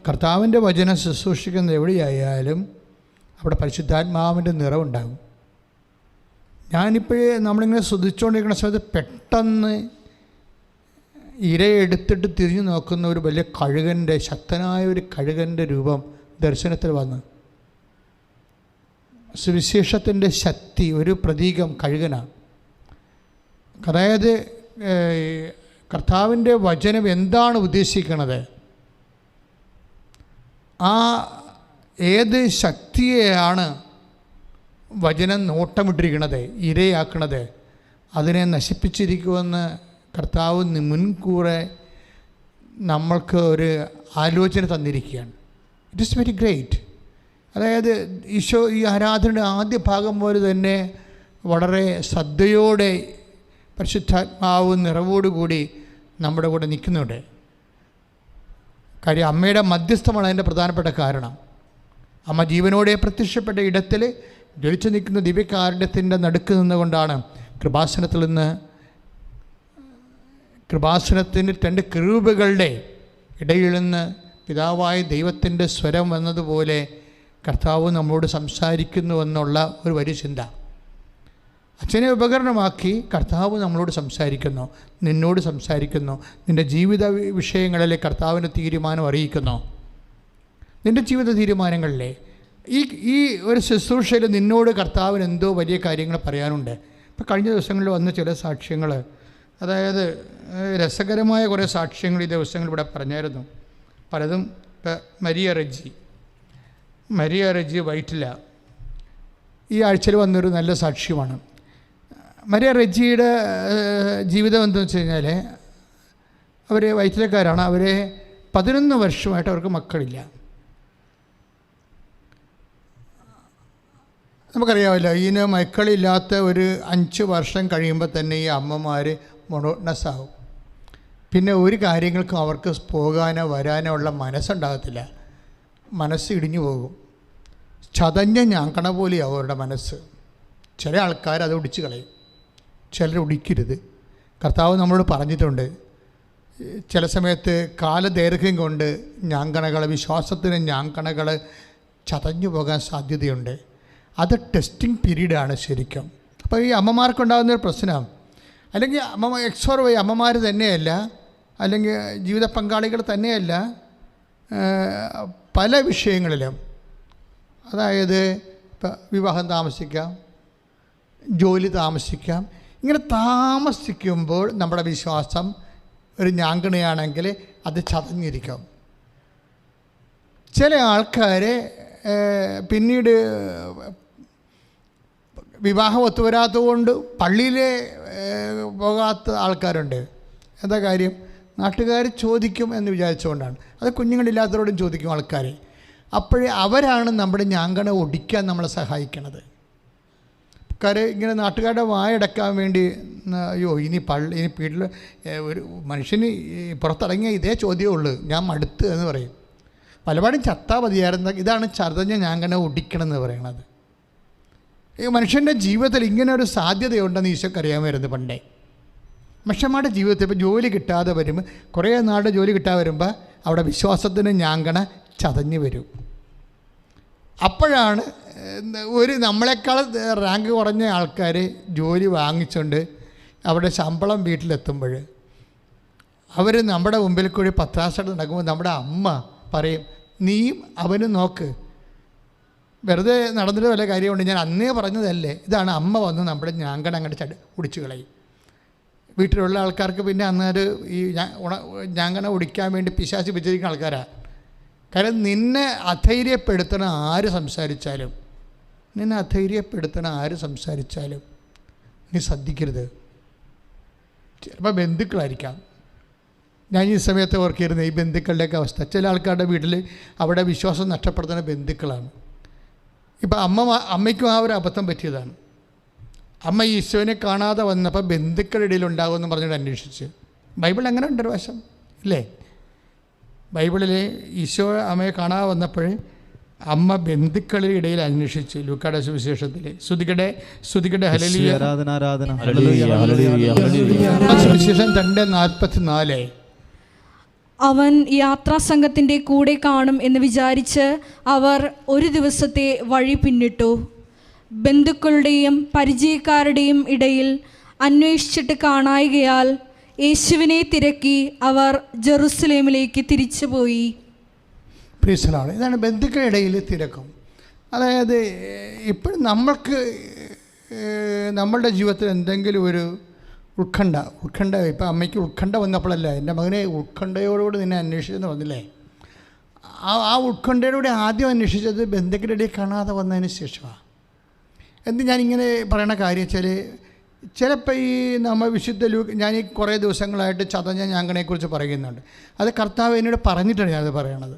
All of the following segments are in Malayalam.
കർത്താവിൻ്റെ വചനം ശുശ്രൂഷിക്കുന്നത് എവിടെയായാലും അവിടെ പരിശുദ്ധാത്മാവിൻ്റെ നിറവുണ്ടാകും. ഞാനിപ്പോഴേ നമ്മളിങ്ങനെ ശ്രദ്ധിച്ചുകൊണ്ടിരിക്കുന്ന സമയത്ത് പെട്ടെന്ന് ഇരയെടുത്തിട്ട് തിരിഞ്ഞു നോക്കുന്ന ഒരു വലിയ കഴുകൻ്റെ, ശക്തനായ ഒരു കഴുകൻ്റെ രൂപം ദർശനത്തിൽ വന്നു. സുവിശേഷത്തിൻ്റെ ശക്തി ഒരു പ്രതീകം കഴുകനാണ്. അതായത് കർത്താവിൻ്റെ വചനം എന്താണ് ഉദ്ദേശിക്കുന്നത്, ആ ഏത് ശക്തിയെയാണ് വചനം നോട്ടമിട്ടിരിക്കുന്നത്, ഇരയാക്കണത്, അതിനെ നശിപ്പിച്ചിരിക്കുമെന്ന് കർത്താവ് മുൻകൂറെ നമ്മൾക്ക് ഒരു ആലോചന തന്നിരിക്കുകയാണ്. It is very great. അതായത് ഈശോ ഈ ആരാധനയുടെ ആദ്യ ഭാഗം പോലെ തന്നെ വളരെ ശ്രദ്ധയോടെ പരിശുദ്ധാത്മാവ് നിറവോടുകൂടി നമ്മുടെ കൂടെ നിൽക്കുന്നുണ്ട്. കാര്യം അമ്മയുടെ മധ്യസ്ഥമാണ് അതിൻ്റെ പ്രധാനപ്പെട്ട കാരണം. അമ്മ ജീവനോടെ പ്രത്യക്ഷപ്പെട്ട ഇടത്തിൽ ജ്വലിച്ചു നിൽക്കുന്ന ദിവ്യകാരുണ്യത്തിൻ്റെ നടുക്ക് നിന്നുകൊണ്ടാണ് കൃപാസനത്തിൻ്റെ 2 കിരൂബുകളുടെ ഇടയിൽ നിന്ന് പിതാവായ ദൈവത്തിൻ്റെ സ്വരം വന്നതുപോലെ കർത്താവ് നമ്മളോട് സംസാരിക്കുന്നുവെന്നുള്ള ഒരു വലിയ ചിന്ത. അച്ഛനെ ഉപകരണമാക്കി കർത്താവ് നമ്മളോട് സംസാരിക്കുന്നു, നിന്നോട് സംസാരിക്കുന്നു. നിൻ്റെ ജീവിത വിഷയങ്ങളിലെ കർത്താവിൻ്റെ തീരുമാനം അറിയിക്കുന്നു. നിൻ്റെ ജീവിത തീരുമാനങ്ങളിലെ ഈ ഒരു ശുശ്രൂഷയിൽ നിന്നോട് കർത്താവിന് എന്തോ വലിയ കാര്യങ്ങൾ പറയാനുണ്ട്. ഇപ്പോൾ കഴിഞ്ഞ ദിവസങ്ങളിൽ വന്ന ചില സാക്ഷ്യങ്ങൾ, അതായത് രസകരമായ കുറേ സാക്ഷ്യങ്ങൾ ഈ ദിവസങ്ങൾ ഇവിടെ പറഞ്ഞായിരുന്നു. പലതും ഇപ്പോൾ മരിയ റെജി വൈറ്റില ഈ ആഴ്ചയിൽ വന്നൊരു നല്ല സാക്ഷ്യമാണ്. മരിയ റെജിയുടെ ജീവിതം എന്താണെന്ന് വെച്ച് കഴിഞ്ഞാൽ അവർ വൈറ്റിലക്കാരാണ്. അവരെ 11 വർഷമായിട്ട് അവർക്ക് മക്കളില്ല. നമുക്കറിയാമല്ലോ, ഇതിന് മക്കളില്ലാത്ത ഒരു 5 വർഷം കഴിയുമ്പോൾ തന്നെ ഈ അമ്മമാർ മൊണോട്ടണസ് ആകും. പിന്നെ ഒരു കാര്യങ്ങൾക്കും അവർക്ക് പോകാനോ വരാനോ ഉള്ള മനസ്സുണ്ടാകത്തില്ല. മനസ്സ് ഇടിഞ്ഞു പോകും. ചതഞ്ഞ ഞാങ്കണ പോലെയാവും അവരുടെ മനസ്സ്. ചില ആൾക്കാർ അത് ഒടിച്ച് കളയും, ചിലർ ഒടിക്കരുത്. കർത്താവ് നമ്മളോട് പറഞ്ഞിട്ടുണ്ട്, ചില സമയത്ത് കാലദൈർഘ്യം കൊണ്ട് ഞാങ്കണകൾ, വിശ്വാസത്തിന് ഞാങ്കണകൾ ചതഞ്ഞു പോകാൻ സാധ്യതയുണ്ട്. അത് ടെസ്റ്റിംഗ് പീരീഡാണ് ശരിക്കും. അപ്പോൾ ഈ അമ്മമാർക്കുണ്ടാകുന്നൊരു പ്രശ്നം, അല്ലെങ്കിൽ അമ്മമാർ തന്നെയല്ല, അല്ലെങ്കിൽ ജീവിത പങ്കാളികൾ തന്നെയല്ല, പല വിഷയങ്ങളിലും, അതായത് ഇപ്പം വിവാഹം താമസിക്കാം, ജോലി താമസിക്കാം. ഇങ്ങനെ താമസിക്കുമ്പോൾ നമ്മുടെ വിശ്വാസം ഒരു ഞാങ്കണയാണെങ്കിൽ അത് ചതഞ്ഞിരിക്കും. ചില ആൾക്കാർ പിന്നീട് വിവാഹം ഒത്തുവരാത്തതുകൊണ്ട് പള്ളിയിൽ പോകാത്ത ആൾക്കാരുണ്ട്. എന്താ കാര്യം? നാട്ടുകാർ ചോദിക്കും എന്ന് വിചാരിച്ചുകൊണ്ടാണ്. അത് കുഞ്ഞുങ്ങളില്ലാത്തവരോടും ചോദിക്കും ആൾക്കാർ. അപ്പോഴേ അവരാണ് നമ്മുടെ ഞാങ്കണ ഒടിക്കാൻ നമ്മളെ സഹായിക്കണത്. കാര്യം ഇങ്ങനെ നാട്ടുകാരുടെ വായടക്കാൻ വേണ്ടി, അയ്യോ ഇനി വീട്ടിൽ ഒരു മനുഷ്യന് പുറത്തിറങ്ങിയ ഇതേ ചോദ്യമേ ഉള്ളൂ, ഞാൻ മടുത്ത് എന്ന് പറയും. പലപാടും ചത്താ മതിയായിരുന്ന, ഇതാണ് ചതഞ്ഞ ഞാങ്കണ ഒടിക്കണമെന്ന് പറയണത്. ഈ മനുഷ്യൻ്റെ ജീവിതത്തിൽ ഇങ്ങനെ ഒരു സാധ്യതയുണ്ടെന്ന് ഈശോക്ക് അറിയാമായിരുന്നു പണ്ടേ. മനുഷ്യന്മാരുടെ ജീവിതത്തിൽ ഇപ്പോൾ ജോലി കിട്ടാതെ വരുമ്പോൾ, കുറേ നാളുടെ ജോലി കിട്ടാതെ വരുമ്പോൾ അവിടെ വിശ്വാസത്തിന് ഞാങ്കണ ചതഞ്ഞ് വരും. അപ്പോഴാണ് നമ്മളെക്കാൾ റാങ്ക് കുറഞ്ഞ ആൾക്കാർ ജോലി വാങ്ങിച്ചുകൊണ്ട് അവിടെ ശമ്പളം വീട്ടിലെത്തുമ്പോൾ അവർ നമ്മുടെ മുമ്പിൽ കൂടി പത്രാസട്ട് നടക്കുമ്പോൾ നമ്മുടെ അമ്മ പറയും, നീയും അവനും നോക്ക്, വെറുതെ നടന്നിട്ട് വല്ല കാര്യമുണ്ട്, ഞാൻ അന്നേ പറഞ്ഞതല്ലേ. ഇതാണ് അമ്മ വന്ന് നമ്മുടെ ഞാങ്കണ അങ്ങോട്ട് ഒടിച്ചു കളയും. വീട്ടിലുള്ള ആൾക്കാർക്ക് പിന്നെ അന്നേരം ഈ ഞാങ്കണ ഒടിക്കാൻ വേണ്ടി പിശാച് വിചരിക്കുന്ന ആൾക്കാരാണ്. കാരണം നിന്നെ അധൈര്യപ്പെടുത്തണ ആര് സംസാരിച്ചാലും നീ ശ്രദ്ധിക്കരുത്. ചിലപ്പോൾ ബന്ധുക്കളായിരിക്കാം. ഞാൻ ഈ സമയത്ത് ഓർക്കിയിരുന്ന ഈ ബന്ധുക്കളുടെയൊക്കെ അവസ്ഥ. ചില ആൾക്കാരുടെ വീട്ടിൽ അവിടെ വിശ്വാസം നഷ്ടപ്പെടുത്തുന്ന ബന്ധുക്കളാണ്. ഇപ്പം അമ്മയ്ക്കും ആ ഒരു അബദ്ധം പറ്റിയതാണ്. അമ്മ ഈശോനെ കാണാതെ വന്നപ്പോൾ ബന്ധുക്കളുടെ ഇടയിൽ ഉണ്ടാകുമെന്ന് പറഞ്ഞിട്ട് അന്വേഷിച്ച്. ബൈബിൾ അങ്ങനെ ഉണ്ടൊരു വശം ഇല്ലേ? ബൈബിളിൽ ഈശോ അമ്മയെ കാണാതെ വന്നപ്പോൾ അമ്മ ബന്ധുക്കളുടെ ഇടയിൽ അന്വേഷിച്ചു. ലൂക്കായുടെ സുവിശേഷത്തിൽ സ്തുതിക്കട്ടെ ഹല്ലേലൂയ സുവിശേഷം 2:44. അവൻ യാത്രാസംഘത്തിൻ്റെ കൂടെ കാണും എന്ന് വിചാരിച്ച് അവർ ഒരു ദിവസത്തെ വഴി പിന്നിട്ടു. ബന്ധുക്കളുടെയും പരിചയക്കാരുടെയും ഇടയിൽ അന്വേഷിച്ചിട്ട് കാണായികയാൽ യേശുവിനെ തിരക്കി അവർ ജെറുസലേമിലേക്ക് തിരിച്ചുപോയി. ഇതാണ് ബന്ധുക്കളുടെ ഇടയിൽ തിരക്കും. അതായത് ഇപ്പോഴും നമ്മളുടെ ജീവിതത്തിൽ എന്തെങ്കിലും ഒരു ഉത്കണ്ഠ ഇപ്പം അമ്മയ്ക്ക് ഉത്കണ്ഠ വന്നപ്പോഴല്ല, എൻ്റെ മകനെ ഉത്കണ്ഠയോടുകൂടി നിന്നെ അന്വേഷിച്ചെന്ന് പറഞ്ഞില്ലേ. ആ ഉത്കണ്ഠയോടുകൂടി ആദ്യം അന്വേഷിച്ചത് ബന്ധുക്കളുടെ ഇടയിൽ കാണാതെ വന്നതിന് ശേഷമാണ്. എന്ത് ഞാനിങ്ങനെ പറയണ കാര്യം വെച്ചാൽ, ചിലപ്പോൾ ഈ നമ്മൾ വിശുദ്ധ ഞാൻ ഈ കുറേ ദിവസങ്ങളായിട്ട് ചതഞ്ഞ ഞാങ്കണയെക്കുറിച്ച് പറയുന്നുണ്ട്. അത് കർത്താവ് എന്നോട് പറഞ്ഞിട്ടാണ് ഞാനത് പറയണത്.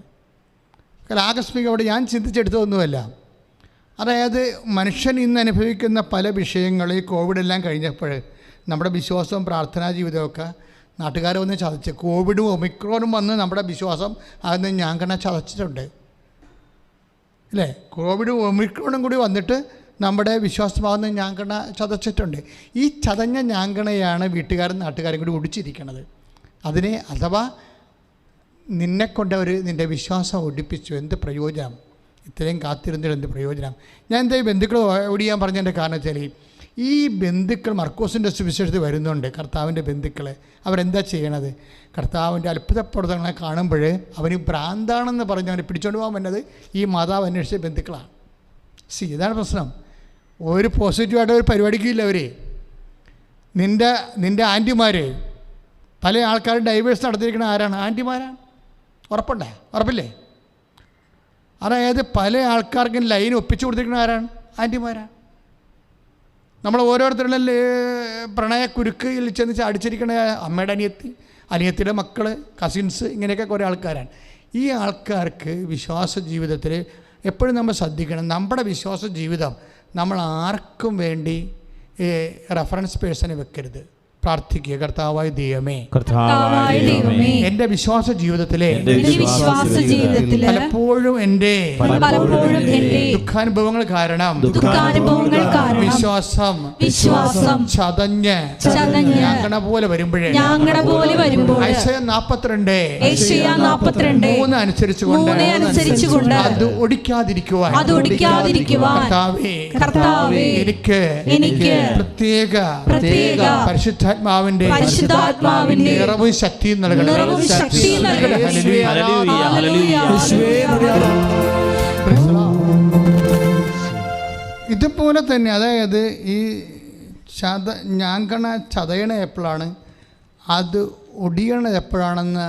കാരണം ആകസ്മികം അവിടെ ഞാൻ ചിന്തിച്ചെടുത്തതൊന്നുമല്ല. അതായത് മനുഷ്യൻ ഇന്ന് അനുഭവിക്കുന്ന പല വിഷയങ്ങൾ, ഈ കോവിഡെല്ലാം കഴിഞ്ഞപ്പോൾ നമ്മുടെ വിശ്വാസവും പ്രാർത്ഥനാ ജീവിതമൊക്കെ നാട്ടുകാരെ ഒന്ന് ചതച്ച്, കോവിഡും ഒമിക്രോണും വന്ന് നമ്മുടെ വിശ്വാസം അതൊന്ന് ഞാങ്കണ ചതച്ചിട്ടുണ്ട് അല്ലേ. കോവിഡും ഒമിക്രോണും കൂടി വന്നിട്ട് നമ്മുടെ വിശ്വാസമാകുന്ന ഞാങ്കണ ചതച്ചിട്ടുണ്ട്. ഈ ചതഞ്ഞ ഞാങ്കണയാണ് വീട്ടുകാരും നാട്ടുകാരും കൂടി ഒടിച്ചിരിക്കുന്നത്. അതിനെ അഥവാ നിന്നെക്കൊണ്ടവർ നിൻ്റെ വിശ്വാസം ഒടിപ്പിച്ചു. എന്ത് പ്രയോജനം? ഇത്രയും കാത്തിരുന്നിട്ട് എന്ത് പ്രയോജനം? ഞാൻ എന്താ ഈ ബന്ധുക്കൾ ഓടിയാൻ പറഞ്ഞതിൻ്റെ കാരണം വെച്ചാൽ, ഈ ബന്ധുക്കൾ മർക്കോസിൻ്റെ സുവിശേഷത്തിൽ വരുന്നുണ്ട്. കർത്താവിൻ്റെ ബന്ധുക്കൾ അവരെന്താ ചെയ്യണത്? കർത്താവിൻ്റെ അത്ഭുത പ്രവർത്തനങ്ങളെ കാണുമ്പോൾ അവന് ഭ്രാന്താണെന്ന് പറഞ്ഞ് അവനെ പിടിച്ചുകൊണ്ട് പോകാൻ വന്നത് ഈ മാതാവ് അന്വേഷിച്ച ബന്ധുക്കളാണ്. ഇതാണ് പ്രശ്നം. ഒരു പോസിറ്റീവായിട്ട് ഒരു പരിപാടിക്കില്ല അവർ. നിൻ്റെ ആൻറ്റിമാർ, പല ആൾക്കാർ ഡൈവേഴ്സ് നടത്തിയിരിക്കുന്ന ആരാണ്? ആൻറ്റിമാരാണ്. ഉറപ്പില്ലേ? അതായത് പല ആൾക്കാർക്കും ലൈൻ ഒപ്പിച്ചു കൊടുത്തിരിക്കുന്ന ആരാണ്? ആൻറ്റിമാരാണ്. നമ്മൾ ഓരോരുത്തരുടെ പ്രണയക്കുരുക്കിൽ ചെന്ന് അടിച്ചിരിക്കണ അമ്മയുടെ അനിയത്തിയുടെ മക്കൾ, കസിൻസ്, ഇങ്ങനെയൊക്കെ കുറേ ആൾക്കാരാണ്. ഈ ആൾക്കാർക്ക് വിശ്വാസ ജീവിതത്തിൽ എപ്പോഴും നമ്മൾ ശ്രദ്ധിക്കണം. നമ്മുടെ വിശ്വാസ ജീവിതം നമ്മൾ ആർക്കും വേണ്ടി റെഫറൻസ് പേഴ്സണെ വെക്കരുത്. പ്രാർത്ഥിക്കുക, കർത്താവായ ദൈവമേ, എൻ്റെ വിശ്വാസ ജീവിതത്തിലെ പലപ്പോഴും എൻ്റെ ദുഃഖാനുഭവങ്ങൾ കാരണം വിശ്വാസം ചതഞ്ഞ് ഞാങ്കണ പോലെ വരുമ്പോഴേ ഐസയ 42:3 അനുസരിച്ചുകൊണ്ട് അത് ഒടിക്കാതിരിക്കുവാൻ കർത്താവേ എനിക്ക് പ്രത്യേക പരിശുദ്ധാത്മാവിന്റെ നിറവും ശക്തിയും നൽകണം. ഇതുപോലെ തന്നെ അതായത് ഈ ഞാങ്കണ ചതയണ എപ്പോഴാണ്, അത് ഒടിയണ എപ്പോഴാണെന്ന്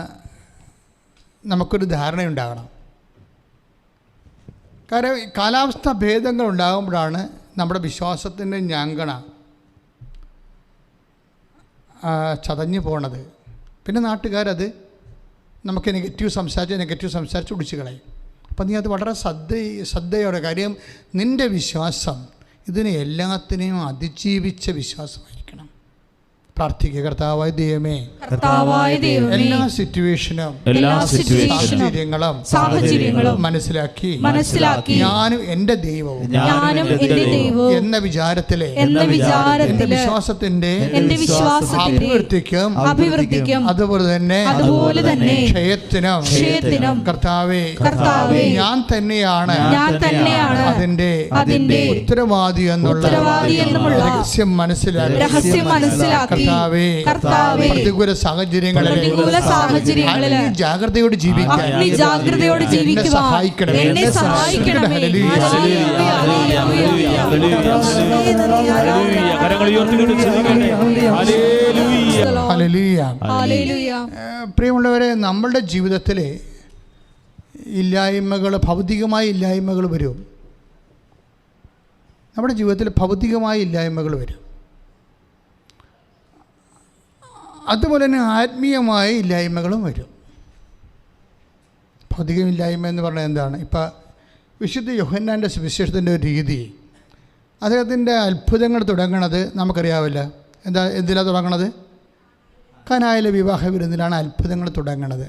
നമുക്കൊരു ധാരണയുണ്ടാകണം. കാരണം കാലാവസ്ഥ ഭേദങ്ങൾ ഉണ്ടാകുമ്പോഴാണ് നമ്മുടെ വിശ്വാസത്തിൻ്റെ ഞാങ്കണ ചതഞ്ഞു പോണത്. പിന്നെ നാട്ടുകാരത് നമുക്ക് നെഗറ്റീവ് സംസാരിച്ച് ഒടിച്ചു കളയും. അപ്പം നീ അത് വളരെ ശ്രദ്ധയോടെ, കാര്യം നിൻ്റെ വിശ്വാസം ഇതിനെ എല്ലാത്തിനെയും അതിജീവിച്ച വിശ്വാസമായിരിക്കണം. പ്രാർത്ഥിക്കുക, കർത്താവായ ദൈവമേ, എല്ലാ സിറ്റുവേഷനും സാഹചര്യങ്ങളും മനസ്സിലാക്കി ഞാനും എൻ്റെ ദൈവവും എന്ന വിചാരത്തിലെ എൻ്റെ വിശ്വാസത്തിന്റെ അഭിവൃദ്ധിക്കും അതുപോലെ തന്നെ ക്ഷയത്തിനും കർത്താവേ ഞാൻ തന്നെയാണ് അതിന്റെ ഉത്തരവാദി എന്നുള്ള രഹസ്യം മനസ്സിലാക്കി പ്രതികൂല സാഹചര്യങ്ങളിൽ ജാഗ്രതയോട് ജീവിക്കാൻ എന്നെ സഹായിക്കണമേ. പ്രിയമുള്ളവരെ, നമ്മളുടെ ജീവിതത്തിലെ ഇല്ലായ്മകൾ, ഭൗതികമായ ഇല്ലായ്മകൾ വരും. നമ്മുടെ ജീവിതത്തിൽ ഭൗതികമായ ഇല്ലായ്മകൾ വരും. അതുപോലെ തന്നെ ആത്മീയമായ ഇല്ലായ്മകളും വരും. ഭൗതികമില്ലായ്മ എന്ന് പറഞ്ഞാൽ എന്താണ്? ഇപ്പം വിശുദ്ധ യോഹന്നാൻ്റെ സുവിശേഷത്തിൻ്റെ ഒരു രീതി, അദ്ദേഹത്തിൻ്റെ അത്ഭുതങ്ങൾ തുടങ്ങണത് നമുക്കറിയാവില്ല. എന്തിലാണ് തുടങ്ങണത്? കാനായിലെ വിവാഹ വിരുന്നിലാണ് അത്ഭുതങ്ങൾ തുടങ്ങണത്.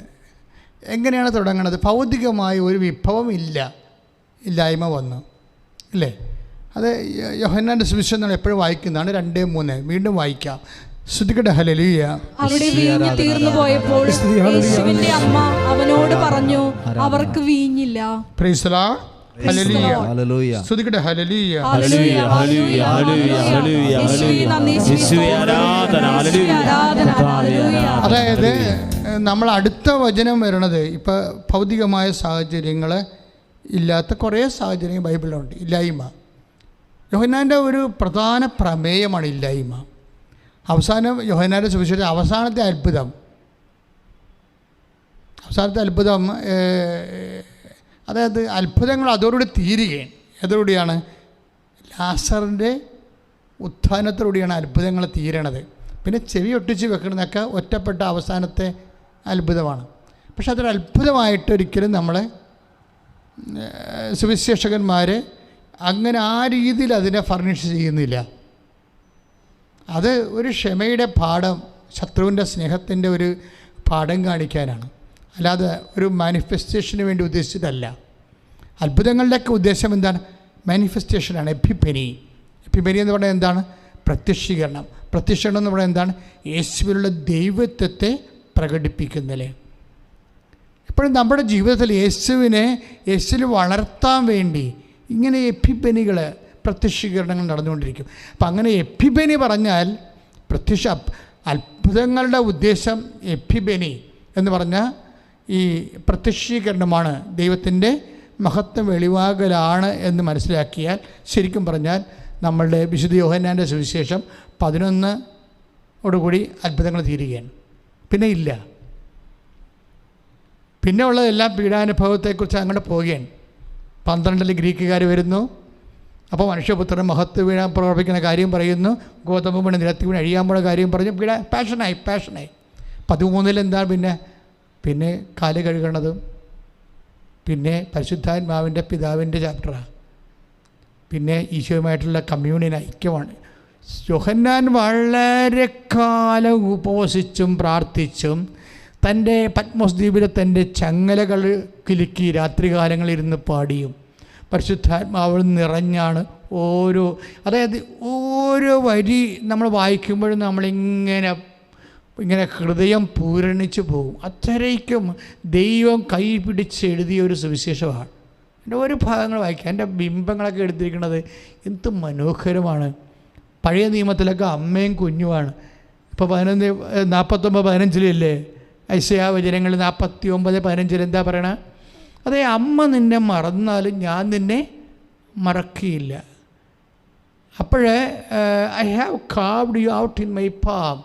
എങ്ങനെയാണ് തുടങ്ങണത്? ഭൗതികമായ ഒരു വിഭവം ഇല്ലായ്മ വന്നു അല്ലേ? അത് യോഹന്നാൻ്റെ സുവിശേഷം എപ്പോഴും വായിക്കുന്നതാണ്. 2:3 വീണ്ടും വായിക്കാം. ശ്രുതികട ഹല്ലേലൂയ. അവിടെ വീഞ്ഞ് തീർന്നു പോയപ്പോൾ യേശുവിന്റെ അമ്മ അവനോട് പറഞ്ഞു, അവർക്ക് വീഞ്ഞില്ല. Praise the Lord. Hallelujah. Hallelujah. ശ്രുതികട hallelujah. Hallelujah. Hallelujah. Hallelujah. Hallelujah. യേശുവേ ആരാധന. ഹല്ലേലൂയ. അതായത് നമ്മൾ അടുത്ത വചനം വരണത് ഇപ്പോൾ ഭൗതികമായ സാഹചര്യങ്ങൾ ഇല്ലാത്ത കുറേ സാഹചര്യങ്ങൾ ബൈബിളിലുണ്ട്. ഇല്ലായ്മ. യോഹന്നാൻ്റെ ഒരു പ്രധാന പ്രമേയമാണ് ഇല്ലായ്മ. അവസാനം യോഹന്നാൻ്റെ സുവിശേഷം അവസാനത്തെ അത്ഭുതം അതായത് അത്ഭുതങ്ങൾ അതോടുകൂടി തീരുകയാണ്. അതോടുകൂടിയാണ് ലാസറിൻ്റെ ഉത്ഥാനത്തോടുകൂടിയാണ് അത്ഭുതങ്ങൾ തീരണത്. പിന്നെ ചെവി ഒട്ടിച്ച് വെക്കണമെന്നൊക്കെ ഒറ്റപ്പെട്ട അവസാനത്തെ അത്ഭുതമാണ്. പക്ഷെ അതൊരു അത്ഭുതമായിട്ടൊരിക്കലും നമ്മളെ സുവിശേഷകന്മാർ അങ്ങനെ ആ രീതിയിൽ അതിനെ ഫർണിഷ് ചെയ്യുന്നില്ല. അത് ഒരു ക്ഷമയുടെ പാഠം, ശത്രുവിൻ്റെ സ്നേഹത്തിൻ്റെ ഒരു പാഠം കാണിക്കാനാണ്, അല്ലാതെ ഒരു മാനിഫെസ്റ്റേഷന് വേണ്ടി ഉദ്ദേശിച്ചിട്ടല്ല. അത്ഭുതങ്ങളുടെയൊക്കെ ഉദ്ദേശം എന്താണ്? മാനിഫെസ്റ്റേഷനാണ്. എപ്പിഫനി എന്ന് പറയുന്നത് എന്താണ്? പ്രത്യക്ഷീകരണം. പ്രത്യക്ഷീകരണം എന്ന് പറയുന്നത് എന്താണ്? യേശുവിലുള്ള ദൈവത്വത്തെ പ്രകടിപ്പിക്കുന്നതിൽ. ഇപ്പോഴും നമ്മുടെ ജീവിതത്തിൽ യേശുവിൽ വളർത്താൻ വേണ്ടി ഇങ്ങനെ എപ്പിഫനികൾ, പ്രത്യക്ഷീകരണങ്ങൾ നടന്നുകൊണ്ടിരിക്കും. അപ്പം അങ്ങനെ എപ്പിഫനി പറഞ്ഞാൽ അത്ഭുതങ്ങളുടെ ഉദ്ദേശം എപ്പിഫനി എന്ന് പറഞ്ഞാൽ ഈ പ്രത്യക്ഷീകരണമാണ്, ദൈവത്തിൻ്റെ മഹത്വം വെളിവാകലാണ് എന്ന് മനസ്സിലാക്കിയാൽ ശരിക്കും പറഞ്ഞാൽ നമ്മളുടെ വിശുദ്ധ യോഹന്നാൻ്റെ സുവിശേഷം 11 അത്ഭുതങ്ങൾ തീരുകയാണ്. പിന്നെ ഇല്ല. പിന്നെ ഉള്ളതെല്ലാം പീഡാനുഭവത്തെക്കുറിച്ച് അങ്ങോട്ട് പോവുകയാണ്. 12 ഗ്രീക്കുകാർ വരുന്നു. അപ്പോൾ മനുഷ്യപുത്രൻ മഹത്വ വീഴാൻ പ്രവർത്തിക്കുന്ന കാര്യം പറയുന്നു. ഗോതമ്പ് മണി നിരത്തി വീണ് അഴിയാൻ പോണ കാര്യം പറഞ്ഞു. പാഷനായി. 13 എന്താണ്? പിന്നെ കാല് കഴുകണതും, പിന്നെ പരിശുദ്ധാത്മാവിൻ്റെ പിതാവിൻ്റെ ചാപ്റ്ററാണ്. പിന്നെ ഈശോയുമായിട്ടുള്ള കമ്മ്യൂണിയൻ ഐക്യമാണ്. യോഹന്നാൻ വളരെ കാലം ഉപവസിച്ചും പ്രാർത്ഥിച്ചും തൻ്റെ പത്മോസ് ദ്വീപിലെ തൻ്റെ ചങ്ങലകൾ കിലുക്കി രാത്രികാലങ്ങളിരുന്ന് പാടിയും പരിശുദ്ധാത്മാവിൽ നിറഞ്ഞാണ് അതായത് ഓരോ വരി നമ്മൾ വായിക്കുമ്പോഴും നമ്മളിങ്ങനെ ഹൃദയം പൂരണിച്ച് പോകും. അത്രയ്ക്കും ദൈവം കൈ പിടിച്ചെഴുതിയ ഒരു സുവിശേഷമാണ്. എൻ്റെ ഓരോ ഭാഗങ്ങൾ വായിക്കുക, എൻ്റെ ബിംബങ്ങളൊക്കെ എടുത്തിരിക്കുന്നത് എന്ത് മനോഹരമാണ്. പഴയ നിയമത്തിലൊക്കെ അമ്മയും കുഞ്ഞുമാണ്. ഇപ്പോൾ 49:15 ഐശയ്യാ വചനങ്ങളിൽ 49:15 എന്താ പറയണ? അതേ, അമ്മ നിന്നെ മറന്നാലും ഞാൻ നിന്നെ മറക്കിയില്ല. അപ്പോഴേ I have carved you out in my palm,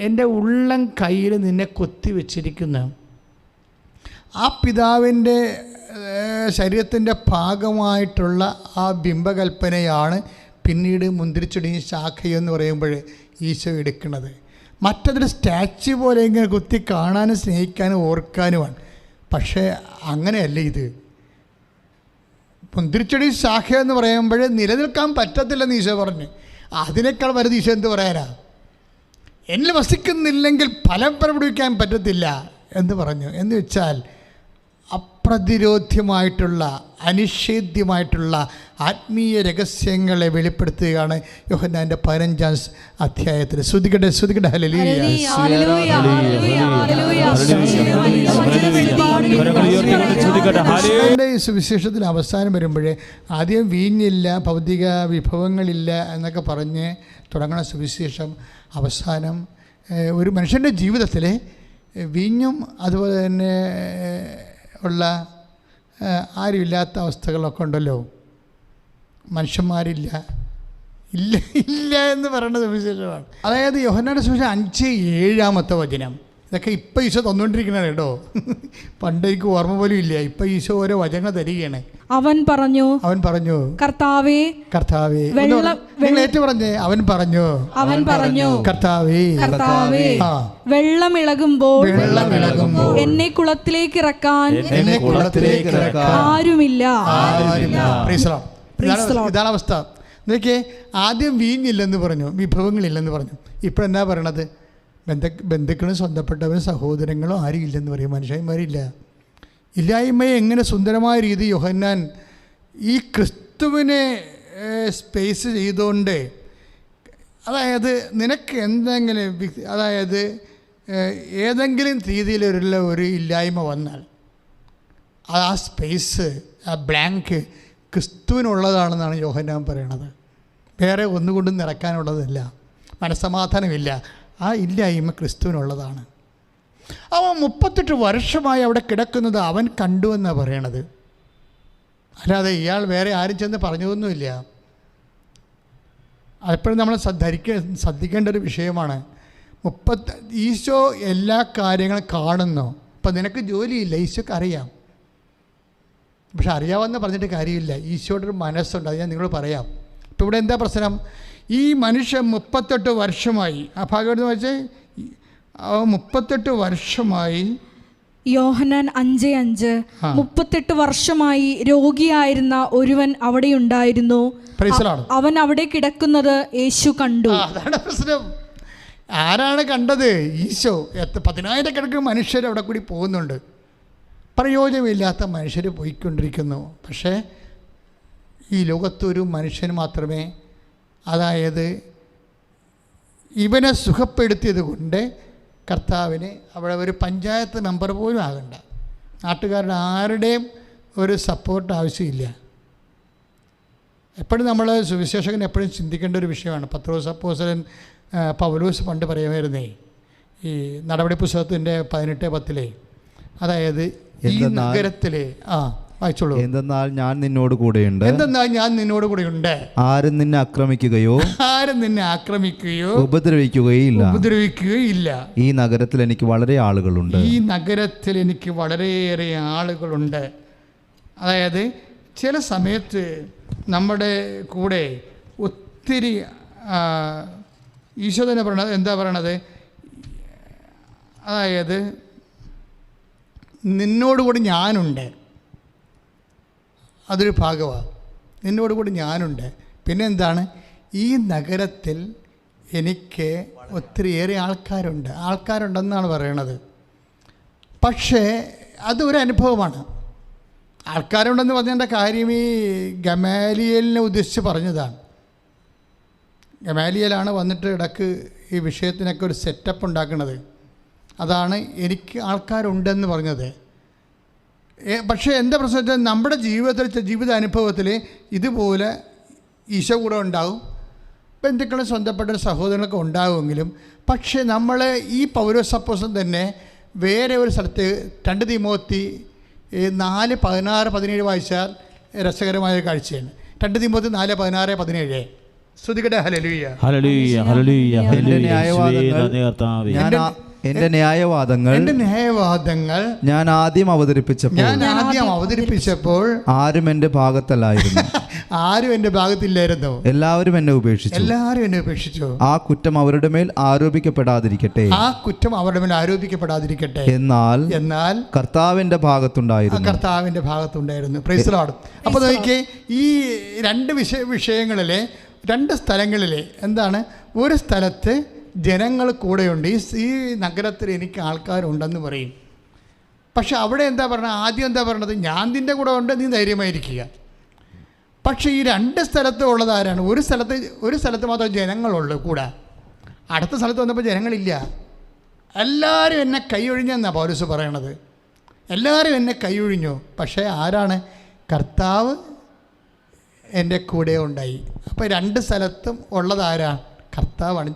എൻ്റെ ഉള്ളം കയ്യിൽ നിന്നെ കൊത്തി വച്ചിരിക്കുന്നു. ആ പിതാവിൻ്റെ ശരീരത്തിൻ്റെ ഭാഗമായിട്ടുള്ള ആ ബിംബകൽപ്പനയാണ് പിന്നീട് മുന്തിരിച്ചെടിയും ശാഖയെന്ന് പറയുമ്പോൾ ഈശോ എടുക്കുന്നത്. മറ്റതൊരു സ്റ്റാച്യു പോലെ ഇങ്ങനെ കുത്തി കാണാനും സ്നേഹിക്കാനും ഓർക്കാനുമാണ്. പക്ഷേ അങ്ങനെയല്ല ഇത്. മുന്തിരിച്ചെടി ശാഖ എന്ന് പറയുമ്പോൾ നിലനിൽക്കാൻ പറ്റത്തില്ലെന്ന് ഈശോ പറഞ്ഞു. അതിനേക്കാൾ വലുത് ഈശോ എന്ത് പറയാനാ? എന്നിൽ വസിക്കുന്നില്ലെങ്കിൽ ഫലം പ്രകടിപ്പിക്കാൻ പറ്റത്തില്ല എന്ന് പറഞ്ഞു. എന്ന് വെച്ചാൽ അപ്രതിരോധ്യമായിട്ടുള്ള അനിഷേധ്യമായിട്ടുള്ള ആത്മീയ രഹസ്യങ്ങളെ വെളിപ്പെടുത്തുകയാണ് യോഹന്നാൻ്റെ 15-ാം അധ്യായത്തിൽ. ശ്രുതികട്ടെ ഹല്ലേലൂയ. ഈ സുവിശേഷത്തിന് അവസാനം വരുമ്പോഴേ ആദ്യം വീഞ്ഞില്ല, ഭൗതിക വിഭവങ്ങളില്ല എന്നൊക്കെ പറഞ്ഞ് തുടങ്ങുന്ന സുവിശേഷം അവസാനം ഒരു മനുഷ്യൻ്റെ ജീവിതത്തിൽ വീഞ്ഞും അതുപോലെ തന്നെ ഉള്ള ആരുമില്ലാത്ത അവസ്ഥകളൊക്കെ ഉണ്ടല്ലോ. മനുഷ്യന്മാരില്ല ഇല്ല എന്ന് പറയുന്ന സുവിശേഷമാണ്. അതായത് യോഹന്നാന്റെ സുവിശേഷം 5:7 വചനം. ഇതൊക്കെ ഇപ്പം ഈശോ തന്നുകൊണ്ടിരിക്കണേ കേട്ടോ. പണ്ട് എനിക്ക് ഓർമ്മ പോലും ഇല്ല. ഇപ്പം ഈശോ ഓരോ വചനങ്ങൾ തരികയാണ്. അവൻ പറഞ്ഞു കർത്താവേ ഏറ്റു പറഞ്ഞേ. അവൻ പറഞ്ഞു കർത്താവേ വെള്ളം ഇളകുമ്പോൾ എന്നെ കുളത്തിലേക്ക് ഇറക്കാൻ ആരുമില്ല. ഇതാണ് അവസ്ഥ. എന്നൊക്കെ ആദ്യം വീഞ്ഞില്ലെന്ന് പറഞ്ഞു, വിഭവങ്ങളില്ലെന്ന് പറഞ്ഞു. ഇപ്പോഴെന്താ പറയണത്? ബന്ധുക്കളും സ്വന്തപ്പെട്ടവരും സഹോദരങ്ങളും ആരും ഇല്ലെന്ന് പറയും. മനുഷ്യന്മാരില്ല. ഇല്ലായ്മയെ എങ്ങനെ സുന്ദരമായ രീതി യോഹന്നാൻ ഈ ക്രിസ്തുവിനെ സ്പേസ് ചെയ്തുകൊണ്ട് അതായത് നിനക്ക് എന്തെങ്കിലും അതായത് ഏതെങ്കിലും രീതിയിലുള്ള ഒരു ഇല്ലായ്മ വന്നാൽ ആ സ്പേസ്, ആ ബ്ലാങ്ക് ക്രിസ്തുവിനുള്ളതാണെന്നാണ് യോഹന്നാൻ പറയണത്. വേറെ ഒന്നുകൊണ്ടും നിറക്കാനുള്ളതല്ല, മനസ്സമാധാനമില്ല. ആ ഇല്ലായ്മ ക്രിസ്തുവിനുള്ളതാണ്. അവൻ 38 വർഷമായി അവിടെ കിടക്കുന്നത് അവൻ കണ്ടു എന്നാണ് പറയണത്. അല്ലാതെ ഇയാൾ വേറെ ആരും ചെന്ന് പറഞ്ഞതൊന്നുമില്ല. അതെപ്പോഴും നമ്മൾ ശ്രദ്ധിക്കേണ്ട ഒരു വിഷയമാണ്. ഈശോ എല്ലാ കാര്യങ്ങളും കാണുന്നു. ഇപ്പം നിനക്ക് ജോലിയില്ല, ഈശോക്ക് അറിയാം. പക്ഷെ അറിയാമെന്ന് പറഞ്ഞിട്ട് കാര്യമില്ല. ഈശോയുടെ ഒരു മനസ്സുണ്ട്, അത് ഞാൻ നിങ്ങളോട് പറയാം. ഇപ്പം ഇവിടെ എന്താ പ്രശ്നം? ഈ മനുഷ്യൻ 38 വർഷമായി, ആ ഭാഗം എന്ന് വെച്ചാൽ 38 വർഷമായി. യോഹന്നാൻ 5:5 38 വർഷമായി രോഗിയായിരുന്ന ഒരുവൻ അവിടെയുണ്ടായിരുന്നു. അവൻ അവിടെ കിടക്കുന്നത് യേശു കണ്ടു. അതാണ് പ്രശ്നം. ആരാണ് കണ്ടത്? ഈശോ. 10,000 മനുഷ്യർ അവിടെ കൂടി പോകുന്നുണ്ട്. പ്രയോജനമില്ലാത്ത മനുഷ്യർ പോയിക്കൊണ്ടിരിക്കുന്നു. പക്ഷേ ഈ ലോകത്തൊരു മനുഷ്യന് മാത്രമേ, അതായത് ഇവനെ സുഖപ്പെടുത്തിയത് കൊണ്ട് കർത്താവിന് അവിടെ ഒരു പഞ്ചായത്ത് മെമ്പർ പോലും ആകണ്ട, നാട്ടുകാരുടെ ആരുടെയും ഒരു സപ്പോർട്ട് ആവശ്യമില്ല. എപ്പോഴും നമ്മൾ സുവിശേഷകൻ എപ്പോഴും ചിന്തിക്കേണ്ട ഒരു വിഷയമാണ്. പത്രോസ് അപ്പോസ്തലൻ പൗലോസ് പണ്ട് പറയുമായിരുന്നേ, ഈ നടപടി പുസ്തകത്തിൻ്റെ 18:10, അതായത് ഈ നഗരത്തിലെ വായിച്ചോളൂ. എന്തെന്നാൽ ഞാൻ നിന്നോട് കൂടെയുണ്ട്. എന്തെന്നാൽ ഞാൻ നിന്നോട് കൂടെയുണ്ട്. ആരും നിന്നെ ആക്രമിക്കുകയോ ഉപദ്രവിക്കുകയില്ല. ഈ നഗരത്തിൽ എനിക്ക് വളരെ ആളുകളുണ്ട്. ഈ നഗരത്തിൽ എനിക്ക് വളരെയേറെ ആളുകളുണ്ട്. അതായത് ചില സമയത്ത് നമ്മുടെ കൂടെ ഒത്തിരി ഈശോ തന്നെ പറയണത് എന്താ പറയണത്? അതായത് നിന്നോടുകൂടി ഞാനുണ്ട്, അതൊരു ഭാഗമാണ്. നിന്നോടുകൂടി ഞാനുണ്ട്. പിന്നെ എന്താണ്? ഈ നഗരത്തിൽ എനിക്ക് ഒത്തിരിയേറെ ആൾക്കാരുണ്ടെന്നാണ് പറയണത്. പക്ഷേ അതൊരു അനുഭവമാണ്. ആൾക്കാരുണ്ടെന്ന് പറഞ്ഞതിൻ്റെ കാര്യം ഈ ഗമാലിയേലിനെ ഉദ്ദേശിച്ച് പറഞ്ഞതാണ്. ഗമാലിയേലാണ് വന്നിട്ട് ഇടക്ക് ഈ വിഷയത്തിനൊക്കെ ഒരു സെറ്റപ്പ് ഉണ്ടാക്കുന്നത്. അതാണ് എനിക്ക് ആൾക്കാരുണ്ടെന്ന് പറഞ്ഞത്. പക്ഷേ എൻ്റെ പ്രശ്നത്തിൽ നമ്മുടെ ജീവിതാനുഭവത്തിൽ ഇതുപോലെ ഈശോ കൂടെ ഉണ്ടാവും, ബന്ധുക്കളും സ്വന്തപ്പെട്ട സഹോദരങ്ങളൊക്കെ ഉണ്ടാകുമെങ്കിലും, പക്ഷേ നമ്മൾ ഈ പൗലോസ് അപ്പോസ്തലൻ തന്നെ വേറെ ഒരു സ്ഥലത്ത് 2 തിമോത്തി 4:16-17 വായിച്ചാൽ രസകരമായ കാഴ്ചയാണ്. 2 തിമോത്തി 4:16-17. സ്തുതിക്കട്ടെ. Hallelujah, hallelujah, hallelujah. എന്റെ ന്യായവാദങ്ങൾ ഞാൻ ആദ്യം അവതരിപ്പിച്ചപ്പോൾ ആരും എന്റെ ഭാഗത്തല്ലായിരുന്നു. ആരും എന്റെ ഭാഗത്തില്ലായിരുന്നു. എല്ലാവരും എന്നെ ഉപേക്ഷിച്ചു. ആ കുറ്റം അവരുടെ മേൽ ആരോപിക്കപ്പെടാതിരിക്കട്ടെ. എന്നാൽ കർത്താവിന്റെ ഭാഗത്തുണ്ടായിരുന്നു. Price the Lord. അപ്പോൾ നോക്കിയേ, ഈ 2 വിഷയങ്ങളിലെ 2 സ്ഥലങ്ങളിലെ എന്താണ്? ഒരു സ്ഥലത്ത് ജനങ്ങൾ കൂടെയുണ്ട്, ഈ നഗരത്തിൽ എനിക്ക് ആൾക്കാരുണ്ടെന്ന് പറയും. പക്ഷെ അവിടെ എന്താ പറഞ്ഞത്? ആദ്യം എന്താ പറഞ്ഞത്? ഞാൻ നിൻ്റെ കൂടെ ഉണ്ട്, നീ ധൈര്യമായിരിക്കുക. പക്ഷേ ഈ 2 സ്ഥലത്ത് ഉള്ളത് ആരാണ്? ഒരു സ്ഥലത്ത് മാത്രമേ ജനങ്ങളുള്ളൂ കൂടെ. അടുത്ത സ്ഥലത്ത് വന്നപ്പോൾ ജനങ്ങളില്ല. എല്ലാവരും എന്നെ കൈയൊഴിഞ്ഞെന്നാണ് പൗലോസ് പറയണത്. എല്ലാവരും എന്നെ കൈയൊഴിഞ്ഞു. പക്ഷേ ആരാണ്? കർത്താവ് എൻ്റെ കൂടെ ഉണ്ടായി. അപ്പോൾ 2 സ്ഥലത്തും ഉള്ളത് ആരാണ്? കർത്താവാണ്.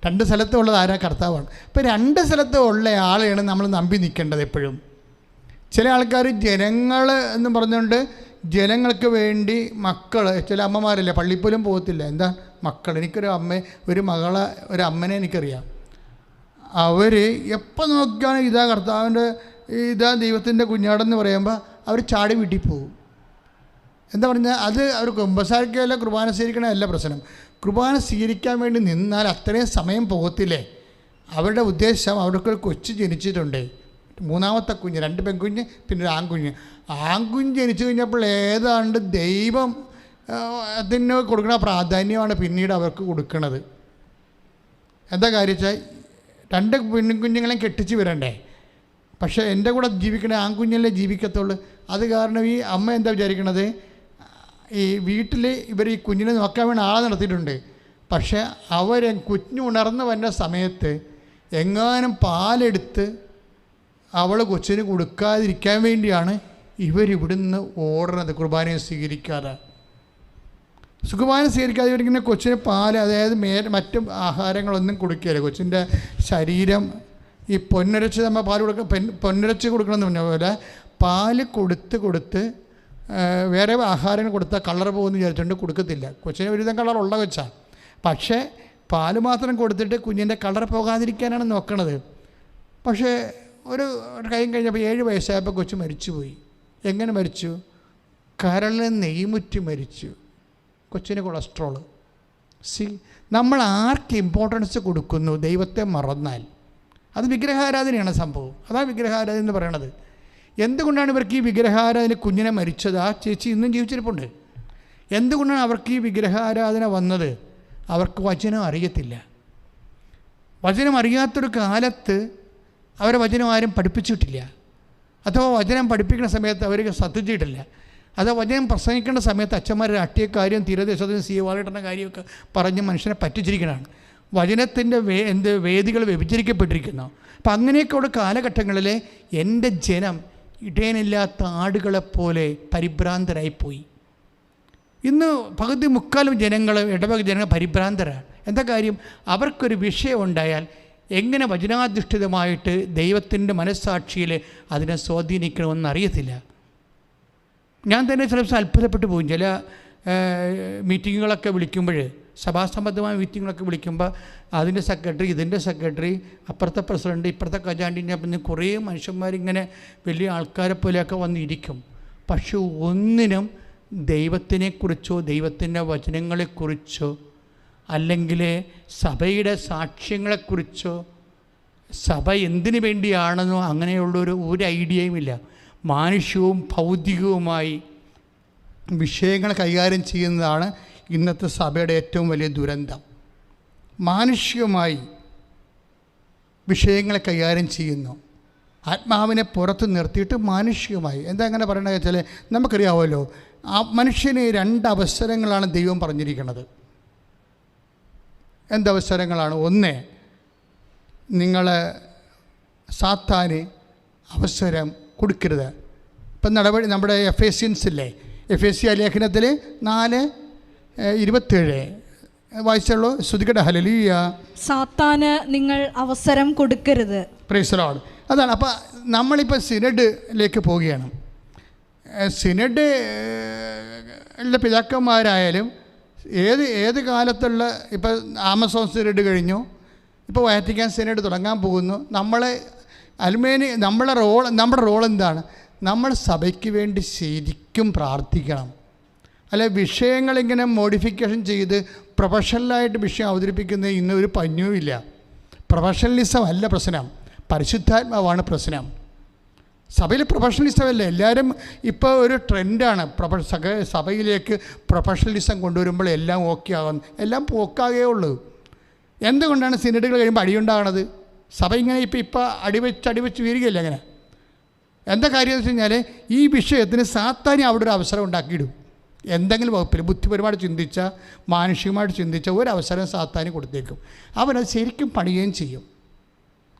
2 സ്ഥലത്തും ഉള്ളത് ആരാ? കർത്താവാണ്. ഇപ്പോൾ 2 സ്ഥലത്ത് ഉള്ള ആളെയാണ് നമ്മൾ നമ്പി നിൽക്കേണ്ടത് എപ്പോഴും. ചില ആൾക്കാർ ജനങ്ങൾ എന്ന് പറഞ്ഞുകൊണ്ട് ജനങ്ങൾക്ക് വേണ്ടി മക്കൾ, ചില അമ്മമാരല്ലേ പള്ളിപ്പോലും പോകത്തില്ല. എന്താ മക്കൾ? ഒരു അമ്മനെ എനിക്കറിയാം. അവർ എപ്പോൾ നോക്കിയാലും ഇതാ കർത്താവിൻ്റെ, ഇതാ ദൈവത്തിൻ്റെ കുഞ്ഞാടെന്ന് പറയുമ്പോൾ അവർ ചാടി വീട്ടിൽ പോകും. എന്താ പറഞ്ഞാൽ അത് അവർ കുമ്പസാരിക്കുകയല്ല, കുർബാന സ്വീകരിക്കണമല്ല പ്രശ്നം. കുർബാന സ്വീകരിക്കാൻ വേണ്ടി നിന്നാൽ അത്രയും സമയം പോകത്തില്ലേ? അവരുടെ ഉദ്ദേശം, അവർക്കൊരു കൊച്ചു ജനിച്ചിട്ടുണ്ട്, 3ാമത്തെ കുഞ്ഞ്, 2 പെൺകുഞ്ഞ് പിന്നെ ഒരു ആൺകുഞ്ഞ് ജനിച്ചു കഴിഞ്ഞപ്പോൾ ഏതാണ്ട് ദൈവം അതിന് കൊടുക്കുന്ന പ്രാധാന്യമാണ് പിന്നീട് അവർക്ക് കൊടുക്കുന്നത്. എന്താ കാര്യം വെച്ചാൽ 2 പെൺകുഞ്ഞുങ്ങളെയും കെട്ടിച്ച് വരണ്ടേ? പക്ഷേ എൻ്റെ കൂടെ ജീവിക്കണേ ആൺകുഞ്ഞല്ലേ ജീവിക്കത്തുള്ളൂ. അത് കാരണം ഈ അമ്മ എന്താ വിചാരിക്കണത്? ഈ വീട്ടിൽ ഇവർ ഈ കുഞ്ഞിനെ നോക്കാൻ വേണ്ടി ആളെ നടത്തിയിട്ടുണ്ട്. പക്ഷേ കുഞ്ഞുണർന്നു വരുന്ന സമയത്ത് എങ്ങാനും പാലെടുത്ത് അവൾ കൊച്ചിന് കൊടുക്കാതിരിക്കാൻ വേണ്ടിയാണ് ഇവരിവിടുന്ന് ഓടുന്നത്. കുർബാനയെ സ്വീകരിക്കാതെ ഇരിക്കുന്ന കൊച്ചിന് പാൽ, അതായത് മറ്റ് ആഹാരങ്ങളൊന്നും കൊടുക്കുകയില്ല. കൊച്ചിൻ്റെ ശരീരം ഈ പൊന്നരച്ച് നമ്മൾ പാൽ പൊന്നരച്ച് കൊടുക്കണമെന്ന് പറഞ്ഞ പോലെ പാല് കൊടുത്ത് വേറെ ആഹാരങ്ങൾ കൊടുത്താൽ കളർ പോകുമെന്ന് വിചാരിച്ചുകൊണ്ട് കൊടുക്കത്തില്ല. കൊച്ചിന് ഒരുവിധം കളറുള്ള കൊച്ചാണ്. പക്ഷേ പാല് മാത്രം കൊടുത്തിട്ട് കുഞ്ഞിൻ്റെ കളർ പോകാതിരിക്കാനാണ് നോക്കണത്. പക്ഷേ ഒരു കൈയും കഴിഞ്ഞപ്പോൾ 7 വയസ്സായപ്പോൾ കൊച്ചു മരിച്ചുപോയി. എങ്ങനെ മരിച്ചു? കരളിൽ നെയ്മുറ്റി മരിച്ചു. കൊച്ചിന് കൊളസ്ട്രോൾ. നമ്മൾ ആർക്ക് ഇമ്പോർട്ടൻസ് കൊടുക്കുന്നു? ദൈവത്തെ മറന്നാൽ അത് വിഗ്രഹാരാധനയാണ് സംഭവം. അതാണ് വിഗ്രഹാരാധന എന്ന് പറയണത്. എന്തുകൊണ്ടാണ് ഇവർക്ക് ഈ വിഗ്രഹാരാധന കുഞ്ഞിനെ മരിച്ചത്? ആ ചേച്ചി ഇന്നും ജീവിച്ചിരിപ്പുണ്ട്. എന്തുകൊണ്ടാണ് അവർക്ക് ഈ വിഗ്രഹാരാധന വന്നത്? അവർക്ക് വചനം അറിയത്തില്ല. വചനം അറിയാത്തൊരു കാലത്ത് അവരെ വചനം ആരും പഠിപ്പിച്ചിട്ടില്ല. അഥവാ വചനം പഠിപ്പിക്കുന്ന സമയത്ത് അവർ ശ്രദ്ധിച്ചിട്ടില്ല. അഥവാ വചനം പ്രസംഗിക്കേണ്ട സമയത്ത് അച്ഛന്മാർ അട്ടിയ കാര്യം തീരദേശത്തിന് സീവാളിട്ടുന്ന കാര്യമൊക്കെ പറഞ്ഞ് മനുഷ്യനെ പറ്റിച്ചിരിക്കണതാണ്. വചനത്തിൻ്റെ വേദികൾ വ്യഭിചരിക്കപ്പെട്ടിരിക്കുന്നു. അപ്പം അങ്ങനെയൊക്കെയുള്ള കാലഘട്ടങ്ങളിൽ എൻ്റെ ജനം ഇടയനില്ലാത്ത ആടുകളെപ്പോലെ പരിഭ്രാന്തരായിപ്പോയി. ഇന്ന് പകുതി മുക്കാലും ഇടവക ജനങ്ങൾ പരിഭ്രാന്തരാണ്. എന്താ കാര്യം? അവർക്കൊരു വിഷയം ഉണ്ടായാൽ എങ്ങനെ വചനാധിഷ്ഠിതമായിട്ട് ദൈവത്തിൻ്റെ മനസ്സാക്ഷിയിൽ അതിനെ സ്വാധീനിക്കണമെന്ന് അറിയത്തില്ല. ഞാൻ തന്നെ ചില ദിവസം അത്ഭുതപ്പെട്ടു പോകും. ചില മീറ്റിങ്ങുകളൊക്കെ വിളിക്കുമ്പോൾ, സഭാസംബന്ധമായ മീറ്റിങ്ങുകളൊക്കെ വിളിക്കുമ്പോൾ അതിൻ്റെ സെക്രട്ടറി, ഇതിൻ്റെ സെക്രട്ടറി, അപ്പുറത്തെ പ്രസിഡൻറ്റ്, ഇപ്പുറത്തെ ഖജാൻറ്റിൻ്റെ പിന്നെ കുറേ മനുഷ്യന്മാരിങ്ങനെ വലിയ ആൾക്കാരെ പോലെയൊക്കെ വന്നിരിക്കും. പക്ഷെ ഒന്നിനും ദൈവത്തിനെക്കുറിച്ചോ ദൈവത്തിൻ്റെ വചനങ്ങളെക്കുറിച്ചോ അല്ലെങ്കിൽ സഭയുടെ സാക്ഷ്യങ്ങളെക്കുറിച്ചോ സഭ എന്തിനു വേണ്ടിയാണെന്നോ അങ്ങനെയുള്ളൊരു ഐഡിയയും ഇല്ല. മാനുഷ്യവും ഭൗതികവുമായി വിഷയങ്ങൾ കൈകാര്യം ചെയ്യുന്നതാണ് ഇന്നത്തെ സഭയുടെ ഏറ്റവും വലിയ ദുരന്തം. മാനുഷികമായി വിഷയങ്ങളെ കൈകാര്യം ചെയ്യുന്നു. ആത്മാവിനെ പുറത്ത് നിർത്തിയിട്ട് മാനുഷികമായി. എന്താ അങ്ങനെ പറയണത് വെച്ചാൽ നമുക്കറിയാമല്ലോ, ആ മനുഷ്യന് 2 അവസരങ്ങളാണ് ദൈവം പറഞ്ഞിരിക്കുന്നത്. എന്തവസരങ്ങളാണ്? ഒന്ന്, നിങ്ങൾ സാത്താന് അവസരം കൊടുക്കരുത്. ഇപ്പം നമ്മുടെ എഫേസ്യൻസില്ലേ, എഫേസ്യ ലേഖനത്തിൽ 4:27 വായിച്ചുള്ളൂ. ശ്രുതികട ഹല്ലേലൂയ. സാത്താന് നിങ്ങൾ അവസരം കൊടുക്കരുത്. Price the Lord. അതാണ്. അപ്പോൾ നമ്മളിപ്പോൾ സിനഡിലേക്ക് പോവുകയാണ്. സിനഡിലെ പിതാക്കന്മാരായാലും ഏത് കാലത്തുള്ള, ഇപ്പോൾ ആമസോൺ സിനഡ് കഴിഞ്ഞു, ഇപ്പോൾ വാറ്റിക്കാൻ സിനഡ് തുടങ്ങാൻ പോകുന്നു. നമ്മുടെ റോൾ എന്താണ്? നമ്മൾ സഭയ്ക്ക് വേണ്ടി ശരിക്കും പ്രാർത്ഥിക്കണം. അല്ലെ വിഷയങ്ങളിങ്ങനെ മോഡിഫിക്കേഷൻ ചെയ്ത് പ്രൊഫഷണലായിട്ട് വിഷയം അവതരിപ്പിക്കുന്നത് ഇന്നൊരു പഞ്ഞുമില്ല. പ്രൊഫഷണലിസം അല്ല പ്രശ്നം, പരിശുദ്ധാത്മാവാണ് പ്രശ്നം. സഭയിൽ പ്രൊഫഷണലിസം അല്ല. എല്ലാവരും ഇപ്പോൾ ഒരു ട്രെൻഡാണ് സഭയിലേക്ക് പ്രൊഫഷണലിസം കൊണ്ടുവരുമ്പോൾ എല്ലാം ഓക്കെ ആകുന്നു. എല്ലാം പോക്കാകേ ഉള്ളൂ. എന്തുകൊണ്ടാണ് സിനഡുകൾ കഴിയുമ്പോൾ അടിയുണ്ടാകണത്? സഭ ഇങ്ങനെ ഇപ്പോൾ അടിവെച്ച് വീരുകയില്ല. അങ്ങനെ എന്താ കാര്യം എന്ന് വെച്ച് കഴിഞ്ഞാൽ ഈ വിഷയത്തിന് സാത്താനി അവിടെ ഒരു അവസരം ഉണ്ടാക്കിയിടും. എന്തെങ്കിലും വകുപ്പിൽ ബുദ്ധിപരമായിട്ട് ചിന്തിച്ച, മാനുഷികമായിട്ട് ചിന്തിച്ച ഒരവസരം സാത്താനി കൊടുത്തേക്കും. അവനത് ശരിക്കും പണിയുകയും ചെയ്യും.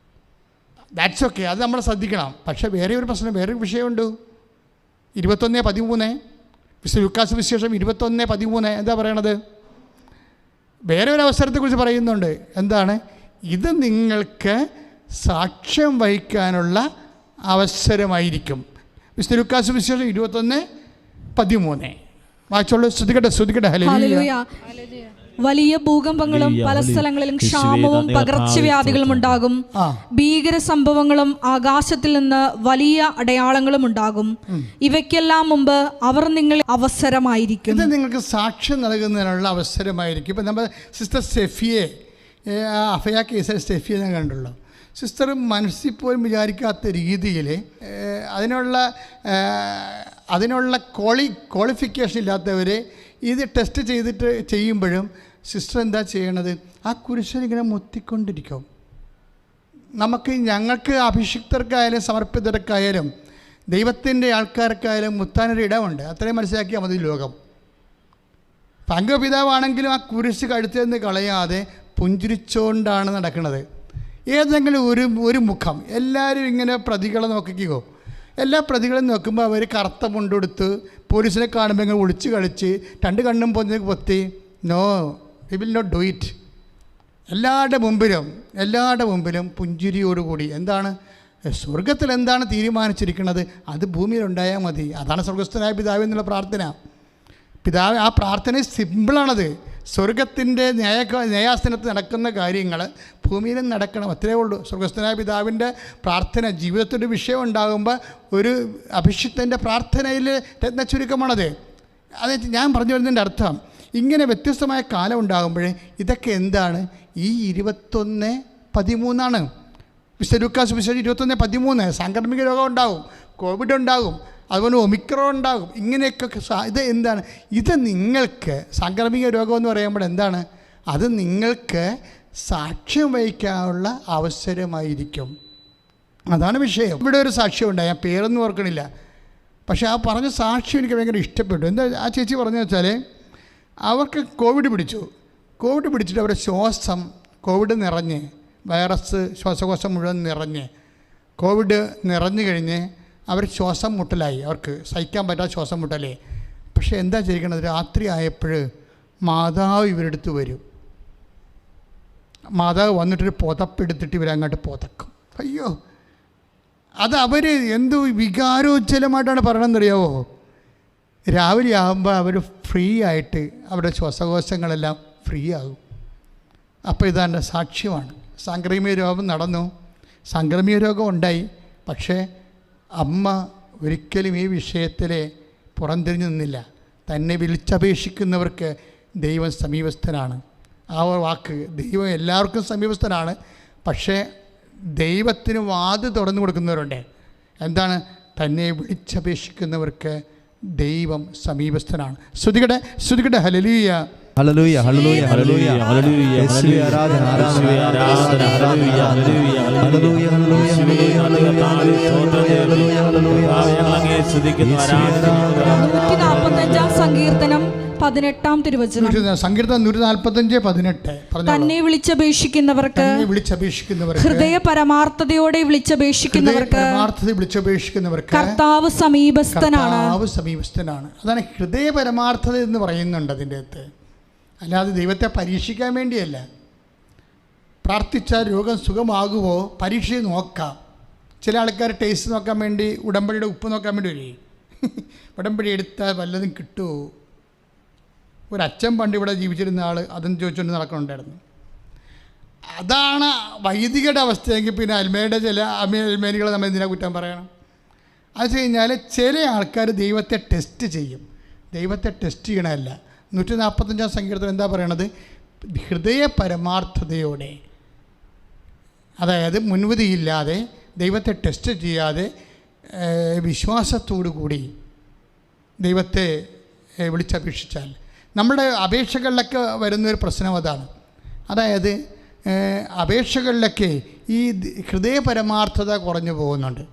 ദാറ്റ്സ് ഓക്കെ, അത് നമ്മൾ ശ്രദ്ധിക്കണം. പക്ഷേ വേറെ ഒരു പ്രശ്നം, വേറൊരു വിഷയമുണ്ട്. 21:13 ലൂക്കാസ് വിശേഷം 21:13 എന്താ പറയണത്? വേറെ ഒരു അവസരത്തെക്കുറിച്ച് പറയുന്നുണ്ട്. എന്താണ്? ഇത് നിങ്ങൾക്ക് സാക്ഷ്യം വഹിക്കാനുള്ള അവസരമായിരിക്കും. ലൂക്കാസ് വിശേഷം 21:13 വായിച്ചോളൂ. ശ്രുതികട്ടെ ഹല്ലേലൂയ. വലിയ ഭൂകമ്പങ്ങളും പല സ്ഥലങ്ങളിലും ക്ഷാമവും പകർച്ചവ്യാധികളും ഉണ്ടാകും. ഭീകര സംഭവങ്ങളും ആകാശത്തിൽ നിന്ന് വലിയ അടയാളങ്ങളും ഉണ്ടാകും. ഇവയ്ക്കെല്ലാം മുമ്പ് അവർ നിങ്ങൾ അവസരമായിരിക്കും. ഇത് നിങ്ങൾക്ക് സാക്ഷ്യം നൽകുന്നതിനുള്ള അവസരമായിരിക്കും. ഇപ്പം നമ്മൾ സിസ്റ്റർ സ്റ്റെഫിയെ, അഫയ കേസിൽ സ്റ്റെഫിയെ ഞാൻ കണ്ടുള്ളൂ. സിസ്റ്റർ മനസ്സിൽ പോലും വിചാരിക്കാത്ത രീതിയിൽ അതിനുള്ള ക്വാളിഫിക്കേഷൻ ഇല്ലാത്തവർ ഇത് ടെസ്റ്റ് ചെയ്യുമ്പോഴും സിസ്റ്റർ എന്താ ചെയ്യണത്? ആ കുരിശിലിങ്ങനെ മുത്തിക്കൊണ്ടിരിക്കും. ഞങ്ങൾക്ക് അഭിഷിക്തർക്കായാലും സമർപ്പിതർക്കായാലും ദൈവത്തിൻ്റെ ആൾക്കാർക്കായാലും മുത്താനൊരു ഇടമുണ്ട്. അത്രയും മനസ്സിലാക്കിയാൽ മതി ലോകം. പങ്കപിതാവാണെങ്കിലും ആ കുരിശ് കഴുത്തിൽ നിന്ന് കളയാതെ പുഞ്ചിരിച്ചുകൊണ്ടാണ് നടക്കുന്നത്. ഏതെങ്കിലും ഒരു മുഖം, എല്ലാവരും ഇങ്ങനെ പ്രതികളെ നോക്കിക്കോ, എല്ലാ പ്രതികളും നോക്കുമ്പോൾ അവർ കറുത്ത മുണ്ടെടുത്ത് പോലീസിനെ കാണുമ്പോൾ ഇങ്ങനെ ഒളിച്ച് കളിച്ച് 2 കണ്ണും പൊത്തി, no, we will not do it. എല്ലാവരുടെ മുമ്പിലും പുഞ്ചിരിയോടുകൂടി. എന്താണ് സ്വർഗത്തിൽ എന്താണ് തീരുമാനിച്ചിരിക്കുന്നത് അത് ഭൂമിയിലുണ്ടായാൽ മതി. അതാണ് സ്വർഗസ്ഥനായ പിതാവ് എന്നുള്ള പ്രാർത്ഥന. പിതാവ്, ആ പ്രാർത്ഥന സിമ്പിളാണത്. സ്വർഗത്തിൻ്റെ ന്യായാസനത്തിൽ നടക്കുന്ന കാര്യങ്ങൾ ഭൂമിയിലും നടക്കണം, അത്രയേ ഉള്ളൂ. സ്വർഗസ്ഥനായ പിതാവിൻ്റെ പ്രാർത്ഥന ജീവിതത്തിൻ്റെ വിഷയം ഉണ്ടാകുമ്പോൾ ഒരു അഭിഷിക്തൻ്റെ പ്രാർത്ഥനയിൽ രത്ന ചുരുക്കമാണത്. അത് ഞാൻ പറഞ്ഞു വരുന്നതിൻ്റെ അർത്ഥം, ഇങ്ങനെ വ്യത്യസ്തമായ കാലം ഉണ്ടാകുമ്പോഴേ ഇതൊക്കെ എന്താണ്, ഈ 21:13 വിശുദ്ധ ലൂക്കാ സുവിശേഷം 21:13 സാംക്രമിക രോഗം ഉണ്ടാകും, കോവിഡ് ഉണ്ടാകും, അതുപോലെ ഒമിക്രോൺ ഉണ്ടാകും. ഇങ്ങനെയൊക്കെ ഇത് എന്താണ്, ഇത് നിങ്ങൾക്ക് സാംക്രമിക രോഗം എന്ന് പറയുമ്പോൾ എന്താണ്, അത് നിങ്ങൾക്ക് സാക്ഷ്യം വഹിക്കാനുള്ള അവസരമായിരിക്കും. അതാണ് വിഷയം. ഇവിടെ ഒരു സാക്ഷ്യം ഉണ്ടായി, ഞാൻ പേരൊന്നും ഓർക്കണില്ല, പക്ഷേ ആ പറഞ്ഞ സാക്ഷ്യം എനിക്ക് ഭയങ്കര ഇഷ്ടപ്പെട്ടു. എന്താ ആ ചേച്ചി പറഞ്ഞു വെച്ചാൽ, അവർക്ക് കോവിഡ് പിടിച്ചിട്ട് അവരുടെ കോവിഡ് നിറഞ്ഞ്, വൈറസ് ശ്വാസകോശം മുഴുവൻ നിറഞ്ഞ്, കോവിഡ് നിറഞ്ഞു കഴിഞ്ഞ് അവർ ശ്വാസം മുട്ടലായി, അവർക്ക് സഹിക്കാൻ പറ്റാത്ത ശ്വാസം മുട്ടലേ. പക്ഷേ എന്താ ചെയ്യണത്, രാത്രി ആയപ്പോൾ മാതാവ് ഇവരെടുത്ത് വരും. മാതാവ് വന്നിട്ടൊരു പുതപ്പെടുത്തിട്ട് ഇവരങ്ങോട്ട് പുതക്കും. അയ്യോ, അത് അവർ എന്ത് വികാരോജ്ജലമായിട്ടാണ് പറയണമെന്നറിയാവോ. രാവിലെ ആകുമ്പോൾ അവർ ഫ്രീ ആയിട്ട് അവരുടെ ശ്വാസകോശങ്ങളെല്ലാം ഫ്രീ ആകും. അപ്പോൾ ഇതാണ്ട് സാക്ഷ്യമാണ്. സാംക്രമിക രോഗം നടന്നു, സാംക്രമിക രോഗം ഉണ്ടായി, പക്ഷേ അമ്മ ഒരിക്കലും ഈ വിഷയത്തിൽ പുറംതിരിഞ്ഞു നിന്നില്ല. തന്നെ വിളിച്ചപേക്ഷിക്കുന്നവർക്ക് ദൈവം സമീപസ്ഥനാണ്. ആ വാക്ക്, ദൈവം എല്ലാവർക്കും സമീപസ്ഥനാണ്, പക്ഷേ ദൈവത്തിന് വാതിൽ തുറന്നു കൊടുക്കുന്നവരുണ്ട്. എന്താണ്, തന്നെ വിളിച്ചപേക്ഷിക്കുന്നവർക്ക് ദൈവം സമീപസ്ഥനാണ്. ശ്രുതികടെ hallelujah, hallelujah, hallelujah, hallelujah, hallelujah, യേശുവേ ആരാധന, ആരാധന, ആരാധന, hallelujah, hallelujah, hallelujah, hallelujah, hallelujah. 145 സങ്കീർത്തനം 18 തിരുവചനം. സങ്കീർത്തനം 145:18. തന്നെ വിളിച്ചപേക്ഷിക്കുന്നവർക്ക്, ഹൃദയ പരമാർത്ഥതയോടെ വിളിച്ചപേക്ഷിക്കുന്നവർക്ക് കർത്താവ് സമീപസ്ഥനാണ്. അതാണ് ഹൃദയ പരമാർത്ഥത എന്ന് പറയുന്നുണ്ട് അതിൻ്റെ അകത്ത്. അല്ലാതെ ദൈവത്തെ പരീക്ഷിക്കാൻ വേണ്ടിയല്ല. പ്രാർത്ഥിച്ചാൽ രോഗം സുഖമാകുമോ പരീക്ഷ നോക്കാം. ചില ആൾക്കാർ ടേസ്റ്റ് നോക്കാൻ വേണ്ടി ഉടമ്പടിയുടെ ഉപ്പ് നോക്കാൻ വേണ്ടി വരും. ഉടമ്പടി എടുത്താൽ വല്ലതും കിട്ടുമോ. ഒരച്ഛൻ പണ്ട് ഇവിടെ ജീവിച്ചിരുന്ന ആൾ അതും ചോദിച്ചുകൊണ്ട് നടക്കുന്നുണ്ടായിരുന്നു. അതാണ് വൈദികയുടെ അവസ്ഥയെങ്കിൽ പിന്നെ അൽമേയുടെ ചില അൽമേനികളെ നമ്മൾ എന്തിനാ കുറ്റം പറയണം. അത് വെച്ച് കഴിഞ്ഞാൽ ചില ആൾക്കാർ ദൈവത്തെ ടെസ്റ്റ് ചെയ്യും. ദൈവത്തെ ടെസ്റ്റ് ചെയ്യണമല്ല. 145 സങ്കീർത്തനം എന്താ പറയണത്, ഹൃദയ പരമാർത്ഥതയോടെ, അതായത് മുൻവിധിയില്ലാതെ, ദൈവത്തെ ടെസ്റ്റ് ചെയ്യാതെ, വിശ്വാസത്തോടു കൂടി ദൈവത്തെ വിളിച്ചപേക്ഷിച്ചാൽ. നമ്മുടെ അപേക്ഷകളിലൊക്കെ വരുന്നൊരു പ്രശ്നം അതാണ്. അതായത് അപേക്ഷകളിലൊക്കെ ഈ ഹൃദയ പരമാർത്ഥത കുറഞ്ഞു പോകുന്നുണ്ട്.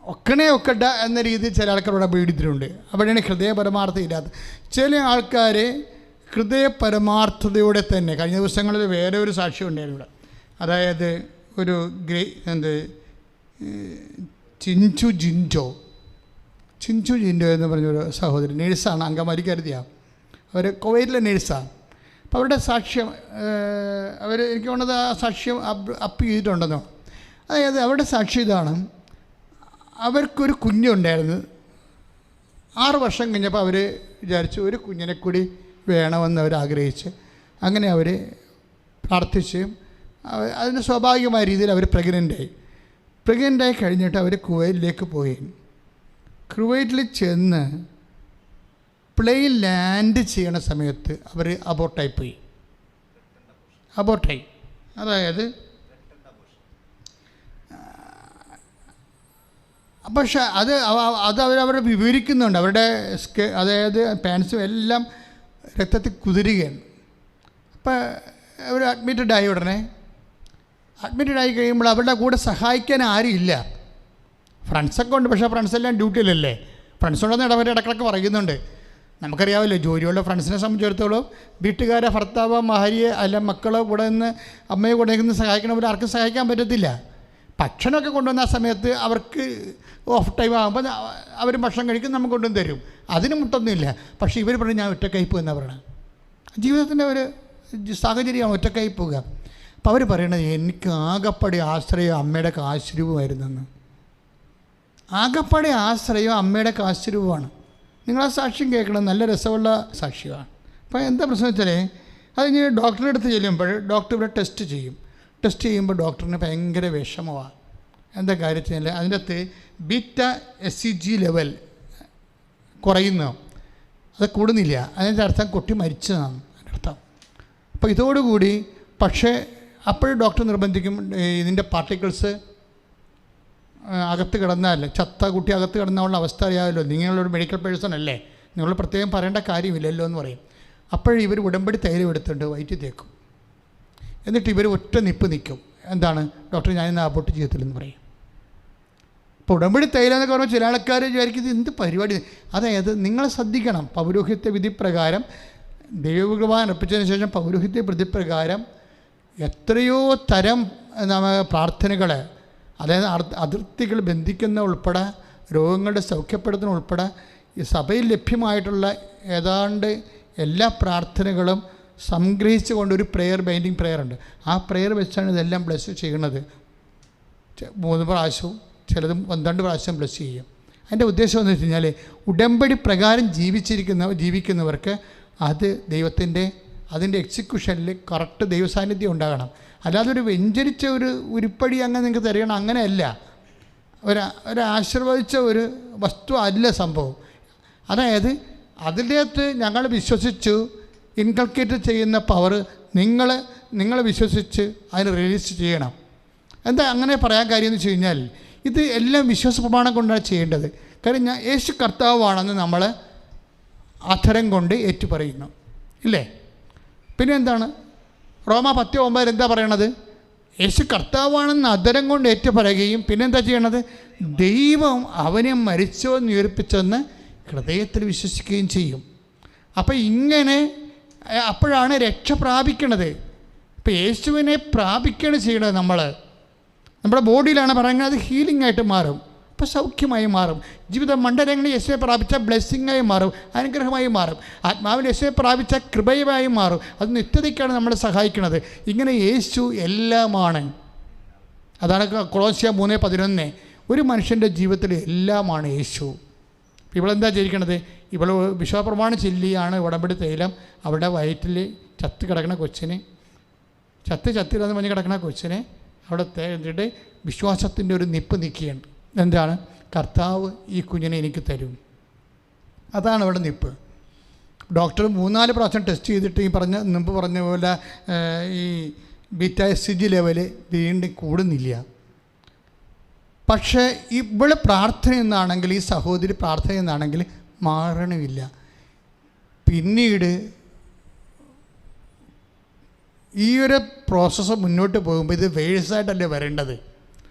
ഒക്കട്ടെ എന്ന രീതിയിൽ ചില ആൾക്കാരുടെ പീഡിതരുണ്ട്. അവിടെയാണ് ഹൃദയ പരമാർത്ഥത ഇല്ലാത്ത ചില ആൾക്കാർ ഹൃദയ പരമാർത്ഥതയോടെ തന്നെ. കഴിഞ്ഞ ദിവസങ്ങളിൽ വേറെ ഒരു സാക്ഷ്യം ഉണ്ടായിരുന്നു ഇവിടെ. അതായത് ഒരു ചിഞ്ചു ജിൻഡോ എന്ന് പറഞ്ഞൊരു സഹോദരി, നേഴ്സാണ്, അങ്കമാലിക്ക് കരുതിയാണ്. അവർ കുവൈറ്റിലെ നേഴ്സാണ്. അപ്പോൾ അവരുടെ സാക്ഷ്യം എനിക്ക് തോന്നുന്നത് ആ സാക്ഷ്യം അപ്പ് ചെയ്തിട്ടുണ്ടെന്നോ. അതായത് അവരുടെ സാക്ഷ്യം ഇതാണ്, അവർക്കൊരു കുഞ്ഞുണ്ടായിരുന്നു. 6 വർഷം കഴിഞ്ഞപ്പോൾ അവർ വിചാരിച്ചു ഒരു കുഞ്ഞിനെ കൂടി വേണമെന്ന് അവർ ആഗ്രഹിച്ച്, അങ്ങനെ അവർ പ്രാർത്ഥിച്ച് അതിന് സ്വാഭാവികമായ രീതിയിൽ അവർ പ്രഗ്നൻ്റായി കഴിഞ്ഞിട്ട് അവർ കുവൈറ്റിലേക്ക് പോയി. കുവൈറ്റിൽ ചെന്ന് പ്ലെയിൻ ലാൻഡ് ചെയ്യണ സമയത്ത് അവർ അബോർട്ടായി. അതായത് പക്ഷേ അത് അവരവരെ വിവരിക്കുന്നുണ്ട്. അവരുടെ അതായത് പാൻസും എല്ലാം രക്തത്തിൽ കുതിരുകയാണ്. അപ്പോൾ അവർ അഡ്മിറ്റഡായി. ഉടനെ അഡ്മിറ്റഡായി കഴിയുമ്പോൾ അവരുടെ കൂടെ സഹായിക്കാൻ ആരും ഇല്ല. ഫ്രണ്ട്സൊക്കെ ഉണ്ട്, പക്ഷേ ഫ്രണ്ട്സെല്ലാം ഡ്യൂട്ടിയിലല്ലേ. ഫ്രണ്ട്സുണ്ടെന്ന് ഇടയ്ക്കിടയ്ക്ക് പറയുന്നുണ്ട്, നമുക്കറിയാമല്ലോ, ജോലിയുള്ള ഫ്രണ്ട്സിനെ സംബന്ധിച്ചിടത്തോളം വീട്ടുകാരെ, ഭർത്താവ്, ഭാര്യയെ അല്ല മക്കളെ കൂടെ നിന്ന് അമ്മയെ കൂടെ നിന്ന് സഹായിക്കണ ആർക്കും സഹായിക്കാൻ പറ്റത്തില്ല. ഭക്ഷണമൊക്കെ കൊണ്ടുവന്ന ആ സമയത്ത് അവർക്ക് ഓഫ് ടൈം ആകുമ്പോൾ അവർ ഭക്ഷണം കഴിക്കും, നമുക്ക് കൊണ്ടുവന്ന് തരും, അതിന് മുട്ടൊന്നുമില്ല. പക്ഷേ ഇവർ പറഞ്ഞു ഞാൻ ഒറ്റക്കൈപ്പ് എന്നാണ് പറയണത്. ജീവിതത്തിൻ്റെ ഒരു സാഹചര്യമാണ് ഒറ്റക്കൈ പോവുക. അപ്പോൾ അവർ പറയണത് എനിക്ക് ആകപ്പാടെ ആശ്രയം അമ്മയുടെ കാശുരൂപമായിരുന്നെന്ന്. ആകപ്പാടെ ആശ്രയം അമ്മയുടെ കാശുരൂപമാണ്. നിങ്ങളാ സാക്ഷ്യം കേൾക്കണം, നല്ല രസമുള്ള സാക്ഷ്യമാണ്. അപ്പോൾ എന്താ പ്രശ്നം വെച്ചാൽ അത് ഇനി ഡോക്ടറുടെ അടുത്ത് ചെല്ലുമ്പോൾ ഡോക്ടർ ഇവിടെ ടെസ്റ്റ് ചെയ്യും. ടെസ്റ്റ് ചെയ്യുമ്പോൾ ഡോക്ടറിന് ഭയങ്കര വിഷമമാണ്. എന്താ കാര്യത്തിൽ അതിൻ്റെ അകത്ത് β-HCG ലെവൽ കുറയുന്നു, അത് കൂടുന്നില്ല. അതിൻ്റെ അർത്ഥം കുട്ടി മരിച്ചതാണ് അതിൻ്റെ അർത്ഥം. അപ്പോൾ ഇതോടുകൂടി പക്ഷേ അപ്പോഴും ഡോക്ടർ നിർബന്ധിക്കും ഇതിൻ്റെ പാർട്ടിക്കിൾസ് അകത്ത് കിടന്നാൽ, ചത്ത കുട്ടി അകത്ത് കിടന്നുള്ള അവസ്ഥ അറിയാമല്ലോ, നിങ്ങളൊരു മെഡിക്കൽ പേഴ്സൺ അല്ലേ, നിങ്ങൾ പ്രത്യേകം പറയേണ്ട കാര്യമില്ലല്ലോ എന്ന് പറയും. അപ്പോഴും ഇവർ ഉടമ്പടി തൈലം എടുത്തുകൊണ്ട് വയറ്റി തേക്കും. എന്നിട്ട് ഇവർ ഒറ്റ നിപ്പ് നിൽക്കും. എന്താണ് ഡോക്ടർ ഞാനിന്ന് അബോർട്ട് ചെയ്യത്തില്ലെന്ന് പറയും. ഇപ്പോൾ ഉടമ്പടി തൈലം എന്നൊക്കെ പറയുമ്പോൾ ചില ആൾക്കാർ വിചാരിക്കുന്നത് എന്ത് പരിപാടി. അതായത് നിങ്ങൾ ശ്രദ്ധിക്കണം, പൗരോഹിത്യ വിധിപ്രകാരം ദൈവകൃപാൻ അർപ്പിച്ചതിന് ശേഷം പൗരോഹിത്യ വിധിപ്രകാരം എത്രയോ തരം പ്രാർത്ഥനകൾ, അതായത് അതിർത്തികൾ ബന്ധിക്കുന്ന ഉൾപ്പെടെ രോഗങ്ങളുടെ സൗഖ്യപ്പെടുത്തുന്ന ഉൾപ്പെടെ ഈ സഭയിൽ ലഭ്യമായിട്ടുള്ള ഏതാണ്ട് എല്ലാ പ്രാർത്ഥനകളും സംഗ്രഹിച്ചുകൊണ്ട് ഒരു പ്രെയർ, ബൈൻഡിങ് പ്രെയർ ഉണ്ട്. ആ പ്രെയർ വെച്ചാണ് ഇതെല്ലാം ബ്ലസ് ചെയ്യുന്നത്. 3 പ്രാവശ്യവും ചിലത് 12 പ്രാവശ്യം ബ്ലസ് ചെയ്യും. അതിൻ്റെ ഉദ്ദേശം എന്ന് വെച്ച് കഴിഞ്ഞാൽ ഉടമ്പടി പ്രകാരം ജീവിക്കുന്നവർക്ക് അത് ദൈവത്തിൻ്റെ അതിൻ്റെ എക്സിക്യൂഷനിൽ കറക്റ്റ് ദൈവസാന്നിധ്യം ഉണ്ടാകണം. അല്ലാതെ ഒരു വെഞ്ചരിച്ച ഒരു ഉരുപ്പടി അങ്ങനെ നിങ്ങൾക്ക് തരികണം, അങ്ങനെയല്ല. ആശീർവദിച്ച ഒരു വസ്തു അല്ല സംഭവം. അതായത് അതിൻ്റെ അകത്ത് ഞങ്ങൾ വിശ്വസിച്ചു ഇൻകൾക്കേറ്റ് ചെയ്യുന്ന പവർ നിങ്ങൾ വിശ്വസിച്ച് അതിന് റിലീസ് ചെയ്യണം. എന്താ അങ്ങനെ പറയാൻ കാര്യം എന്ന് വെച്ച് കഴിഞ്ഞാൽ ഇത് എല്ലാം വിശ്വാസ പ്രമാണം കൊണ്ടാണ് ചെയ്യേണ്ടത്. കാര്യം യേശു കർത്താവാണെന്ന് നമ്മൾ അധരം കൊണ്ട് ഏറ്റുപറയുന്നു, ഇല്ലേ? പിന്നെ എന്താണ് റോമ 10:9 എന്താ പറയണത്? യേശു കർത്താവാണെന്ന് അധരം കൊണ്ട് ഏറ്റുപറയുകയും പിന്നെന്താ ചെയ്യണത്? ദൈവം അവനെ മരിച്ചോന്ന് ഉയർപ്പിച്ചെന്ന് ഹൃദയത്തിൽ വിശ്വസിക്കുകയും ചെയ്യും. അപ്പം ഇങ്ങനെ അപ്പോഴാണ് രക്ഷ പ്രാപിക്കണത്. ഇപ്പം യേശുവിനെ പ്രാപിക്കുകയാണ് ചെയ്യണത്. നമ്മുടെ ബോഡിയിലാണ് പറയുന്നത്, അത് ഹീലിംഗ് ആയിട്ട് മാറും, അപ്പോൾ സൗഖ്യമായി മാറും. ജീവിത മണ്ഡലങ്ങളിൽ യേശുവെ പ്രാപിച്ച ബ്ലെസ്സിങ്ങായി മാറും, അനുഗ്രഹമായി മാറും. ആത്മാവിൽ യേശുവെ പ്രാപിച്ച കൃപയുമായി മാറും. അത് നിത്യതയ്ക്കാണ് നമ്മളെ സഹായിക്കുന്നത്. ഇങ്ങനെ യേശു എല്ലാമാണ്. അതാണ് കൊളോസ്യ 3:11. ഒരു മനുഷ്യൻ്റെ ജീവിതത്തിൽ എല്ലാമാണ് യേശു. ഇവളെന്താ ചെയ്യിക്കണത്? ഇവൾ വിശ്വാസപ്രമാണം ചൊല്ലിയാണ് ഉടമ്പടി തൈലം അവിടെ വയറ്റിൽ കിടക്കുന്ന കൊച്ചിനെ, ചത്തില്ലാതെ മഞ്ഞ് കിടക്കുന്ന കൊച്ചിനെ അവിടെ തേടിയിട്ട് വിശ്വാസത്തിൻ്റെ ഒരു നിപ്പ് നിൽക്കുകയാണ്. എന്താണ്? കർത്താവ് ഈ കുഞ്ഞിനെ എനിക്ക് തരും. അതാണ് അവിടെ നിപ്പ്. ഡോക്ടർ 3-4 പ്രാവശ്യം ടെസ്റ്റ് ചെയ്തിട്ട് മുമ്പ് പറഞ്ഞ പോലെ ഈ β-HCG ലെവല് വീണ്ടും കൂടുന്നില്ല. പക്ഷേ ഇവിടെ പ്രാർത്ഥന എന്നാണെങ്കിൽ, ഈ സഹോദരി പ്രാർത്ഥന എന്നാണെങ്കിൽ മാറണമില്ല. പിന്നീട് ഈ ഒരു പ്രോസസ്സ് മുന്നോട്ട് പോകുമ്പോൾ ഇത് വേഴ്സായിട്ടല്ലേ വരേണ്ടത്.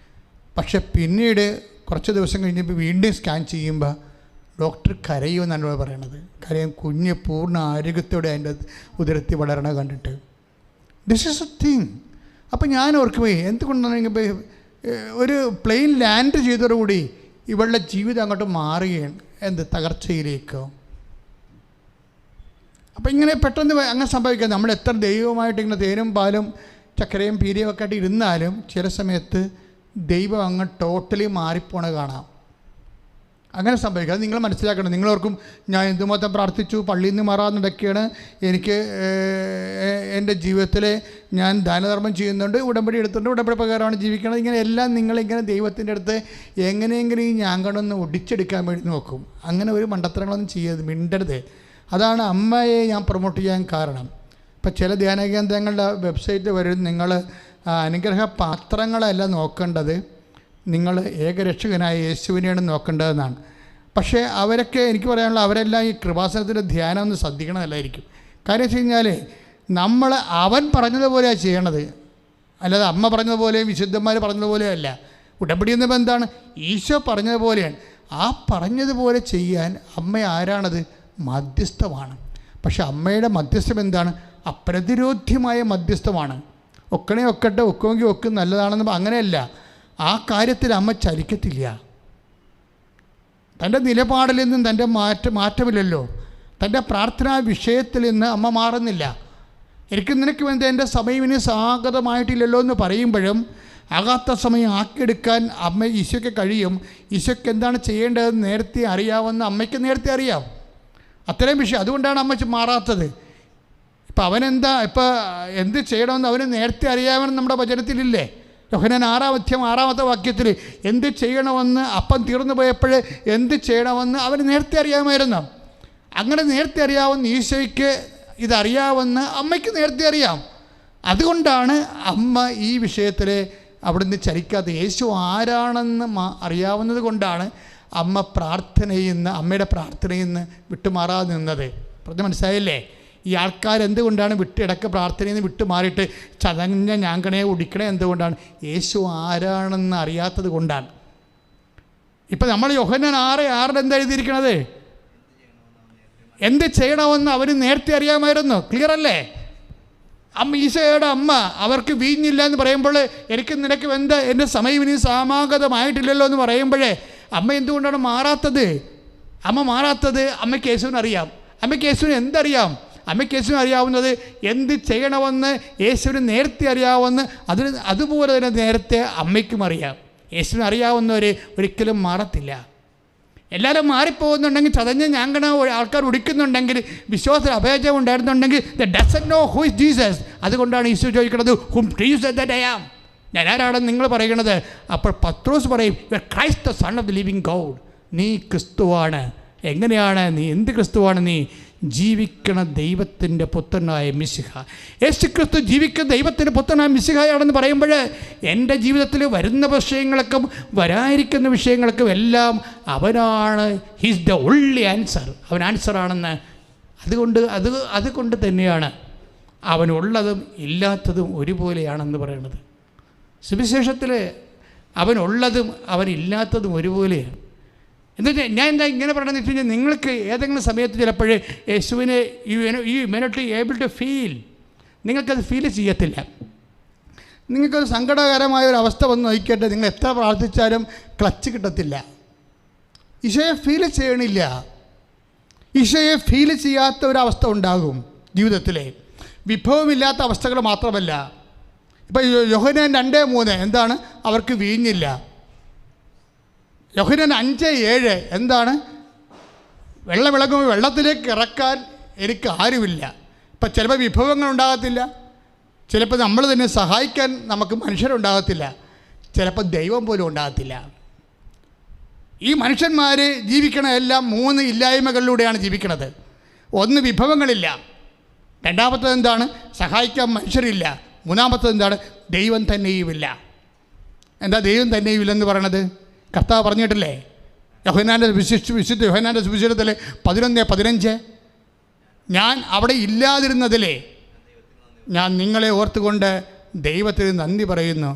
പക്ഷെ പിന്നീട് കുറച്ച് ദിവസം കഴിഞ്ഞപ്പോൾ വീണ്ടും സ്കാൻ ചെയ്യുമ്പോൾ ഡോക്ടർ കരയുമെന്നാണ് പറയണത്. കാര്യം കുഞ്ഞ് പൂർണ്ണ ആരോഗ്യത്തോടെ അതിൻ്റെ ഉദരത്തിൽ വളരണ കണ്ടിട്ട്. This is A thing. അപ്പോൾ ഞാൻ ഓർക്കുമ്പോൾ എന്തുകൊണ്ടാണെങ്കിൽ ഒരു പ്ലെയിൻ ലാൻഡ് ചെയ്തതോടുകൂടി ഇവളുടെ ജീവിതം അങ്ങോട്ട് മാറുകയാണ്, തകർച്ചയിലേക്കോ. അപ്പം ഇങ്ങനെ പെട്ടെന്ന് അങ്ങനെ സംഭവിക്കുക. നമ്മൾ എത്ര ദൈവമായിട്ട് ഇങ്ങനെ തേനും പാലും ചക്കരയും പീരിയും ഒക്കെ ആയിട്ട് ഇരുന്നാലും ചില സമയത്ത് ദൈവം അങ്ങ് ടോട്ടലി മാറിപ്പോണ കാണാം. അങ്ങനെ സംഭവിക്കുക. അത് നിങ്ങൾ മനസ്സിലാക്കണം. നിങ്ങളോർക്കും ഞാൻ എന്തുമാത്രം പ്രാർത്ഥിച്ചു, പള്ളിയിൽ നിന്ന് മാറാൻ നടക്കുകയാണ്, എനിക്ക് എൻ്റെ ജീവിതത്തിൽ ഞാൻ ദാനധർമ്മം ചെയ്യുന്നുണ്ട്, ഉടമ്പടി എടുത്തുകൊണ്ട് ഉടമ്പടി പ്രകാരമാണ് ജീവിക്കുന്നത്. ഇങ്ങനെ എല്ലാം നിങ്ങളിങ്ങനെ ദൈവത്തിൻ്റെ അടുത്ത് എങ്ങനെയെങ്കിലും ഈ ഞാങ്കണൊന്ന് ഒടിച്ചെടുക്കാൻ വേണ്ടി നോക്കും. അങ്ങനെ ഒരു മണ്ടത്തരങ്ങളൊന്നും ചെയ്യരുത്, മിണ്ടരുത്. അതാണ് അമ്മയെ ഞാൻ പ്രൊമോട്ട് ചെയ്യാൻ കാരണം. ഇപ്പം ചില ധ്യാനകേന്ദ്രങ്ങളുടെ വെബ്സൈറ്റിൽ വരും, നിങ്ങൾ അനുഗ്രഹ പാത്രങ്ങളല്ല നോക്കേണ്ടത്, നിങ്ങൾ ഏകരക്ഷകനായ യേശുവിനെയാണ് നോക്കേണ്ടതെന്നാണ്. പക്ഷേ അവരൊക്കെ എനിക്ക് പറയാനുള്ള അവരെല്ലാം ഈ കൃപാസനത്തിൻ്റെ ധ്യാനം ഒന്ന് ശ്രദ്ധിക്കണമല്ലായിരിക്കും. കാര്യം വെച്ച് കഴിഞ്ഞാൽ നമ്മൾ അവൻ പറഞ്ഞതുപോലെയാണ് ചെയ്യണത്, അല്ലാതെ അമ്മ പറഞ്ഞതുപോലെയും വിശുദ്ധന്മാർ പറഞ്ഞതുപോലെയും അല്ല. ഉടമ്പടി എന്നപ്പോൾ എന്താണ്? ഈശോ പറഞ്ഞതുപോലെയാണ്. ആ പറഞ്ഞതുപോലെ ചെയ്യാൻ അമ്മ ആരാണത്? മധ്യസ്ഥമാണ്. പക്ഷെ അമ്മയുടെ മധ്യസ്ഥം എന്താണ്? അപ്രതിരോധ്യമായ മധ്യസ്ഥമാണ്. ഒക്കണേ ഒക്കട്ടെ, ഒക്കുമെങ്കിൽ ഒക്കും, നല്ലതാണെന്ന് അങ്ങനെയല്ല. ആ കാര്യത്തിൽ അമ്മ ചലിക്കത്തില്ല. തൻ്റെ നിലപാടിൽ നിന്നും തൻ്റെ മാറ്റമില്ലല്ലോ. തൻ്റെ പ്രാർത്ഥനാ വിഷയത്തിൽ നിന്ന് അമ്മ മാറുന്നില്ല. എനിക്ക് നിനക്ക് വേണ്ടി എൻ്റെ സമയം ഇനി സ്വാഗതമായിട്ടില്ലല്ലോ എന്ന് പറയുമ്പോഴും ആകാത്ത സമയം ആക്കിയെടുക്കാൻ അമ്മ ഈശോയ്ക്ക് കഴിയും. ഈശോയ്ക്ക് എന്താണ് ചെയ്യേണ്ടതെന്ന് നേരത്തെ അറിയാമെന്ന് അമ്മയ്ക്ക് നേരത്തെ അറിയാം. അത്രയും വിഷയം. അതുകൊണ്ടാണ് അമ്മ മാറാത്തത്. ഇപ്പം അവനെന്താ എന്ത് ചെയ്യണമെന്ന് അവന് നേരത്തെ അറിയാമെന്ന് നമ്മുടെ വചനത്തിലില്ലേ? യോഹന്നാൻ 6-ാമത്തെ വാക്യത്തിൽ എന്ത് ചെയ്യണമെന്ന് അപ്പം തീർന്നു പോയപ്പോൾ എന്ത് ചെയ്യണമെന്ന് അവന് നേരത്തെ അറിയാമായിരുന്നു. അങ്ങനെ നേരത്തെ അറിയാവുന്ന ഈശോയ്ക്ക് ഇതറിയാമെന്ന് അമ്മയ്ക്ക് നേരത്തെ അറിയാം. അതുകൊണ്ടാണ് അമ്മ ഈ വിഷയത്തിൽ അവിടുന്ന് ചലിക്കാതെ. യേശു ആരാണെന്ന് അറിയാവുന്നത് കൊണ്ടാണ് അമ്മ അമ്മയുടെ പ്രാർത്ഥനയിൽ നിന്ന് വിട്ടുമാറാതെ നിന്നത്. പറഞ്ഞ് മനസ്സിലായില്ലേ? ഈ ആൾക്കാരെന്തുകൊണ്ടാണ് ഇടയ്ക്ക് പ്രാർത്ഥനയിൽ നിന്ന് വിട്ടുമാറിയിട്ട് ചതഞ്ഞ ഞാങ്കണേ ഉടിക്കണേ എന്തുകൊണ്ടാണ്? യേശു ആരാണെന്ന് അറിയാത്തത് കൊണ്ടാണ്. ഇപ്പം നമ്മൾ യോഹന്നാൻ 6:6 എന്താ എഴുതിയിരിക്കണത്? എന്ത് ചെയ്യണമെന്ന് അവന് നേരത്തെ അറിയാമായിരുന്നു. ക്ലിയർ അല്ലേ? ഈശോയുടെ അമ്മ അവർക്ക് വീഞ്ഞില്ല എന്ന് പറയുമ്പോൾ എനിക്ക് നിനക്ക് എന്താ എൻ്റെ സമയം ഇനി സമാഗതമായിട്ടില്ലല്ലോ എന്ന് പറയുമ്പോഴേ അമ്മ എന്തുകൊണ്ടാണ് മാറാത്തത്? അമ്മ മാറാത്തത് അമ്മയ്ക്ക് യേശുവിന് അറിയാം. അമ്മയ്ക്ക് യേശുവിന് എന്തറിയാം? അമ്മയ്ക്ക് യേശുവിന് അറിയാവുന്നത് എന്ത് ചെയ്യണമെന്ന് യേശുവിന് നേരത്തെ അറിയാവുന്ന അതുപോലെ തന്നെ നേരത്തെ അമ്മയ്ക്കും അറിയാം. യേശുവിന് അറിയാവുന്നവർ ഒരിക്കലും മാറത്തില്ല. എല്ലാവരും മാറിപ്പോകുന്നുണ്ടെങ്കിൽ, ചതഞ്ഞ ഞാങ്കണ ആൾക്കാർ ഉടിക്കുന്നുണ്ടെങ്കിൽ, വിശ്വാസത്തിൽ അപേക്ഷ ഉണ്ടായിരുന്നുണ്ടെങ്കിൽ the doesn't know who is Jesus. അതുകൊണ്ടാണ് ഈശോ ചോദിക്കുന്നത്, whom do you say that I am? ഞാൻ ആരാണെന്ന് നിങ്ങൾ പറയുന്നത്? അപ്പോൾ പത്രോസ് പറയും, you are Christ the son of the living God. നീ ക്രിസ്തുവാണ്. എങ്ങനെയാണ് നീ? എന്ത് ക്രിസ്തുവാണ് നീ? ജീവിക്കണ ദൈവത്തിൻ്റെ പുത്രനായ മിശിഹ. യേശു ക്രിസ്തു ജീവിക്കുന്ന ദൈവത്തിൻ്റെ പുത്രനായ മിശിഹയാണെന്ന് പറയുമ്പോൾ എൻ്റെ ജീവിതത്തിൽ വരുന്ന വിഷയങ്ങൾക്കും വരാതിരിക്കുന്ന വിഷയങ്ങൾക്കും എല്ലാം അവനാണ്. He's the only answer. അവൻ ആൻസറാണെന്ന്. അതുകൊണ്ട് തന്നെയാണ് അവനുള്ളതും ഇല്ലാത്തതും ഒരുപോലെയാണെന്ന് പറയുന്നത്. സുവിശേഷത്തിൽ അവനുള്ളതും അവനില്ലാത്തതും ഒരുപോലെയാണ്. എന്നുവെച്ചാൽ ഞാൻ എന്താ ഇങ്ങനെ പറയണമെന്ന് വെച്ച് കഴിഞ്ഞാൽ, നിങ്ങൾക്ക് ഏതെങ്കിലും സമയത്ത് ചിലപ്പോൾ യേശുവിനെ you may not be able to feel, നിങ്ങൾക്കത് ഫീൽ ചെയ്യത്തില്ല. നിങ്ങൾക്കൊരു സങ്കടകരമായ ഒരു അവസ്ഥ വന്ന് നോക്കിയിട്ട് നിങ്ങൾ എത്ര പ്രാർത്ഥിച്ചാലും ക്ലച്ച് കിട്ടത്തില്ല. ഈശോയെ ഫീൽ ചെയ്യണില്ല. ഈശോയെ ഫീൽ ചെയ്യാത്ത ഒരവസ്ഥ ഉണ്ടാകും ജീവിതത്തിൽ. വിഭവമില്ലാത്ത അവസ്ഥകൾ മാത്രമല്ല. ഇപ്പോൾ യോഹന്നാൻ 2:3 എന്താണ്? അവർക്ക് വീഞ്ഞില്ല. യോഹന്നാൻ 5:7 എന്താണ്? വെള്ളം വിളകുമ്പോൾ വെള്ളത്തിലേക്ക് ഇറക്കാൻ എനിക്ക് ആരുമില്ല. ഇപ്പം ചിലപ്പോൾ വിഭവങ്ങൾ ഉണ്ടാകത്തില്ല, ചിലപ്പോൾ നമ്മൾ തന്നെ സഹായിക്കാൻ നമുക്ക് മനുഷ്യരുണ്ടാകത്തില്ല, ചിലപ്പോൾ ദൈവം പോലും ഉണ്ടാകത്തില്ല. ഈ മനുഷ്യന്മാർ ജീവിക്കണ എല്ലാം 3 ഇല്ലായ്മകളിലൂടെയാണ് ജീവിക്കണത്. ഒന്ന്, വിഭവങ്ങളില്ല. രണ്ടാമത്തത് എന്താണ്? സഹായിക്കാൻ മനുഷ്യരില്ല. മൂന്നാമത്തത് എന്താണ്? ദൈവം തന്നെയുമില്ല. എന്താ ദൈവം തന്നെയുമില്ലെന്ന് പറയണത്? കർത്താവ് പറഞ്ഞിട്ടില്ലേ? വിശുദ്ധ യോഹന്നാൻ്റെ സുവിശേഷത്തിൽ 11:15 ഞാൻ അവിടെ ഇല്ലാതിരുന്നതിലേ ഞാൻ നിങ്ങളെ ഓർത്തുകൊണ്ട് ദൈവത്തിന് നന്ദി പറയുന്നു.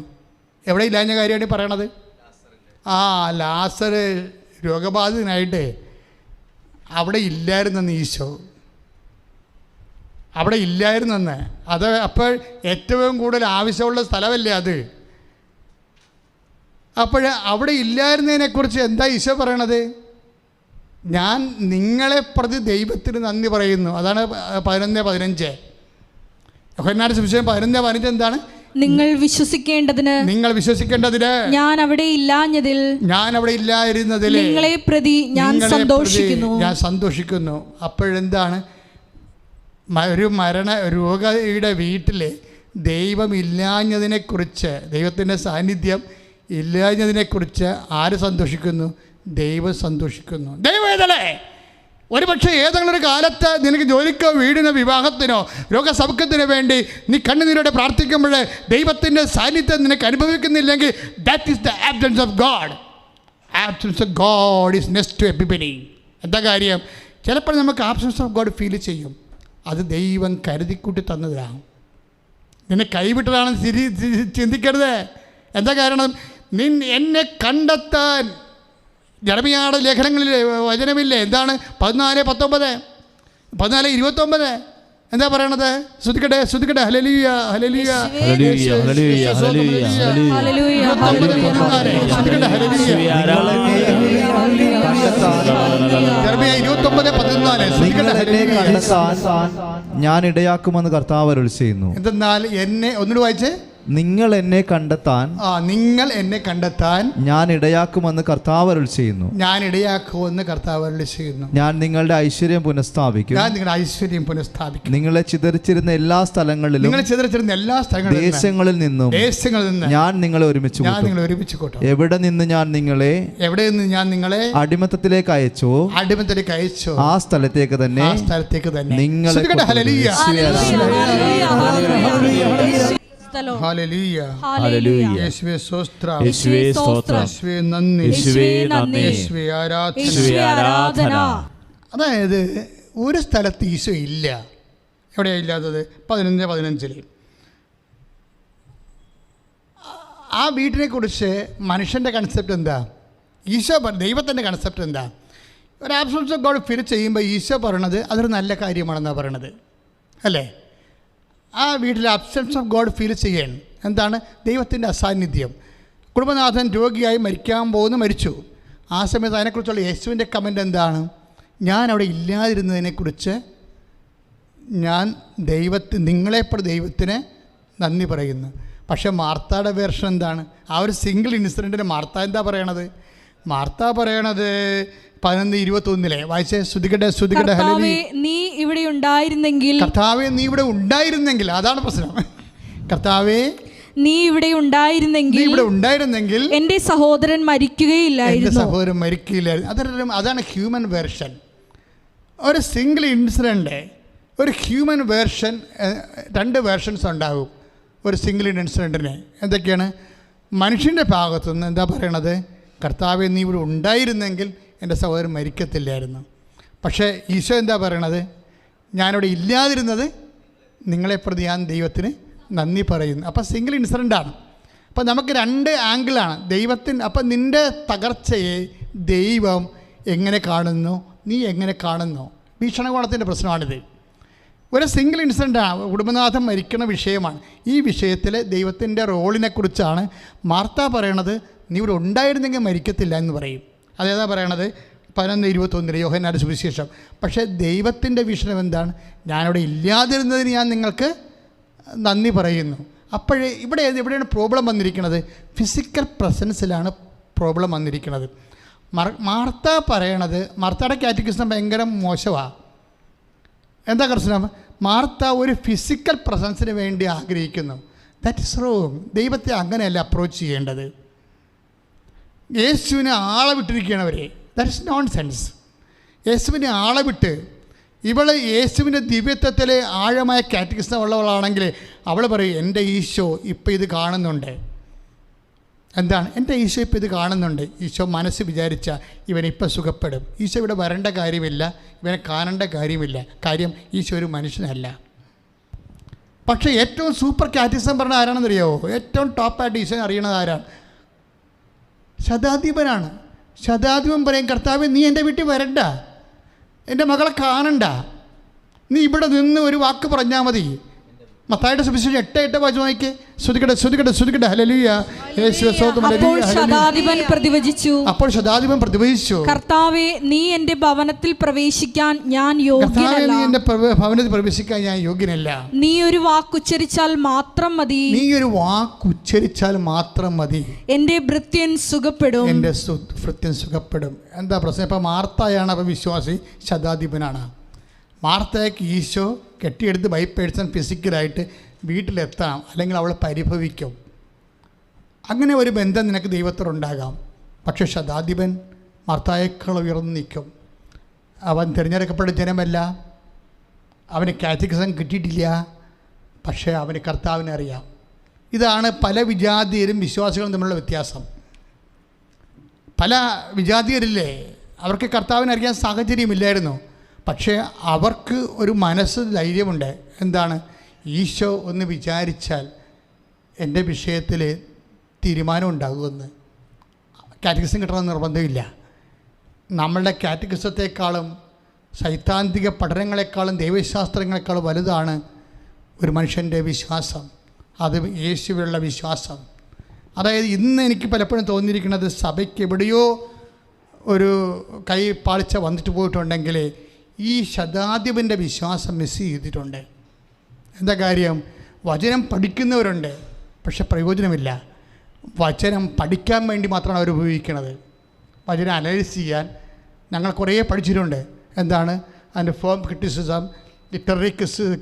എവിടെ ഇല്ലാഞ്ഞ കാര്യമാണ് പറയണത്? ലാസർ രോഗബാധിതനായിട്ട് അവിടെ ഇല്ലായിരുന്നെന്ന് ഈശോ. അവിടെ ഇല്ലായിരുന്നെന്ന്. അത് അപ്പോൾ ഏറ്റവും കൂടുതൽ ആവശ്യമുള്ള സ്ഥലമല്ലേ അത്? അപ്പോൾ അവിടെ ഇല്ലായിരുന്നതിനെക്കുറിച്ച് എന്താ ഈശോ പറയണത്? ഞാൻ നിങ്ങളെ പ്രതി ദൈവത്തിന് നന്ദി പറയുന്നു. അതാണ് 11:15. യോഹന്നാന്റെ സുവിശേഷം 11:15 എന്താണ്? നിങ്ങൾ വിശ്വസിക്കേണ്ടതിന് ഞാൻ അവിടെ ഇല്ലായിരുന്നതിൽ നിങ്ങളെ പ്രതി ഞാൻ സന്തോഷിക്കുന്നു. അപ്പോഴെന്താണ്? ഒരു രോഗിയുടെ വീട്ടിൽ ദൈവമില്ലാഞ്ഞതിനെക്കുറിച്ച്, ദൈവത്തിൻ്റെ സാന്നിധ്യം ഇല്ലാഞ്ഞതിനെക്കുറിച്ച് ആര് സന്തോഷിക്കുന്നു? ദൈവം സന്തോഷിക്കുന്നു. ദൈവം ഏതല്ലേ? ഒരുപക്ഷെ ഏതെങ്കിലും ഒരു കാലത്ത് നിനക്ക് ജോലിക്കോ വീടിനോ വിവാഹത്തിനോ രോഗസൗഖ്യത്തിനോ വേണ്ടി നീ കണ്ണുനീരോടെ പ്രാർത്ഥിക്കുമ്പോൾ ദൈവത്തിൻ്റെ സാന്നിധ്യം നിനക്ക് അനുഭവിക്കുന്നില്ലെങ്കിൽ that is the absence of God. Absence of God is next to epiphany. എന്താ കാര്യം? ചിലപ്പോൾ നമുക്ക് ആബ്സെൻസ് ഓഫ് ഗോഡ് ഫീൽ ചെയ്യും. അത് ദൈവം കരുതിക്കൂട്ടി തന്നതാണ്. നിന്നെ കൈവിട്ടതാണെന്ന് ചിന്തിക്കരുത്. എന്താ കാരണം? എന്നെ കണ്ടെത്താൻ ജെറമിയായുടെ ലേഖനങ്ങളിൽ വചനമില്ലേ? എന്താണ് 14:19, 14:29 എന്താ പറയണത്? ശ്രുതിക്കട്ടെ, ശ്രുതിക്കട്ടെ. Hallelujah, hallelujah, hallelujah, hallelujah, hallelujah, hallelujah. ശ്രുതിക്കട്ടെ, ഹല്ലേലൂയ. ജെറമിയ 29:14 ശ്രുതിക്കട്ടെ, ഹല്ലേലൂയ. ഞാൻ ഇടയാക്കുമെന്ന് കർത്താവ് അരുളി ചെയ്യുന്നു. എന്തെന്നാൽ എന്നെ, ഒന്നുകൂടി വായിച്ചേ, നിങ്ങൾ എന്നെ കണ്ടെത്താൻ, നിങ്ങൾ എന്നെ കണ്ടെത്താൻ ഞാൻ ഇടയാക്കുമെന്ന് കർത്താവ് അരുളി ചെയ്യുന്നു. ഞാൻ ഇടയാക്കുമെന്ന് കർത്താവ് അരുളി ചെയ്യുന്നു. ഞാൻ നിങ്ങളുടെ ഐശ്വര്യം പുനഃസ്ഥാപിക്കും. ഞാൻ നിങ്ങളുടെ ഐശ്വര്യം പുനഃസ്ഥാപിക്കും. നിങ്ങളെ ചിതറിച്ചിരുന്ന എല്ലാ സ്ഥലങ്ങളിലും, നിങ്ങളെ ചിതറിച്ചിരുന്ന എല്ലാ സ്ഥലങ്ങളിലും, ദേശങ്ങളിൽ നിന്നും ഞാൻ നിങ്ങളെ ഒരുമിച്ച് കൂട്ടും. എവിടെ നിന്ന് ഞാൻ നിങ്ങളെ അടിമത്തത്തിലേക്ക് അയച്ചോ, ആ സ്ഥലത്തേക്ക് തന്നെ നിങ്ങളെ ഹല്ലേലൂയ, യേശുവേ സ്തോത്രം, യേശുവേ സ്തോത്രം, യേശുവേ നന്ദി, യേശുവേ നന്ദി, യേശുവേ ആരാധന. യേശുവേ ആരാധന. അതായത് ഒരു സ്ഥലത്ത് ഈശോ ഇല്ല. എവിടെയാണ് ഇല്ലാത്തത്? 15:15 ആ വീട്ടിനെ കുറിച്ച് മനുഷ്യൻ്റെ കൺസെപ്റ്റ് എന്താ? ദൈവത്തിൻ്റെ കൺസെപ്റ്റ് എന്താ? ഒരു ആബ്സൻസ് ഓഫ് ഗോഡ് ഫീൽ ചെയ്യുമ്പോൾ ഈശോ പറയണത് അതൊരു നല്ല കാര്യമാണെന്നാണ് പറയണത്, അല്ലേ? ആ വീട്ടിൽ അബ്സെൻസ് ഓഫ് ഗോഡ് ഫീൽ ചെയ്യണം. എന്താണ്? ദൈവത്തിൻ്റെ അസാന്നിധ്യം. കുടുംബനാഥൻ രോഗിയായി മരിച്ചു. ആ സമയത്ത് അതിനെക്കുറിച്ചുള്ള യേശുവിൻ്റെ കമൻ്റ് എന്താണ്? ഞാൻ അവിടെ ഇല്ലാതിരുന്നതിനെക്കുറിച്ച് ഞാൻ നിങ്ങളെപ്പോൾ ദൈവത്തിന് നന്ദി പറയുന്നു. പക്ഷേ മാർത്തായുടെ വേർഷൻ എന്താണ്? ആ ഒരു സിംഗിൾ ഇൻസിഡൻറ്റിന് മാർത്ത എന്താ പറയണത്? മാർത്ത പറയണത് 11:21 വായിച്ചേ. ശ്രുതിക്കട്ടെ, ശ്രുതിക്കട്ടെ. കർത്താവേ, നീ ഇവിടെ ഉണ്ടായിരുന്നെങ്കിൽ. കർത്താവേ, നീ ഇവിടെ ഉണ്ടായിരുന്നെങ്കിൽ. അതാണ് പ്രശ്നം. കർത്താവേ, നീ ഇവിടെ ഉണ്ടായിരുന്നെങ്കിൽ എന്റെ സഹോദരൻ മരിക്കുകയില്ലായിരുന്നു. അതാണ് ഹ്യൂമൻ വേർഷൻ. ഒരു സിംഗിൾ ഇൻസിഡൻറ്റ്, ഒരു ഹ്യൂമൻ വേർഷൻ, 2 വേർഷൻസ് ഉണ്ടാകും ഒരു സിംഗിൾ ഇൻസിഡൻറ്റിന്. എന്തൊക്കെയാണ്? മനുഷ്യൻ്റെ ഭാഗത്തുനിന്ന് എന്താ പറയണത്? കർത്താവേ, നീ ഇവിടെ ഉണ്ടായിരുന്നെങ്കിൽ എൻ്റെ സഹോദരൻ മരിക്കത്തില്ലായിരുന്നു. പക്ഷേ ഈശോ എന്താ പറയണത്? ഞാനിവിടെ ഇല്ലാതിരുന്നത് നിങ്ങളെപ്രതി ഞാൻ ദൈവത്തിന് നന്ദി പറയുന്നു. അപ്പോൾ സിംഗിൾ ഇൻസിഡൻ്റാണ്. അപ്പോൾ നമുക്ക് 2 ആംഗിളാണ് ദൈവത്തിന്. അപ്പം നിൻ്റെ തകർച്ചയെ ദൈവം എങ്ങനെ കാണുന്നു, നീ എങ്ങനെ കാണുന്നു? വീക്ഷണകോണത്തിൻ്റെ പ്രശ്നമാണിത്. ഒരു സിംഗിൾ ഇൻസിഡൻ്റാണ്. കുടുംബനാഥൻ മരിക്കുന്ന വിഷയമാണ്. ഈ വിഷയത്തിൽ ദൈവത്തിൻ്റെ റോളിനെക്കുറിച്ചാണ് മാർത്ത പറയണത്. നീ ഇവിടെ ഉണ്ടായിരുന്നെങ്കിൽ മരിക്കത്തില്ല എന്ന് പറയും. അതേതാ പറയണത്? 11:21 യോഹന്നാന്റെ സുവിശേഷം. പക്ഷേ ദൈവത്തിൻ്റെ വീക്ഷണം എന്താണ്? ഞാനിവിടെ ഇല്ലാതിരുന്നതിന് ഞാൻ നിങ്ങൾക്ക് നന്ദി പറയുന്നു. അപ്പോഴേ എവിടെയാണ് പ്രോബ്ലം വന്നിരിക്കുന്നത്? ഫിസിക്കൽ പ്രസൻസിലാണ് പ്രോബ്ലം വന്നിരിക്കുന്നത്. മാർത്ത പറയണത്, മാർത്തയുടെ കാറ്റഗിസം ഭയങ്കര മോശമാണ്. എന്താ പ്രശ്നം? മാർത്ത ഒരു ഫിസിക്കൽ പ്രസൻസിന് വേണ്ടി ആഗ്രഹിക്കുന്നു. That is wrong. ദൈവത്തെ അങ്ങനെയല്ല അപ്രോച്ച് ചെയ്യേണ്ടത്. യേശുവിനെ ആളെ വിട്ടിരിക്കുകയാണ് അവർ. That is nonsense. യേശുവിനെ ആളെ വിട്ട് ഇവൾ യേശുവിൻ്റെ ദിവ്യത്വത്തിലെ ആഴമായ കാറ്റഗിസം ഉള്ളവളാണെങ്കിൽ അവൾ പറയും, എൻ്റെ ഈശോ ഇപ്പോൾ ഇത് കാണുന്നുണ്ട്. എന്താണ്? എൻ്റെ ഈശോ ഇപ്പോൾ ഇത് കാണുന്നുണ്ട്. ഈശോ മനസ്സ് വിചാരിച്ച ഇവനിപ്പോൾ സുഖപ്പെടും. ഈശോ ഇവിടെ വരേണ്ട കാര്യമില്ല, ഇവനെ കാണേണ്ട കാര്യമില്ല. കാര്യം ഈശോ ഒരു മനുഷ്യനല്ല. പക്ഷേ ഏറ്റവും സൂപ്പർ കാറ്റഗിസം പറഞ്ഞ ആരാണെന്നറിയാമോ? ഏറ്റവും ടോപ്പായിട്ട് ഈശോനെ അറിയണത് ആരാണ്? ശതാധിപനാണ്. ശതാധിപൻ പറയും, കർത്താവേ, നീ എൻ്റെ വീട്ടിൽ വരണ്ട, എൻ്റെ മകളെ കാണണ്ട, നീ ഇവിടെ നിന്ന് ഒരു വാക്ക് പറഞ്ഞാൽ മതി. മത്തായിയുടെ സുവിശേഷം 8:8 വായിച്ച് നോക്കിക്കേ. ശ്രുതിക്കട്ടെ, ശ്രുതിക്കട്ടെ, ശ്രുതിക്കട്ടെ. ഹല്ലേലൂയ, യേശുവേ സ്തോത്രം. അപ്പോൾ ശതാധിപൻ പ്രതിവചിച്ചു, കർത്താവേ, നീ എൻ്റെ ഭവനത്തിൽ പ്രവേശിക്കാൻ ഞാൻ യോഗ്യനല്ല. നീ എൻ്റെ ഭവനത്തിൽ പ്രവേശിക്കാൻ ഞാൻ യോഗ്യനല്ല. നീ ഒരു വാക്കുച്ചരിച്ചാൽ മാത്രം മതി. എൻ്റെ ഭൃത്യൻ സുഖപ്പെടും. എന്താ പ്രശ്നം? ഇപ്പം മാർത്തയാണ് അപ്പം വിശ്വാസി, ശതാധിപനാണ്. മാർത്തയ്ക്ക് ഈശോ കെട്ടിയെടുത്ത് ബൈ പേഴ്സൺ ഫിസിക്കലായിട്ട് വീട്ടിലെത്താം, അല്ലെങ്കിൽ അവളെ പരിഭവിക്കും. അങ്ങനെ ഒരു ബന്ധം നിനക്ക് ദൈവത്തോടുണ്ടാകാം. പക്ഷേ ശതാധിപൻ മാർത്തായേക്കാൾ ഉയർന്നു നിൽക്കും. അവൻ തിരഞ്ഞെടുക്കപ്പെട്ട ജനമല്ല, അവന് കാറ്റഗിസം കിട്ടിയിട്ടില്ല, പക്ഷേ അവന് കർത്താവിനെ അറിയാം. ഇതാണ് പല വിജാതിയരും വിശ്വാസികളും തമ്മിലുള്ള വ്യത്യാസം. പല വിജാതിയരില്ലേ, അവർക്ക് കർത്താവിനെ അറിയാൻ സാഹചര്യമില്ലായിരുന്നു. പക്ഷേ അവർക്ക് ഒരു മനസ്സ് ധൈര്യമുണ്ട്. എന്താണ്? ഈശോ ഒന്ന് വിചാരിച്ചാൽ എൻ്റെ വിഷയത്തിൽ തീരുമാനം ഉണ്ടാകുമെന്ന്. കാറ്റഗിസം കിട്ടണമെന്ന് നിർബന്ധമില്ല. നമ്മളുടെ കാറ്റഗിസത്തെക്കാളും സൈദ്ധാന്തിക പഠനങ്ങളെക്കാളും ദൈവശാസ്ത്രങ്ങളെക്കാളും വലുതാണ് ഒരു മനുഷ്യൻ്റെ വിശ്വാസം. അത് യേശുവിലുള്ള വിശ്വാസം. അതായത് ഇന്ന് എനിക്ക് പലപ്പോഴും തോന്നിയിരിക്കുന്നത് സഭയ്ക്ക് എവിടെയോ ഒരു കൈ പാളിച്ച വന്നിട്ട് പോയിട്ടുണ്ടെങ്കിൽ ഈ ശതാധിപൻ്റെ വിശ്വാസം മിസ് ചെയ്തിട്ടുണ്ട്. എന്താ കാര്യം? വചനം പഠിക്കുന്നവരുണ്ട്, പക്ഷെ പ്രയോജനമില്ല. വചനം പഠിക്കാൻ വേണ്ടി മാത്രമാണ് അവർ ഉപയോഗിക്കുന്നത്. വചനം അനലൈസ് ചെയ്യാൻ ഞങ്ങൾ കുറേ പഠിച്ചിട്ടുണ്ട്. എന്താണ് അതിൻ്റെ ഫോം ക്രിറ്റിസിസം, ലിറ്റററി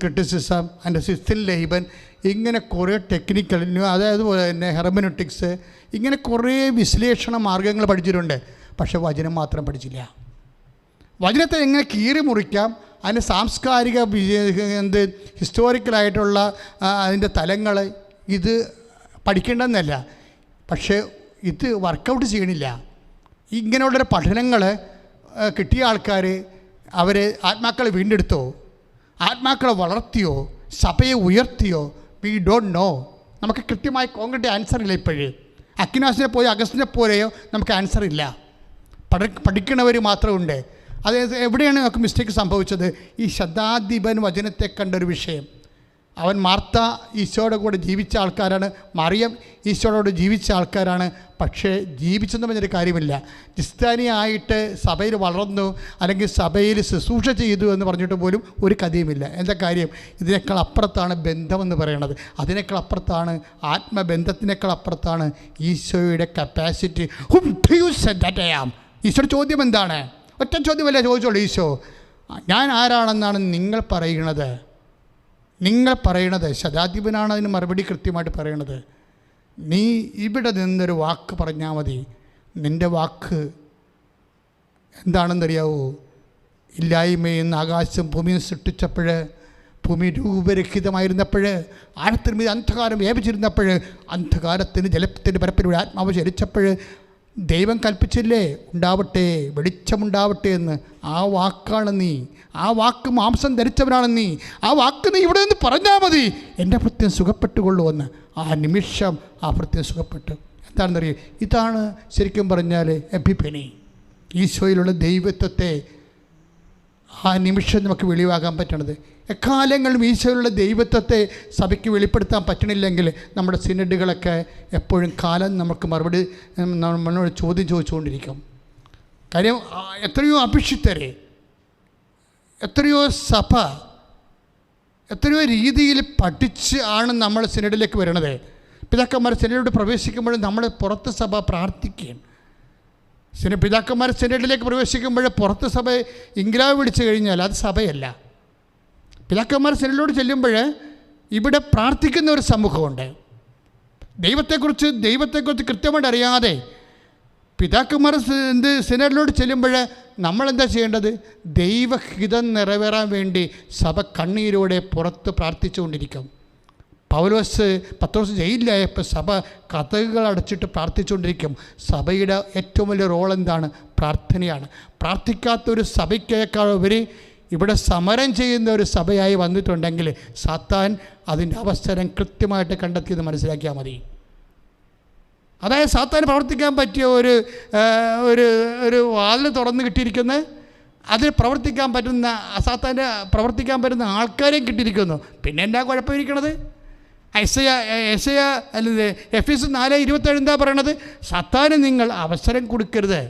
ക്രിറ്റിസിസം, അതിൻ്റെ സിസ്റ്റൽ ലേബൻ, ഇങ്ങനെ കുറേ ടെക്നിക്കൽ, അതായത് പോലെ തന്നെ ഹെർമനോട്ടിക്സ്, ഇങ്ങനെ കുറേ വിശ്ലേഷണ മാർഗ്ഗങ്ങൾ പഠിച്ചിട്ടുണ്ട്. പക്ഷെ വചനം മാത്രം പഠിച്ചില്ല. വചനത്തെ എങ്ങനെ കീറി മുറിക്കാം, അതിൻ്റെ സാംസ്കാരിക ഹിസ്റ്റോറിക്കലായിട്ടുള്ള അതിൻ്റെ തലങ്ങൾ ഇത് പഠിക്കേണ്ടെന്നല്ല, പക്ഷേ ഇത് വർക്കൗട്ട് ചെയ്യണില്ല. ഇങ്ങനെയുള്ളൊരു പഠനങ്ങൾ കിട്ടിയ ആൾക്കാർ അവർ ആത്മാക്കളെ വീണ്ടെടുത്തോ, ആത്മാക്കളെ വളർത്തിയോ, സഭയെ ഉയർത്തിയോ? We don't know. നമുക്ക് കൃത്യമായി കോൺക്രീറ്റ് ആൻസർ ഇല്ല. ഇപ്പോഴേ അക്വിനാസിനെ പോയോ അഗസ്റ്റിനെ പോലെയോ നമുക്ക് ആൻസർ ഇല്ല. പഠിക്കണവർ മാത്രമുണ്ട്. അതായത് എവിടെയാണ് നമുക്ക് മിസ്റ്റേക്ക് സംഭവിച്ചത്? ഈ ശതാധിപൻ വചനത്തെ കണ്ടൊരു വിഷയം. അവൻ മാർത്ത ഈശോയുടെ കൂടെ ജീവിച്ച ആൾക്കാരാണ്, മറിയം ഈശോയോട് ജീവിച്ച ആൾക്കാരാണ്. പക്ഷേ ജീവിച്ചെന്ന് പറഞ്ഞൊരു കാര്യമില്ല. ക്രിസ്ത്യാനിയായിട്ട് സഭയിൽ വളർന്നു അല്ലെങ്കിൽ സഭയിൽ ശുശ്രൂഷ ചെയ്തു എന്ന് പറഞ്ഞിട്ട് പോലും ഒരു കഥയുമില്ല. എന്താ കാര്യം? ഇതിനേക്കാൾ അപ്പുറത്താണ് ബന്ധമെന്ന് പറയുന്നത്. അതിനേക്കാൾ അപ്പുറത്താണ് ആത്മബന്ധത്തിനേക്കാൾ അപ്പുറത്താണ് ഈശോയുടെ capacity. Hmm do you say that I am? ഈശോയുടെ ചോദ്യം എന്താണ്? ഒറ്റ ചോദ്യമല്ല ചോദിച്ചോളൂ. ഈശോ, ഞാൻ ആരാണെന്നാണ് നിങ്ങൾ പറയുന്നത്? ശതാധിപനാണ് അതിന് മറുപടി കൃത്യമായിട്ട് പറയണത്. നീ ഇവിടെ നിന്നൊരു വാക്ക് പറഞ്ഞാൽ മതി. നിൻ്റെ വാക്ക് എന്താണെന്നറിയാവോ? ഇല്ലായ്മയിൽ നിന്ന് ആകാശം ഭൂമിയും സൃഷ്ടിച്ചപ്പോൾ, ഭൂമി രൂപരഹിതമായിരുന്നപ്പോൾ, ആഴത്തിന് മീത് അന്ധകാരം വ്യാപിച്ചിരുന്നപ്പോൾ, അന്ധകാരത്തിന് ജലത്തിൻ്റെ പരപ്പിലൂടെ ആത്മാവ് ചലിച്ചപ്പോൾ ദൈവം കൽപ്പിച്ചില്ലേ ഉണ്ടാവട്ടെ, വെളിച്ചമുണ്ടാവട്ടെ എന്ന്. ആ വാക്കാണ് നീ. ആ വാക്ക് മാംസം ധരിച്ചവനാണ് നീ. ആ വാക്ക് നീ ഇവിടെ നിന്ന് പറഞ്ഞാൽ മതി, എൻ്റെ ഭൃത്യം സുഖപ്പെട്ടുകൊള്ളുമെന്ന്. ആ നിമിഷം ആ ഭൃത്യം സുഖപ്പെട്ടു. എന്താണെന്നറിയാം? ഇതാണ് ശരിക്കും പറഞ്ഞാൽ എപ്പിഫനി. ഈശോയിലുള്ള ദൈവത്വത്തെ ആ നിമിഷം നമുക്ക് വെളിവാകാൻ പറ്റണത്. എക്കാലങ്ങളിലും ഈശോയിലുള്ള ദൈവത്വത്തെ സഭയ്ക്ക് വെളിപ്പെടുത്താൻ പറ്റണില്ലെങ്കിൽ നമ്മുടെ സിനഡുകളൊക്കെ എപ്പോഴും കാലം നമുക്ക് മറുപടി നമ്മളോട് ചോദ്യം ചോദിച്ചുകൊണ്ടിരിക്കും. കാര്യം എത്രയോ അഭിഷിക്തരെ, എത്രയോ സഭ, എത്രയോ രീതിയിൽ പഠിച്ച് ആണ് നമ്മൾ സിനഡിലേക്ക് വരണത്. പിതാക്കന്മാർ സിനഡിലോട്ട് പ്രവേശിക്കുമ്പോഴും നമ്മൾ പുറത്ത് സഭ പ്രാർത്ഥിക്കുകയാണ്. പിതാക്കന്മാർ സിനഡിലേക്ക് പ്രവേശിക്കുമ്പോൾ പുറത്ത് സഭ ഇംഗ്ലാവ് വിളിച്ചു കഴിഞ്ഞാൽ അത് സഭയല്ല. പിതാക്കന്മാർ സിനഡിലോട്ട് ചെല്ലുമ്പോൾ ഇവിടെ പ്രാർത്ഥിക്കുന്ന ഒരു സമൂഹമുണ്ട്. ദൈവത്തെക്കുറിച്ച് കൃത്യമായിട്ട് അറിയാതെ പിതാക്കന്മാർ സിനഡിലോട്ട് ചെല്ലുമ്പോൾ നമ്മളെന്താ ചെയ്യേണ്ടത്? ദൈവഹിതം നിറവേറാൻ വേണ്ടി സഭ കണ്ണീരോടെ പുറത്ത് പ്രാർത്ഥിച്ചുകൊണ്ടിരിക്കും. പത്രോസ് ജയിലിലായപ്പോൾ സഭ കഥകൾ അടച്ചിട്ട് പ്രാർത്ഥിച്ചുകൊണ്ടിരിക്കും. സഭയുടെ ഏറ്റവും വലിയ റോൾ എന്താണ്? പ്രാർത്ഥനയാണ്. പ്രാർത്ഥിക്കാത്തൊരു സഭയ്ക്കേക്കാൾ ഉപരി ഇവിടെ സമരം ചെയ്യുന്ന ഒരു സഭയായി വന്നിട്ടുണ്ടെങ്കിൽ സാത്താൻ അതിൻ്റെ അവസരം കൃത്യമായിട്ട് കണ്ടെത്തിയത് മനസ്സിലാക്കിയാൽ മതി. അതായത് സാത്താന് പ്രവർത്തിക്കാൻ പറ്റിയ ഒരു വാതിൽ തുറന്ന് കിട്ടിയിരിക്കുന്നത്, അതിൽ പ്രവർത്തിക്കാൻ പറ്റുന്ന പ്രവർത്തിക്കാൻ പറ്റുന്ന ആൾക്കാരെയും കിട്ടിയിരിക്കുന്നു. പിന്നെ എന്താ കുഴപ്പമിരിക്കണത്? എഫെസ്യർ 4:27 എന്താ പറയണത്? സാത്താന് നിങ്ങൾ അവസരം കൊടുക്കരുത്.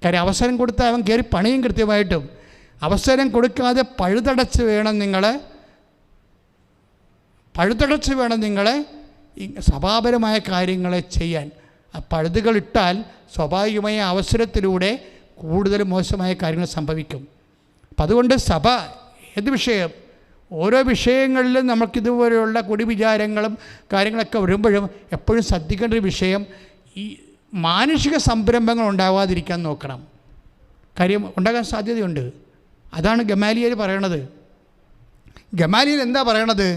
കാര്യം അവസരം കൊടുത്താൽ അവൻ കയറി പണിയും കൃത്യമായിട്ടും. അവസരം കൊടുക്കാതെ പഴുതടച്ച് വേണം നിങ്ങളെ സഭാപരമായ കാര്യങ്ങളെ ചെയ്യാൻ. ആ പഴുതുകളിട്ടാൽ സ്വാഭാവികമായ അവസരത്തിലൂടെ കൂടുതൽ മോശമായ കാര്യങ്ങൾ സംഭവിക്കും. അപ്പം അതുകൊണ്ട് സഭ ഏത് വിഷയം, ഓരോ വിഷയങ്ങളിലും നമുക്കിതുപോലെയുള്ള കുടിവിചാരങ്ങളും കാര്യങ്ങളൊക്കെ വരുമ്പോഴും എപ്പോഴും ശ്രദ്ധിക്കേണ്ട ഒരു വിഷയം, ഈ മാനുഷിക സംരംഭങ്ങൾ ഉണ്ടാവാതിരിക്കാൻ നോക്കണം. കാര്യം ഉണ്ടാകാൻ സാധ്യതയുണ്ട്. അതാണ് ഗമാലിയേൽ പറയണത്. ഗമാലിയേൽ എന്താ പറയണത്?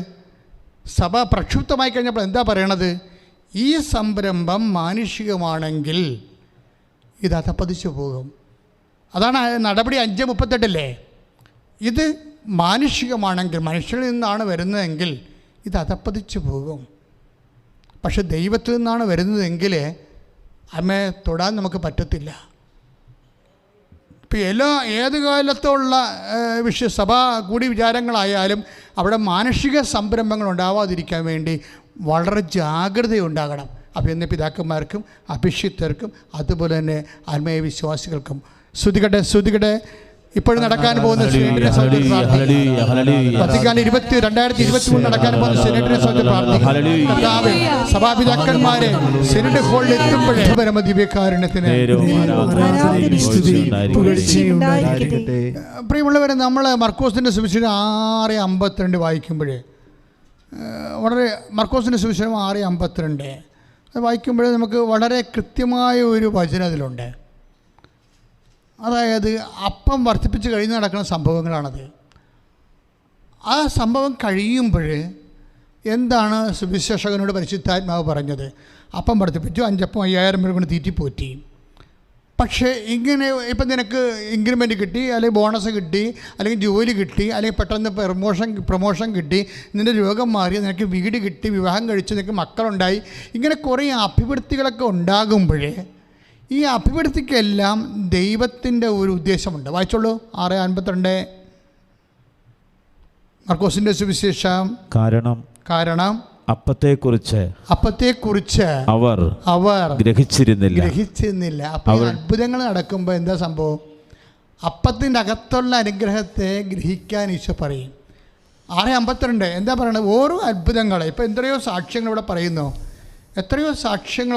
സഭ പ്രക്ഷുബ്ധമായി കഴിഞ്ഞപ്പോൾ എന്താ പറയണത്? ഈ സംരംഭം മാനുഷികമാണെങ്കിൽ ഇത് അധപ്പതിച്ചു പോകും. അതാണ് നടപടി 5:38. ഇത് മാനുഷികമാണെങ്കിൽ, മനുഷ്യരിൽ നിന്നാണ് വരുന്നതെങ്കിൽ ഇത് അധപ്പതിച്ചു പോകും. പക്ഷെ ദൈവത്തിൽ നിന്നാണ് വരുന്നതെങ്കിൽ അമ്മയെ തൊടാൻ നമുക്ക് പറ്റത്തില്ല. ഇപ്പോൾ ഏത് കാലത്തുള്ള സഭാ കൂടി വിചാരങ്ങളായാലും അവിടെ മാനുഷിക സംരംഭങ്ങൾ ഉണ്ടാവാതിരിക്കാൻ വേണ്ടി വളരെ ജാഗ്രതയുണ്ടാകണം. അഭിനന്ദ പിതാക്കന്മാർക്കും അഭിഷിക്തർക്കും അതുപോലെ തന്നെ ആത്മീയ വിശ്വാസികൾക്കും. ശ്രുതികട്ടെ. ഇപ്പോഴും നടക്കാൻ പോകുന്ന സെനറ്റിനെ സംബന്ധിച്ച് വത്തിക്കാൻ 2023 നടക്കാൻ പോകുന്ന സെനറ്റിനെ സംബന്ധിച്ച് പ്രാർത്ഥിക്കും. സഭാപിതാക്കന്മാരെ സെനറ്റ് ഹാളിൽ എത്തുമ്പോഴേ പരമ ദിവ്യകാരുണ്യത്തിന് പ്രിയമുള്ളവരെ, നമ്മൾ മർക്കോസിൻ്റെ സുവിശേഷം 6:52 വായിക്കുമ്പോഴേ വളരെ മർക്കോസിൻ്റെ സുവിശേഷം 6:52 അത് വായിക്കുമ്പോഴേ നമുക്ക് വളരെ കൃത്യമായ ഒരു വചനം അതിലുണ്ട്. അതായത് അപ്പം വർദ്ധിപ്പിച്ച് കഴിഞ്ഞ് നടക്കുന്ന സംഭവങ്ങളാണത്. ആ സംഭവം കഴിയുമ്പോൾ എന്താണ് സുവിശേഷകനോട് പരിശുദ്ധാത്മാവ് പറഞ്ഞത്? അപ്പം വർദ്ധിപ്പിച്ചു, 5 അപ്പം 5000 പേർ കൊണ്ട് തീറ്റിപ്പോറ്റി. പക്ഷേ ഇങ്ങനെ ഇപ്പം നിനക്ക് ഇൻക്രിമെൻറ്റ് കിട്ടി, അല്ലെങ്കിൽ ബോണസ് കിട്ടി, അല്ലെങ്കിൽ ജോലി കിട്ടി, അല്ലെങ്കിൽ പെട്ടെന്ന് പ്രൊമോഷൻ കിട്ടി, നിൻ്റെ രോഗം മാറി, നിനക്ക് വീട് കിട്ടി, വിവാഹം കഴിച്ചു, നിനക്ക് മക്കളുണ്ടായി, ഇങ്ങനെ കുറേ അഭിവൃദ്ധികളൊക്കെ ഉണ്ടാകുമ്പോഴേ ഈ അഭിവൃദ്ധിക്കെല്ലാം ദൈവത്തിൻ്റെ ഒരു ഉദ്ദേശമുണ്ട്. വായിച്ചോളൂ 6:52 മർക്കോസിൻ്റെ സുവിശേഷം. കാരണം അപ്പത്തെക്കുറിച്ച് അവർ ഗ്രഹിച്ചിരുന്നില്ല. അപ്പോൾ അത്ഭുതങ്ങൾ നടക്കുമ്പോൾ എന്താ സംഭവം? അപ്പത്തിൻ്റെ അകത്തുള്ള അനുഗ്രഹത്തെ ഗ്രഹിക്കാൻ ഈശോ പറയും. 6:52 എന്താ പറയണത്? ഓരോ അത്ഭുതങ്ങൾ. ഇപ്പോൾ എത്രയോ സാക്ഷ്യങ്ങൾ ഇവിടെ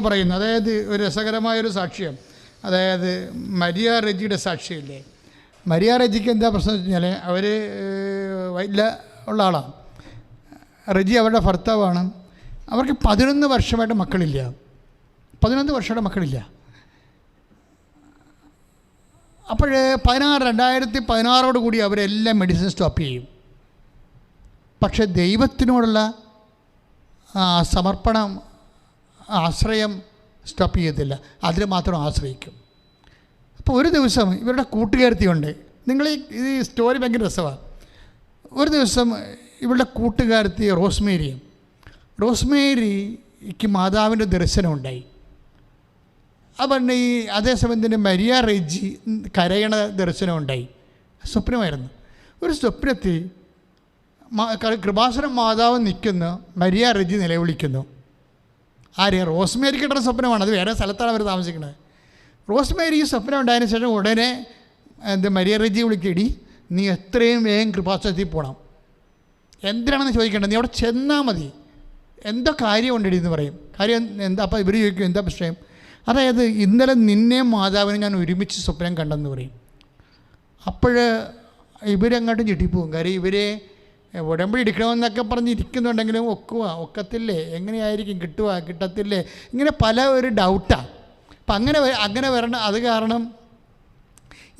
പറയുന്നു, അതായത് ഒരു രസകരമായൊരു സാക്ഷ്യം, അതായത് മരിയ റെജിയുടെ സാക്ഷ്യമില്ലേ. മരിയ റെജിക്ക് എന്താ പ്രശ്നം വെച്ച് കഴിഞ്ഞാൽ അവർ വയറ്റിൽ ഉള്ള ആളാണ്. റെജി അവരുടെ ഭർത്താവാണ്. അവർക്ക് 11 വർഷമായിട്ട് മക്കളില്ല. 11 വർഷമായിട്ട് മക്കളില്ല. അപ്പോൾ 2016 കൂടി അവരെല്ലാം മെഡിസിൻ സ്റ്റോപ്പ് ചെയ്യും. പക്ഷേ ദൈവത്തിനോടുള്ള സമർപ്പണം, ആശ്രയം സ്റ്റോപ്പ് ചെയ്യത്തില്ല. അതിൽ മാത്രം ആശ്രയിക്കും. അപ്പോൾ ഒരു ദിവസം ഇവരുടെ കൂട്ടുകാരത്തിയുണ്ട്. നിങ്ങൾ ഈ സ്റ്റോറി ഭയങ്കര രസമാണ്. ഒരു ദിവസം ഇവരുടെ കൂട്ടുകാരത്തി റോസ്മേരിക്ക് മാതാവിൻ്റെ ദർശനമുണ്ടായി. അപ്പം ഈ അതേസമയം തന്നെ മരിയ റെജി കരയണ ദർശനമുണ്ടായി. സ്വപ്നമായിരുന്നു. ഒരു സ്വപ്നത്തിൽ കൃപാസനം മാതാവ് നിൽക്കുന്നു, മരിയ റെജി നിലവിളിക്കുന്നു. റോസ്മേരിക്ക് കിട്ടുന്ന സ്വപ്നമാണ്. അത് വേറെ സ്ഥലത്താണ് അവർ താമസിക്കുന്നത്. റോസ്മേരി ഈ സ്വപ്നം ഉണ്ടായതിനു ശേഷം ഉടനെ മരിയ റെജി വിളിക്കടി, നീ എത്രയും വേഗം കൃപാസനത്തിൽ പോകണം. എന്തിനാണെന്ന് ചോദിക്കേണ്ടത്, നീ അവിടെ ചെന്നാൽ മതി, എന്തോ കാര്യം ഉണ്ടടി എന്ന് പറയും. കാര്യം എന്താ? അപ്പോൾ ഇവർ ചോദിക്കും എന്താ പ്രശ്നം? അതായത് ഇന്നലെ നിന്നെയും മാതാവിനെ ഞാൻ ഒരുമിച്ച് സ്വപ്നം കണ്ടെന്ന് പറയും. അപ്പോൾ ഇവരങ്ങോട്ടും ചുറ്റിപ്പോവും. കാര്യം ഇവരെ ഉടമ്പടി എടുക്കണമെന്നൊക്കെ പറഞ്ഞിരിക്കുന്നുണ്ടെങ്കിലും ഒക്കത്തില്ലേ, എങ്ങനെയായിരിക്കും, കിട്ടത്തില്ലേ, ഇങ്ങനെ പല ഒരു ഡൗട്ടാണ്. അപ്പം അങ്ങനെ വരണം. അത് കാരണം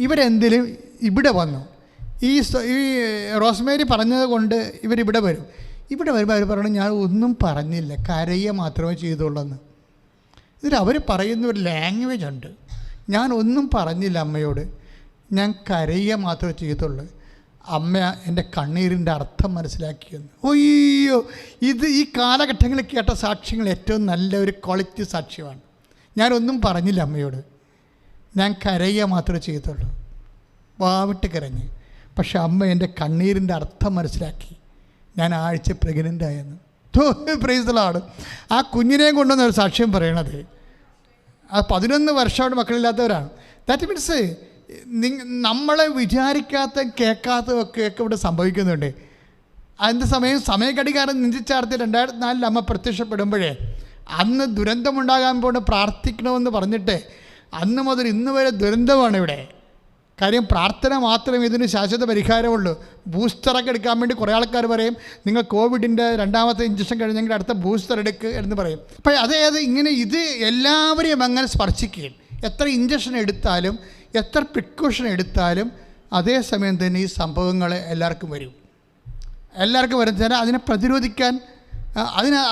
ഇവരെന്തിലും ഇവിടെ വന്നു. ഈ റോസ്മേരി പറഞ്ഞത് കൊണ്ട് ഇവരിവിടെ വരും. ഇവിടെ വരുമ്പോൾ അവർ പറയണം, ഞാൻ ഒന്നും പറഞ്ഞില്ല, കരയുക മാത്രമേ ചെയ്തുള്ളൂ. ഇതിൽ അവർ പറയുന്ന ഒരു ലാംഗ്വേജ് ഉണ്ട്. ഞാൻ ഒന്നും പറഞ്ഞില്ല അമ്മയോട്, ഞാൻ കരയുക മാത്രമേ ചെയ്തുള്ളൂ. അമ്മ എൻ്റെ കണ്ണീരിൻ്റെ അർത്ഥം മനസ്സിലാക്കിയെന്ന്. ഒയ്യോ, ഇത് ഈ കാലഘട്ടങ്ങളിൽ കേട്ട സാക്ഷ്യങ്ങൾ ഏറ്റവും നല്ല ഒരു ക്വാളിറ്റി സാക്ഷ്യമാണ്. ഞാനൊന്നും പറഞ്ഞില്ല അമ്മയോട്, ഞാൻ കരയുക മാത്രമേ ചെയ്തുള്ളൂ, വാവിട്ട് കരഞ്ഞ്. പക്ഷെ അമ്മ എൻ്റെ കണ്ണീരിൻ്റെ അർത്ഥം മനസ്സിലാക്കി. ഞാൻ ആഴ്ച പ്രഗ്നൻ്റായെന്ന്. പ്രൈസ്തലാണ്. ആ കുഞ്ഞിനെയും കൊണ്ടുവന്ന ഒരു സാക്ഷ്യം പറയണത്. ആ 11 വർഷമായിട്ട് മക്കളില്ലാത്തവരാണ്. ദാറ്റ് മീൻസ് നമ്മളെ വിചാരിക്കാത്ത കേൾക്കാത്തതൊക്കെ ഇവിടെ സംഭവിക്കുന്നുണ്ട്. അതിൻ്റെ സമയഘടികാരം നിശ്ചയിച്ചാർത്തി 2004 അമ്മ പ്രത്യക്ഷപ്പെടുമ്പോഴേ അന്ന് ദുരന്തമുണ്ടാകാൻ പോണ്ട് പ്രാർത്ഥിക്കണമെന്ന് പറഞ്ഞിട്ട് അന്ന് മുതൽ ഇന്ന് വരെ ദുരന്തമാണ് ഇവിടെ. കാര്യം പ്രാർത്ഥന മാത്രമേ ഇതിന് ശാശ്വത പരിഹാരമുള്ളൂ. ബൂസ്റ്ററൊക്കെ എടുക്കാൻ വേണ്ടി കുറേ ആൾക്കാർ പറയും, നിങ്ങൾ കോവിഡിൻ്റെ 2ാമത്തെ ഇഞ്ചക്ഷൻ കഴിഞ്ഞെങ്കിൽ അടുത്ത ബൂസ്റ്റർ എടുക്കുക എന്ന് പറയും. അപ്പോൾ അതായത് ഇങ്ങനെ ഇത് എല്ലാവരെയും അങ്ങനെ സ്പർശിക്കുകയും എത്ര ഇഞ്ചക്ഷൻ എടുത്താലും എത്ര പ്രിക്കോഷൻ എടുത്താലും അതേസമയം തന്നെ ഈ സംഭവങ്ങൾ എല്ലാവർക്കും വരും. അതിനെ പ്രതിരോധിക്കാൻ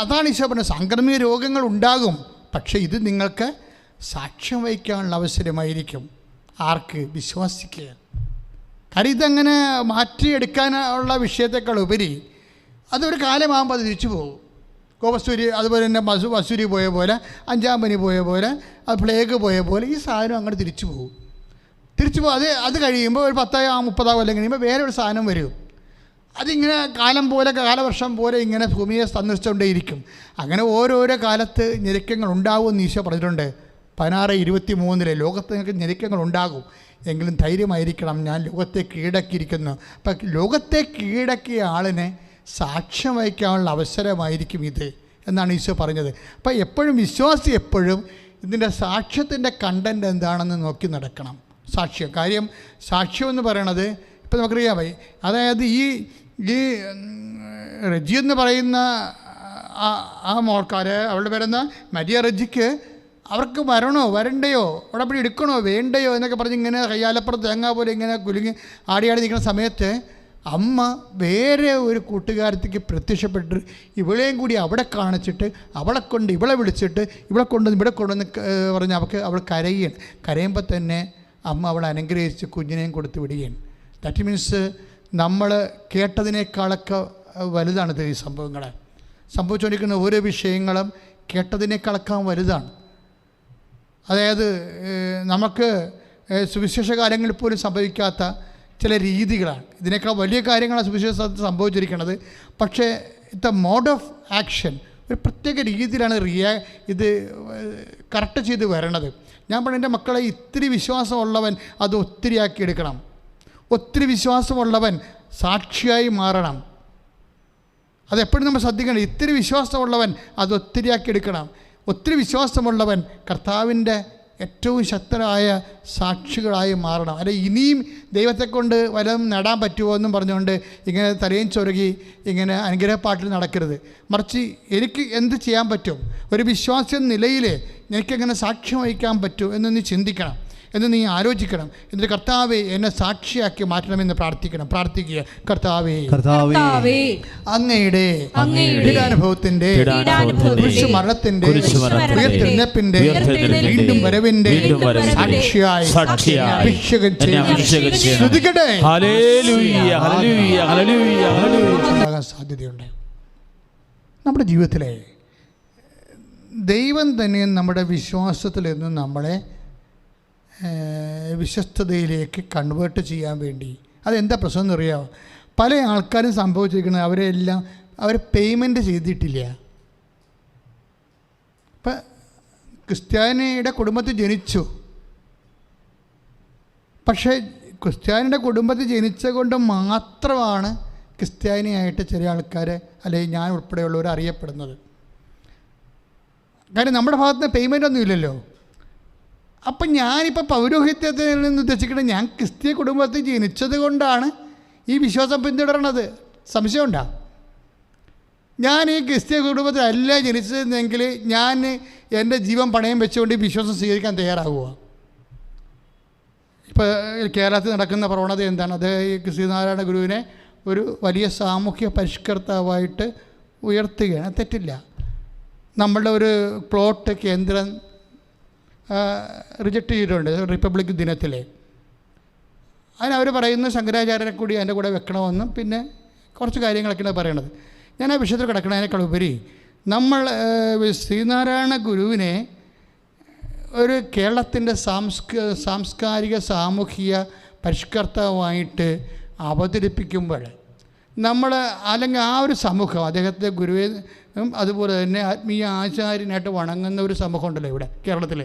അതാണ് ഈശോ പറഞ്ഞത്, സാംക്രമിക രോഗങ്ങൾ ഉണ്ടാകും, പക്ഷേ ഇത് നിങ്ങൾക്ക് സാക്ഷ്യം വഹിക്കാനുള്ള അവസരമായിരിക്കും. ആർക്ക്? വിശ്വസിക്കുക. കാര്യം ഇതങ്ങനെ മാറ്റിയെടുക്കാനുള്ള വിഷയത്തെക്കാൾ ഉപരി അതൊരു കാലമാകുമ്പോൾ അത് തിരിച്ചു പോകും. കോപസ്തൂരി അതുപോലെ തന്നെ വസൂരി പോയ പോലെ, 5ആം പനി പോയ പോലെ, അത് പ്ലേഗ് പോയ പോലെ ഈ സാധനം അങ്ങോട്ട് തിരിച്ചു പോകും. തിരിച്ചു പോകും. അത് കഴിയുമ്പോൾ ഒരു 10-30 കൊല്ലം കഴിയുമ്പോൾ വേറെ ഒരു സാധനം വരും. അതിങ്ങനെ കാലവർഷം പോലെ ഇങ്ങനെ ഭൂമിയെ സന്ദർശിച്ചുകൊണ്ടേയിരിക്കും. അങ്ങനെ ഓരോരോ കാലത്ത് ഞെരുക്കങ്ങൾ ഉണ്ടാകുമെന്ന് ഈശോ പറഞ്ഞിട്ടുണ്ട്. 16:23 ലോകത്ത് നിങ്ങൾക്ക് ഞെരുക്കങ്ങൾ ഉണ്ടാകും, എങ്കിലും ധൈര്യമായിരിക്കണം, ഞാൻ ലോകത്തെ കീഴടക്കിയിരിക്കുന്നു. അപ്പം ലോകത്തെ കീഴടക്കിയ ആളിനെ സാക്ഷ്യം വഹിക്കാനുള്ള അവസരമായിരിക്കും ഇത് എന്നാണ് ഈശോ പറഞ്ഞത്. അപ്പം എപ്പോഴും വിശ്വാസി എപ്പോഴും ഇതിൻ്റെ സാക്ഷ്യത്തിൻ്റെ കണ്ടൻറ്റ് എന്താണെന്ന് നോക്കി നടക്കണം. കാര്യം സാക്ഷ്യം എന്ന് പറയണത് ഇപ്പം നമുക്കറിയാമേ, അതായത് ഈ റെജി എന്ന് പറയുന്ന ആ മോൾക്കാർ, അവളുടെ പേരെന്ന മരിയ റെജിക്ക് അവർക്ക് വരണ്ടയോ ഉടമ്പടി എടുക്കണോ വേണ്ടയോ എന്നൊക്കെ പറഞ്ഞ് ഇങ്ങനെ കയ്യാലപ്പുറത്ത് തേങ്ങ പോലെ ഇങ്ങനെ കുലുങ്ങി ആടിയാടി നിൽക്കുന്ന സമയത്ത് അമ്മ വേറെ ഒരു കൂട്ടുകാരത്തേക്ക് പ്രത്യക്ഷപ്പെട്ട് ഇവളെയും കൂടി അവിടെ കാണിച്ചിട്ട് ഇവളെ വിളിച്ചിട്ട് ഇവിടെ കൊണ്ടുവന്ന് പറഞ്ഞ് അവൾ കരയുമ്പോൾ തന്നെ അമ്മ അവളെ അനുഗ്രഹിച്ച് കുഞ്ഞിനെയും കൊടുത്ത് വിടുകയാണ്. ദാറ്റ് മീൻസ് നമ്മൾ കേട്ടതിനേക്കാളൊക്കെ വലുതാണ് ഈ സംഭവങ്ങൾ. സംഭവിച്ചുകൊണ്ടിരിക്കുന്ന ഓരോ വിഷയങ്ങളും കേട്ടതിനേക്കാളൊക്കെ വലുതാണ്. അതായത് നമുക്ക് സുവിശേഷ കാര്യങ്ങളിൽ പോലും സംഭവിക്കാത്ത ചില രീതികളാണ്. ഇതിനേക്കാൾ വലിയ കാര്യങ്ങളാണ് സുവിശേഷത്തിൽ സംഭവിച്ചിരിക്കുന്നത്. പക്ഷേ മോഡ് ഓഫ് ആക്ഷൻ ഒരു പ്രത്യേക രീതിയിലാണ് ഇത് കറക്റ്റ് ചെയ്ത് വരണത്. ഞാൻ പറഞ്ഞ എൻ്റെ മക്കളെ, ഇത്തിരി വിശ്വാസമുള്ളവൻ അത് ഒത്തിരിയാക്കി എടുക്കണം. ഒത്തിരി വിശ്വാസമുള്ളവൻ സാക്ഷിയായി മാറണം. അതെപ്പോഴും നമ്മൾ ശ്രദ്ധിക്കണം. ഇത്തിരി വിശ്വാസമുള്ളവൻ അത് ഒത്തിരിയാക്കി എടുക്കണം. ഒത്തിരി വിശ്വാസമുള്ളവൻ കർത്താവിൻ്റെ ഏറ്റവും ശക്തരായ സാക്ഷികളായി മാറണം. അല്ലെ ഇനിയും ദൈവത്തെ കൊണ്ട് വല്ലതും നേടാൻ പറ്റുമോ എന്നും പറഞ്ഞുകൊണ്ട് ഇങ്ങനെ തലയും ചൊരുകി ഇങ്ങനെ അനുഗ്രഹപ്പാട്ടിൽ നടക്കരുത്. മറിച്ച് എനിക്ക് എന്ത് ചെയ്യാൻ പറ്റും, ഒരു വിശ്വാസ നിലയിൽ എനിക്കെങ്ങനെ സാക്ഷ്യം വഹിക്കാൻ പറ്റും എന്ന് നീ ചിന്തിക്കണം, എന്ന് നീ ആലോചിക്കണം. എന്നിട്ട് കർത്താവേ എന്നെ സാക്ഷിയാക്കി മാറ്റണമെന്ന് പ്രാർത്ഥിക്കുക. കർത്താവേ അങ്ങയുടെ പീഡാനുഭവത്തിന്റെ മരണത്തിന്റെ ഉയർത്തെഴുന്നേൽപ്പിന്റെ വീണ്ടും വരവിന്റെ സാക്ഷിയായി അഭിഷേകം ശ്രദ്ധിക്കട്ടെ. സാധ്യതയുണ്ട് നമ്മുടെ ജീവിതത്തിലെ. ദൈവം തന്നെ നമ്മുടെ വിശ്വാസത്തിൽ നിന്നും നമ്മളെ വിശ്വസ്തതയിലേക്ക് കൺവേർട്ട് ചെയ്യാൻ വേണ്ടി. അതെന്താ പ്രശ്നം എന്നറിയാമോ? പല ആൾക്കാരും സംഭവിച്ചിരിക്കുന്നത് അവർ പേയ്മെൻറ്റ് ചെയ്തിട്ടില്ല. ഇപ്പം ക്രിസ്ത്യാനിയുടെ കുടുംബത്തിൽ ജനിച്ചു, പക്ഷേ ക്രിസ്ത്യാനിയുടെ കുടുംബത്തിൽ ജനിച്ചത് കൊണ്ട് മാത്രമാണ് ക്രിസ്ത്യാനിയായിട്ട് ചില ആൾക്കാർ, അല്ലെങ്കിൽ ഞാൻ ഉൾപ്പെടെയുള്ളവർ അറിയപ്പെടുന്നത്. കാര്യം നമ്മുടെ ഭാഗത്ത് നിന്ന് പേയ്മെൻ്റ് ഒന്നും ഇല്ലല്ലോ. അപ്പം ഞാനിപ്പോൾ പൗരോഹിത്യത്തിൽ നിന്ന് ഉദ്ദേശിക്കുന്നത് ഞാൻ ക്രിസ്തീയ കുടുംബത്തിൽ ജനിച്ചത് കൊണ്ടാണ് ഈ വിശ്വാസം പിന്തുടരണത്. സംശയമുണ്ടോ? ഞാൻ ഈ ക്രിസ്തീയ കുടുംബത്തിലല്ല ജനിച്ചതെങ്കിൽ ഞാൻ എൻ്റെ ജീവൻ പണയം വെച്ചുകൊണ്ട് ഈ വിശ്വാസം സ്വീകരിക്കാൻ തയ്യാറാകുക. ഇപ്പോൾ കേരളത്തിൽ നടക്കുന്ന പ്രവണത എന്താണ്? അത് ഈ ശ്രീനാരായണ ഗുരുവിനെ ഒരു വലിയ സാമൂഹ്യ പരിഷ്കർത്താവായിട്ട് ഉയർത്തുകയാണ്. തെറ്റില്ല. നമ്മളുടെ ഒരു പ്ലോട്ട് കേന്ദ്രം റിജക്റ്റ് ചെയ്തിട്ടുണ്ട് റിപ്പബ്ലിക് ദിനത്തിൽ. അതിനവർ പറയുന്ന ശങ്കരാചാര്യനെ കൂടി അതിൻ്റെ കൂടെ വെക്കണമെന്നും പിന്നെ കുറച്ച് കാര്യങ്ങളൊക്കെയാണ് പറയണത്. ഞാൻ ആ വിഷയത്തിൽ കിടക്കണതിനേക്കാൾ ഉപരി നമ്മൾ ശ്രീനാരായണ ഗുരുവിനെ ഒരു കേരളത്തിൻ്റെ സാംസ്കാരിക സാമൂഹിക പരിഷ്കർത്താവായിട്ട് അവതരിപ്പിക്കുമ്പോൾ നമ്മൾ അല്ലെങ്കിൽ ആ ഒരു സമൂഹം അദ്ദേഹത്തെ ഗുരുവെ അതുപോലെ തന്നെ ആത്മീയ ആചാര്യനായിട്ട് വണങ്ങുന്ന ഒരു സമൂഹം ഉണ്ടല്ലോ ഇവിടെ കേരളത്തിൽ,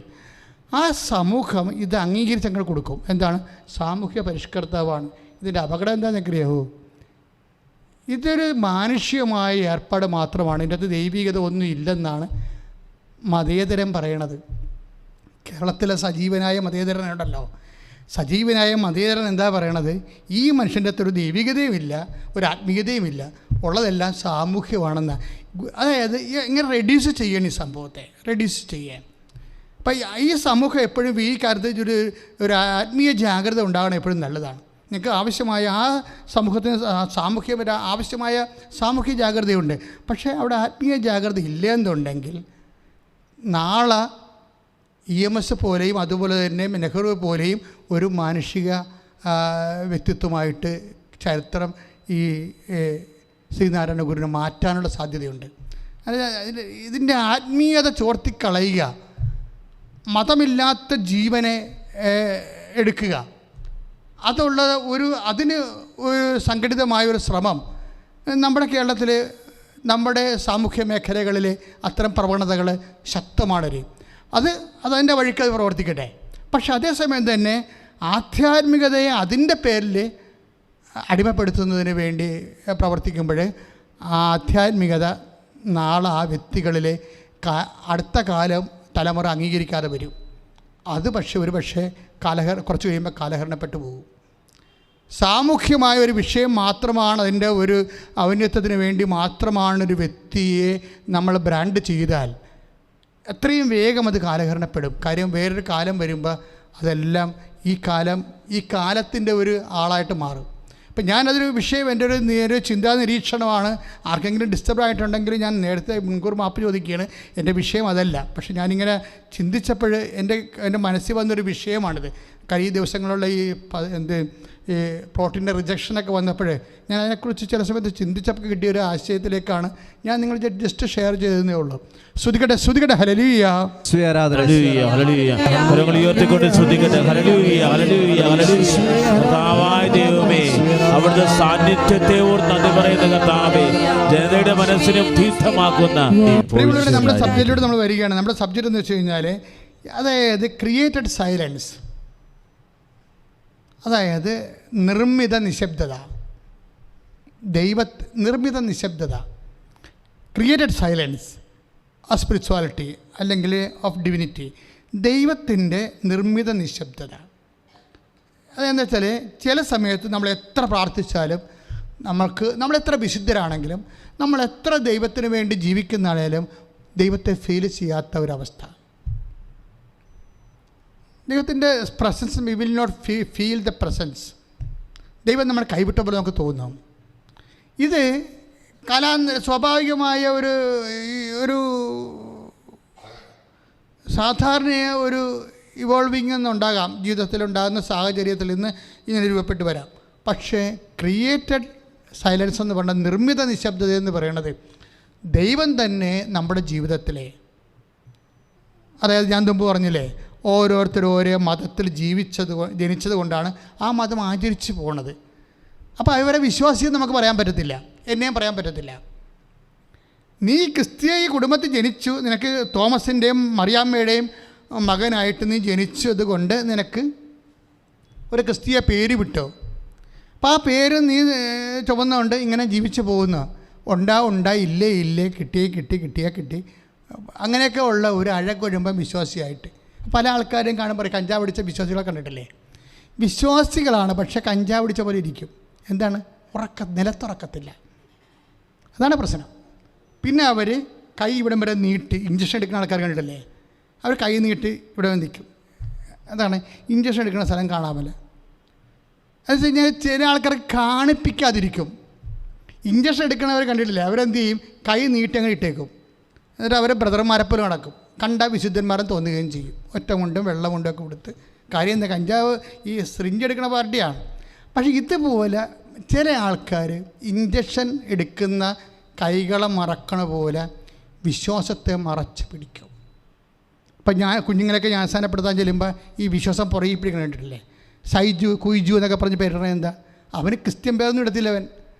ആ സമൂഹം ഇത് അംഗീകരിച്ച് അങ്ങനെ കൊടുക്കും. എന്താണ്? സാമൂഹ്യ പരിഷ്കർത്താവാണ്. ഇതിൻ്റെ അപകടം എന്താണെന്ന് അറിയാമോ? ഇതൊരു മാനുഷികമായ ഏർപ്പാട് മാത്രമാണ്. ഇതിൻ്റെ അകത്ത് ദൈവികത ഒന്നും ഇല്ലെന്നാണ് മതേതരം പറയണത്. കേരളത്തിലെ സജീവനായ മതേതരനുണ്ടല്ലോ, സജീവനായ മതേതരൻ എന്താ പറയണത്? ഈ മനുഷ്യൻ്റെ അകത്ത് ഒരു ദൈവികതയുമില്ല, ഒരു ആത്മീയതയുമില്ല, ഉള്ളതെല്ലാം സാമൂഹ്യമാണെന്ന്. അതായത് ഇങ്ങനെ റെഡ്യൂസ് ചെയ്യണം, ഈ സംഭവത്തെ റെഡ്യൂസ് ചെയ്യാൻ. അപ്പം ഈ സമൂഹം എപ്പോഴും ഈ കാര്യത്തിൽ ഒരു ആത്മീയ ജാഗ്രത ഉണ്ടാകണം, എപ്പോഴും നല്ലതാണ്. നിങ്ങൾക്ക് ആവശ്യമായ ആ സമൂഹത്തിന് ആവശ്യമായ സാമൂഹ്യ ജാഗ്രതയുണ്ട്. പക്ഷേ അവിടെ ആത്മീയ ജാഗ്രത ഇല്ലെന്നുണ്ടെങ്കിൽ നാളെ EMS പോലെയും അതുപോലെ തന്നെ നെഹ്റു പോലെയും ഒരു മാനുഷിക വ്യക്തിത്വമായിട്ട് ചരിത്രം ഈ ശ്രീനാരായണ ഗുരുവിനെ മാറ്റാനുള്ള സാധ്യതയുണ്ട്. അതായത് ഇതിൻ്റെ ആത്മീയത ചോർത്തിക്കളയുക, മതമില്ലാത്ത ജീവനെ എടുക്കുക, അതിന് ഒരു സംഘടിതമായ ഒരു ശ്രമം നമ്മുടെ കേരളത്തിൽ, നമ്മുടെ സാമൂഹ്യ മേഖലകളിൽ അത്തരം പ്രവണതകൾ ശക്തമാണ്. അതതിൻ്റെ വഴിക്ക് അത് പ്രവർത്തിക്കട്ടെ. പക്ഷെ അതേസമയം തന്നെ ആധ്യാത്മികതയെ അതിൻ്റെ പേരിൽ അടിമപ്പെടുത്തുന്നതിന് വേണ്ടി പ്രവർത്തിക്കുമ്പോൾ ആ ആധ്യാത്മികത നാളെ ആ വ്യക്തികളിൽ അടുത്ത തലമുറ അംഗീകരിക്കാതെ വരും. അത് ഒരു പക്ഷേ കുറച്ച് കഴിയുമ്പോൾ കാലഹരണപ്പെട്ടു പോകും. സാമൂഹ്യമായ ഒരു വിഷയം മാത്രമാണ്, അതിൻ്റെ ഒരു ഔന്നത്യത്തിന് വേണ്ടി മാത്രമാണ് ഒരു വ്യക്തിയെ നമ്മൾ ബ്രാൻഡ് ചെയ്താൽ എത്രയും വേഗം അത് കാലഹരണപ്പെടും. കാര്യം വേറൊരു കാലം വരുമ്പോൾ അതെല്ലാം ഈ കാലത്തിൻ്റെ ഒരു ആളായിട്ട് മാറും. ഇപ്പം ഞാനതൊരു വിഷയം എൻ്റെ ഒരു ചിന്താ നിരീക്ഷണമാണ്. ആർക്കെങ്കിലും ഡിസ്റ്റർബ് ആയിട്ടുണ്ടെങ്കിൽ ഞാൻ നേരത്തെ മുൻകൂർ മാപ്പ് ചോദിക്കുകയാണ്. എൻ്റെ വിഷയം അതല്ല. പക്ഷെ ഞാനിങ്ങനെ ചിന്തിച്ചപ്പോൾ എൻ്റെ മനസ്സിൽ വന്നൊരു വിഷയമാണിത്. കഴിഞ്ഞ ദിവസങ്ങളുള്ള ഈ പ്രോട്ടീൻ്റെ റിജക്ഷനൊക്കെ വന്നപ്പോൾ ഞാൻ അതിനെക്കുറിച്ച് ചില സമയത്ത് ചിന്തിച്ചപ്പോൾ കിട്ടിയ ഒരു ആശയത്തിലേക്കാണ് ഞാൻ നിങ്ങൾ ജസ്റ്റ് ഷെയർ ചെയ്തതേ ഉള്ളൂ. ശ്രുതികട്ടെ ഹല്ലേലൂയ. അവിടുത്തെ സാന്നിധ്യത്തെ ഓർത്ത് നന്ദി പറയുന്ന കർത്താവേ, ജനതയുടെ മനസ്സിനും തീർത്ഥമാക്കുന്ന നമ്മുടെ സബ്ജക്റ്റിലൂടെ നമ്മൾ വരികയാണ്. നമ്മുടെ സബ്ജക്റ്റ് എന്ന് വെച്ച് കഴിഞ്ഞാൽ അതായത് ക്രിയേറ്റഡ് സൈലൻസ്, അതായത് നിർമ്മിത നിശബ്ദത. നിർമ്മിത നിശബ്ദത, ക്രിയേറ്റഡ് സൈലൻസ് ഓഫ് സ്പിരിച്വാലിറ്റി അല്ലെങ്കിൽ ഓഫ് ഡിവിനിറ്റി. ദൈവത്തിൻ്റെ നിർമ്മിത നിശബ്ദത. അതെന്താ വെച്ചാൽ ചില സമയത്ത് നമ്മൾ എത്ര പ്രാർത്ഥിച്ചാലും നമ്മൾ എത്ര വിശുദ്ധരാണെങ്കിലും നമ്മൾ എത്ര ദൈവത്തിന് വേണ്ടി ജീവിക്കുന്ന ആളായാലും ദൈവത്തെ ഫീൽ ചെയ്യാത്ത ഒരവസ്ഥ. ദൈവത്തിൻ്റെ presence, we will not feel the presence. ദൈവം നമ്മൾ കൈവിട്ട പോലെ നമുക്ക് തോന്നും. ഇത് സ്വാഭാവികമായ ഒരു സാധാരണ ഒരു ഇവോൾവിങ് എന്നുണ്ടാകാം, ജീവിതത്തിലുണ്ടാകുന്ന സാഹചര്യത്തിൽ നിന്ന് ഇങ്ങനെ രൂപപ്പെട്ട് വരാം. പക്ഷേ ക്രിയേറ്റഡ് സൈലൻസ് എന്ന് പറഞ്ഞാൽ, നിർമ്മിത നിശബ്ദത എന്ന് പറയുന്നത് ദൈവം തന്നെ നമ്മുടെ ജീവിതത്തിലെ, അതായത് ഞാൻ മുമ്പ് പറഞ്ഞില്ലേ, ഓരോരുത്തരും ഓരോ മതത്തിൽ ജനിച്ചത് കൊണ്ടാണ് ആ മതം ആചരിച്ചു പോണത്. അപ്പോൾ അവരെ വിശ്വാസിയെന്ന് നമുക്ക് പറയാൻ പറ്റത്തില്ല, എന്നെയും പറയാൻ പറ്റത്തില്ല. നീ ക്രിസ്തീയ കുടുംബത്തിൽ ജനിച്ചു, നിനക്ക് തോമസിൻ്റെയും മറിയാമ്മയുടെയും മകനായിട്ട് നീ ജനിച്ചത് കൊണ്ട് നിനക്ക് ഒരു ക്രിസ്തീയ പേര് വിട്ടോ. അപ്പോൾ ആ പേര് നീ ചുമന്നുകൊണ്ട് ഇങ്ങനെ ജീവിച്ചു പോകുന്നു. ഇല്ലേ കിട്ടി അങ്ങനെയൊക്കെ ഉള്ള ഒരു അഴകൊഴുമ്പം വിശ്വാസിയായിട്ട് പല ആൾക്കാരെയും കാണുമ്പോൾ കഞ്ചാവ് പിടിച്ച വിശ്വാസികളെ കണ്ടിട്ടില്ലേ? വിശ്വാസികളാണ്, പക്ഷേ കഞ്ചാവ് പിടിച്ച പോലെ ഇരിക്കും. എന്താണ്? നിലത്തുറക്കത്തില്ല. അതാണ് പ്രശ്നം. പിന്നെ അവർ കൈ ഇവിടം വരെ നീട്ടി, ഇഞ്ചക്ഷൻ എടുക്കുന്ന ആൾക്കാർ കണ്ടിട്ടില്ലേ? അവർ കൈ നീട്ടി ഇവിടെ നിൽക്കും. അതാണ് ഇഞ്ചക്ഷൻ എടുക്കുന്ന സ്ഥലം കാണാമല്ലോ. അത് വെച്ച് കഴിഞ്ഞാൽ ചില ആൾക്കാർ കാണിപ്പിക്കാതിരിക്കും. ഇഞ്ചക്ഷൻ എടുക്കണവർ കണ്ടിട്ടില്ലേ? അവരെന്ത് ചെയ്യും? കൈ നീട്ടി അങ്ങ് ഇട്ടേക്കും. എന്നിട്ട് അവർ ബ്രദർമാരെപ്പോലും നടക്കും. കണ്ട വിശുദ്ധന്മാരും തോന്നുകയും ചെയ്യും. ഒറ്റ കൊണ്ടും വെള്ളം കൊണ്ടും ഒക്കെ കൊടുത്ത്. കാര്യം എന്താ? കഞ്ചാവ് ഈ സിറിഞ്ച് എടുക്കുന്ന പാർട്ടിയാണ്. പക്ഷേ ഇതുപോലെ ചില ആൾക്കാർ ഇഞ്ചക്ഷൻ എടുക്കുന്ന കൈകളെ മറക്കണ പോലെ വിശ്വാസത്തെ മറച്ച് പിടിക്കും. ഇപ്പം കുഞ്ഞുങ്ങളൊക്കെ ജ്ഞാനസ്ഥാനപ്പെടുത്താൻ ചെല്ലുമ്പോൾ ഈ വിശ്വാസം പുറകെ പിടിക്കണം കണ്ടിട്ടില്ലേ? കുയ്ജു എന്നൊക്കെ പറഞ്ഞ് പേരിടണത് എന്താ? അവന് ക്രിസ്ത്യൻ പേരൊന്നും എടുത്തില്ല അവൻ.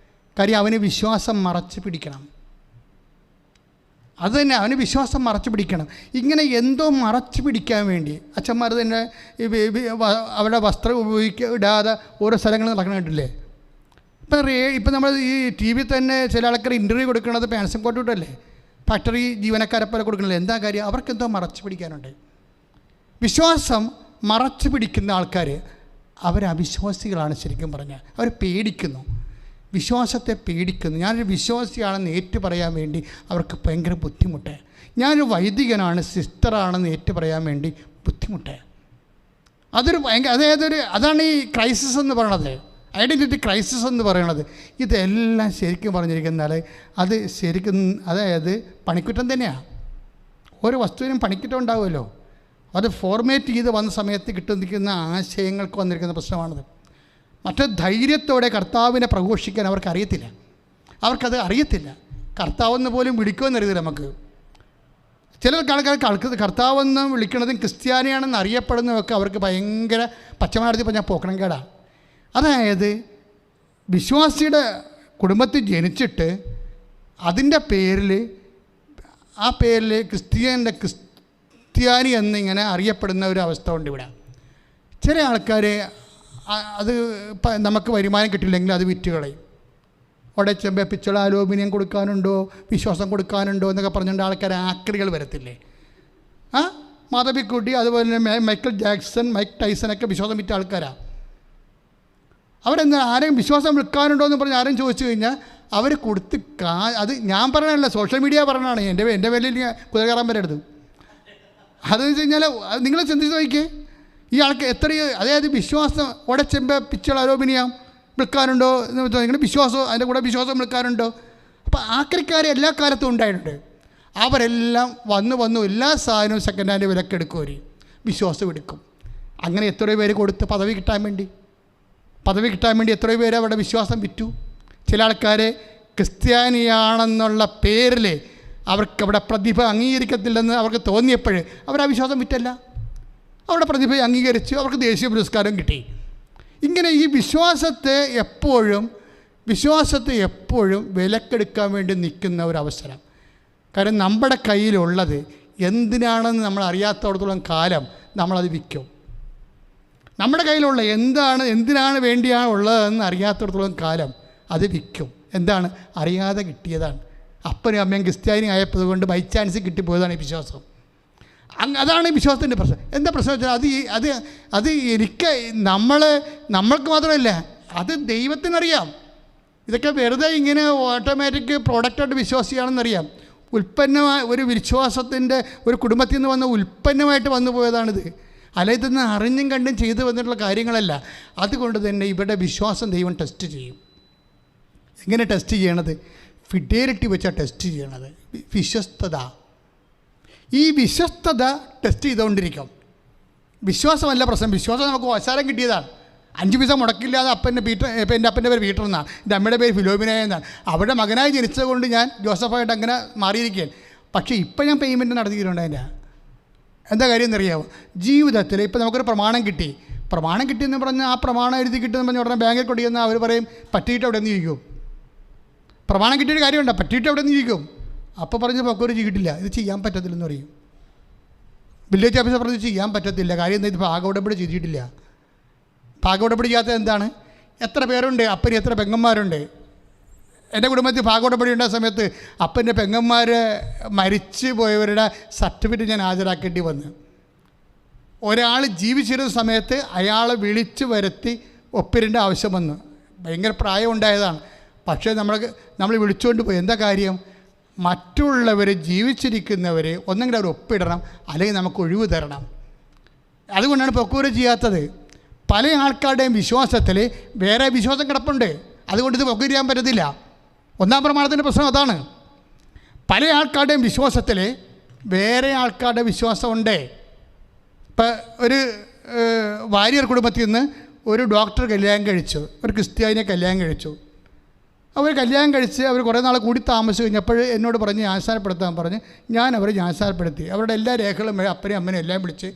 കാര്യം അവന് വിശ്വാസം മറച്ച് പിടിക്കണം. അതുതന്നെ, അവന് വിശ്വാസം മറച്ചു പിടിക്കണം. ഇങ്ങനെ എന്തോ മറച്ചു പിടിക്കാൻ വേണ്ടി അച്ഛന്മാർ തന്നെ അവരുടെ വസ്ത്രം ഇടാതെ ഓരോ സ്ഥലങ്ങളിൽ നടക്കണം കണ്ടില്ലേ? ഇപ്പം നമ്മൾ ഈ ടി വി തന്നെ ചില ആൾക്കാർ ഇൻ്റർവ്യൂ കൊടുക്കുന്നത് പാൻസും കോട്ടും ഇട്ടല്ലേ? ഫാക്ടറി ജീവനക്കാരെ പോലെ കൊടുക്കണില്ലേ? എന്താ കാര്യം? അവർക്കെന്തോ മറച്ചു പിടിക്കാനുണ്ട്. വിശ്വാസം മറച്ചു പിടിക്കുന്ന ആൾക്കാർ അവരവിശ്വാസികളാണ്. ശരിക്കും പറഞ്ഞാൽ അവർ പേടിക്കുന്നു, വിശ്വാസത്തെ പേടിക്കുന്നു. ഞാനൊരു വിശ്വാസിയാണെന്ന് ഏറ്റു പറയാൻ വേണ്ടി അവർക്ക് ഭയങ്കര ബുദ്ധിമുട്ട്. ഞാനൊരു വൈദികനാണ്, സിസ്റ്ററാണെന്ന് ഏറ്റു പറയാൻ വേണ്ടി ബുദ്ധിമുട്ട്. അതാണ് ഈ ക്രൈസിസ് എന്ന് പറയണത്, ഐഡൻറ്റിറ്റി ക്രൈസിസ് എന്ന് പറയണത്. ഇതെല്ലാം ശരിക്കും പറഞ്ഞിരിക്കുന്നാൽ അത് ശരിക്കും അതായത് പണിക്കുറ്റം തന്നെയാണ്. ഓരോ വസ്തുവിനും പണിക്കുറ്റം ഉണ്ടാവുമല്ലോ. അത് ഫോർമേറ്റ് ചെയ്ത് വന്ന സമയത്ത് കിട്ടുന്ന ആശയങ്ങൾക്ക് വന്നിരിക്കുന്ന പ്രശ്നമാണത്. മറ്റൊരു ധൈര്യത്തോടെ കർത്താവിനെ പ്രഘോഷിക്കാൻ അവർക്കറിയത്തില്ല. അവർക്കത് അറിയത്തില്ല. കർത്താവെന്ന് പോലും വിളിക്കുമെന്നറിയത്തില്ല. നമുക്ക് ചില ആൾക്കാർ കർത്താവെന്ന് വിളിക്കണതും ക്രിസ്ത്യാനിയാണെന്ന് അറിയപ്പെടുന്നതൊക്കെ അവർക്ക് ഭയങ്കര പച്ചമലയാളത്തിൽ പറഞ്ഞാൽ പോക്കണം കേടാ. അതായത് വിശ്വാസിയുടെ കുടുംബത്തിൽ ജനിച്ചിട്ട് അതിൻ്റെ പേരിൽ ആ പേരിൽ ക്രിസ്ത്യാനി എന്നിങ്ങനെ അറിയപ്പെടുന്ന ഒരു അവസ്ഥ ഉണ്ട് ഇവിടെ. ചില ആൾക്കാർ അത് നമുക്ക് വരുമാനം കിട്ടില്ലെങ്കിൽ അത് വിറ്റ് കളയും. അവിടെ ചെമ്പ പിച്ചള അലൂമിനിയം കൊടുക്കാനുണ്ടോ, വിശ്വാസം കൊടുക്കാനുണ്ടോ എന്നൊക്കെ പറഞ്ഞുകൊണ്ട് ആൾക്കാർ ആക്രികൾ വരത്തില്ലേ. മാധവിക്കുട്ടി, അതുപോലെ തന്നെ മൈക്കിൾ ജാക്സൺ, മൈക്ക് ടൈസനൊക്കെ വിശ്വാസം വിറ്റ ആൾക്കാരാണ്. അവരെന്താ ആരെയും വിശ്വാസം വിൽക്കാനുണ്ടോ എന്ന് പറഞ്ഞ് ആരും ചോദിച്ചു കഴിഞ്ഞാൽ അവർ കൊടുത്ത് അത് ഞാൻ പറയണല്ല, സോഷ്യൽ മീഡിയ പറയണതാണ്. എൻ്റെ പേരിൽ കുതിര കയറാൻ വരരുത്. അതെന്ന് വെച്ച് കഴിഞ്ഞാൽ നിങ്ങൾ ചിന്തിച്ച് നോക്കിയേ, ഈ ആൾക്ക് എത്രയോ, അതായത് വിശ്വാസം ഉടച്ചെമ്പ പിച്ചള അലൂമിനിയം വിൽക്കാനുണ്ടോ എന്ന് നിങ്ങൾ വിശ്വാസം, അതിൻ്റെ കൂടെ വിശ്വാസം വിൽക്കാനുണ്ടോ? അപ്പോൾ ആക്രിക്കാർ എല്ലാ കാലത്തും ഉണ്ടായിട്ടുണ്ട്. അവരെല്ലാം വന്നു എല്ലാ സാധനവും സെക്കൻഡ് ഹാൻഡ് വിലക്കെടുക്കും. അവർ വിശ്വാസം എടുക്കും. അങ്ങനെ എത്രയോ പേര് കൊടുത്ത് പദവി കിട്ടാൻ വേണ്ടി എത്രയോ പേര് അവിടെ വിശ്വാസം വിറ്റു. ചില ആൾക്കാർ ക്രിസ്ത്യാനിയാണെന്നുള്ള പേരിൽ അവർക്ക് അവിടെ പ്രതിഭ അംഗീകരിക്കത്തില്ലെന്ന് അവർക്ക് തോന്നിയപ്പോൾ അവർ ആ വിശ്വാസം വിറ്റല്ല, അവരുടെ പ്രതിഭയെ അംഗീകരിച്ച് അവർക്ക് ദേശീയ പുരസ്കാരം കിട്ടി. ഇങ്ങനെ ഈ വിശ്വാസത്തെ എപ്പോഴും വിലക്കെടുക്കാൻ വേണ്ടി നിൽക്കുന്ന ഒരവസരം. കാരണം നമ്മുടെ കയ്യിലുള്ളത് എന്തിനാണെന്ന് നമ്മൾ അറിയാത്തടത്തോളം കാലം നമ്മളത് വിൽക്കും. നമ്മുടെ കയ്യിലുള്ള എന്തിനാണ് വേണ്ടിയാണ് ഉള്ളതെന്ന് അറിയാത്തടത്തോളം കാലം അത് വിൽക്കും. എന്താണ്? അറിയാതെ കിട്ടിയതാണ്. അപ്പനും അമ്മയും ക്രിസ്ത്യാനി ആയപ്പോൾ കൊണ്ട് ബൈ ചാൻസ് കിട്ടിപ്പോയതാണ് ഈ വിശ്വാസം. അതാണ് വിശ്വാസത്തിൻ്റെ പ്രശ്നം. എന്താ പ്രശ്നം വെച്ചാൽ അത് നമ്മൾക്ക് മാത്രമല്ല, അത് ദൈവത്തിനറിയാം. ഇതൊക്കെ വെറുതെ ഇങ്ങനെ ഓട്ടോമാറ്റിക് പ്രോഡക്റ്റായിട്ട് വിശ്വാസിയാണെന്നറിയാം. ഉൽപ്പന്നമായി ഒരു വിശ്വാസത്തിൻ്റെ ഒരു കുടുംബത്തിൽ നിന്ന് വന്ന ഉൽപ്പന്നമായിട്ട് വന്നു പോയതാണിത്. അല്ലെങ്കിൽ ഇതൊന്നും അറിഞ്ഞും കണ്ടും ചെയ്തു വന്നിട്ടുള്ള കാര്യങ്ങളല്ല. അതുകൊണ്ട് തന്നെ ഇവിടെ വിശ്വാസം ദൈവം ടെസ്റ്റ് ചെയ്യും. എങ്ങനെ ടെസ്റ്റ് ചെയ്യണത്? ഫിഡേലിറ്റി വെച്ചാണ് ടെസ്റ്റ് ചെയ്യണത്. വിശ്വസ്തത. ഈ വിശ്വസ്തത ടെസ്റ്റ് ചെയ്തുകൊണ്ടിരിക്കും. വിശ്വാസമല്ല പ്രശ്നം. വിശ്വാസം നമുക്ക് അവസരം കിട്ടിയതാണ്. 5 പൈസ മുടക്കില്ലാതെ എൻ്റെ അപ്പൻ്റെ പേര് പീറ്റർ എന്നാണ്, എൻ്റെ അമ്മയുടെ പേര് ഫിലോമിനായ എന്നാണ്. അവരുടെ മകനായി ജനിച്ചത് കൊണ്ട് ഞാൻ ജോസഫായിട്ട് അങ്ങനെ മാറിയിരിക്കുകയാണ്. പക്ഷേ ഇപ്പം ഞാൻ പേയ്മെൻറ്റ് നടത്തിയിട്ടുണ്ട്. അതിൻ്റെ എന്താ കാര്യം എന്നറിയാമോ? ജീവിതത്തിൽ ഇപ്പം നമുക്കൊരു പ്രമാണം കിട്ടിയെന്ന് പറഞ്ഞാൽ ആ പ്രമാണം എഴുതി കിട്ടുമെന്ന് പറഞ്ഞാൽ ഉടനെ ബാങ്കിൽ കൊണ്ടുവന്നാൽ അവർ പറയും പറ്റിയിട്ട് അവിടെ നിന്ന് ചോദിക്കും. പ്രമാണം കിട്ടിയൊരു കാര്യമുണ്ടോ? പറ്റിയിട്ട് അവിടെ നിന്ന് ചോദിക്കും. അപ്പോൾ പറഞ്ഞ് പൊക്കൊരു ചെയ്തിട്ടില്ല, ഇത് ചെയ്യാൻ പറ്റത്തില്ലെന്ന് പറയും. വില്ലേജ് ഓഫീസർ പറഞ്ഞ് ചെയ്യാൻ പറ്റത്തില്ല, കാര്യം എന്താ, ഇത് ഭാഗോടമ്പടി ചെയ്തിട്ടില്ല. ഭാഗോടമ്പടി ചെയ്യാത്തത് എന്താണ്? എത്ര പേരുണ്ട് അപ്പന്, എത്ര പെങ്ങന്മാരുണ്ട്? എൻ്റെ കുടുംബത്തിൽ ഭാഗോടമ്പടി ഉണ്ടായ സമയത്ത് അപ്പൻ്റെ പെങ്ങന്മാർ മരിച്ചു പോയവരുടെ സർട്ടിഫിക്കറ്റ് ഞാൻ ഹാജരാക്കേണ്ടി വന്നു. ഒരാൾ ജീവിച്ചിരുന്ന സമയത്ത് അയാളെ വിളിച്ചു വരുത്തി ഒപ്പിരേണ്ട ആവശ്യം വന്നു. ഭയങ്കര പ്രായം ഉണ്ടായതാണ്. പക്ഷേ നമ്മൾ വിളിച്ചുകൊണ്ട് പോയി. എന്താ കാര്യം? മറ്റുള്ളവർ ജീവിച്ചിരിക്കുന്നവർ ഒന്നെങ്കിലും അവർ ഒപ്പിടണം, അല്ലെങ്കിൽ നമുക്ക് ഒഴിവ് തരണം. അതുകൊണ്ടാണ് പൊക്കൂര ചെയ്യാത്തത്. പല ആൾക്കാരുടെയും വിശ്വാസത്തിൽ വേറെ വിശ്വാസം കിടപ്പുണ്ട്, അതുകൊണ്ട് ഇത് പൊക്കൂര ചെയ്യാൻ പറ്റത്തില്ല. ഒന്നാം പ്രമാണത്തിൻ്റെ പ്രശ്നം അതാണ്. പല ആൾക്കാരുടെയും വിശ്വാസത്തിൽ വേറെ ആൾക്കാരുടെ വിശ്വാസമുണ്ട്. ഇപ്പം ഒരു വാര്യർ കുടുംബത്തിൽ നിന്ന് ഒരു ഡോക്ടർ കല്യാണം കഴിച്ചു, ഒരു ക്രിസ്ത്യാനിയെ കല്യാണം കഴിച്ചു. അവർ കല്യാണം കഴിച്ച് അവർ കുറേ നാൾ കൂടി താമസിച്ച് കഴിഞ്ഞപ്പോൾ എന്നോട് പറഞ്ഞ് ജ്ഞാനസ്നാനപ്പെടുത്താൻ പറഞ്ഞ് ഞാൻ അവരെ ജ്ഞാനസ്നാനപ്പെടുത്തി. അവരുടെ എല്ലാ രേഖകളും അപ്പനെയും അമ്മനെയും എല്ലാം വിളിച്ച്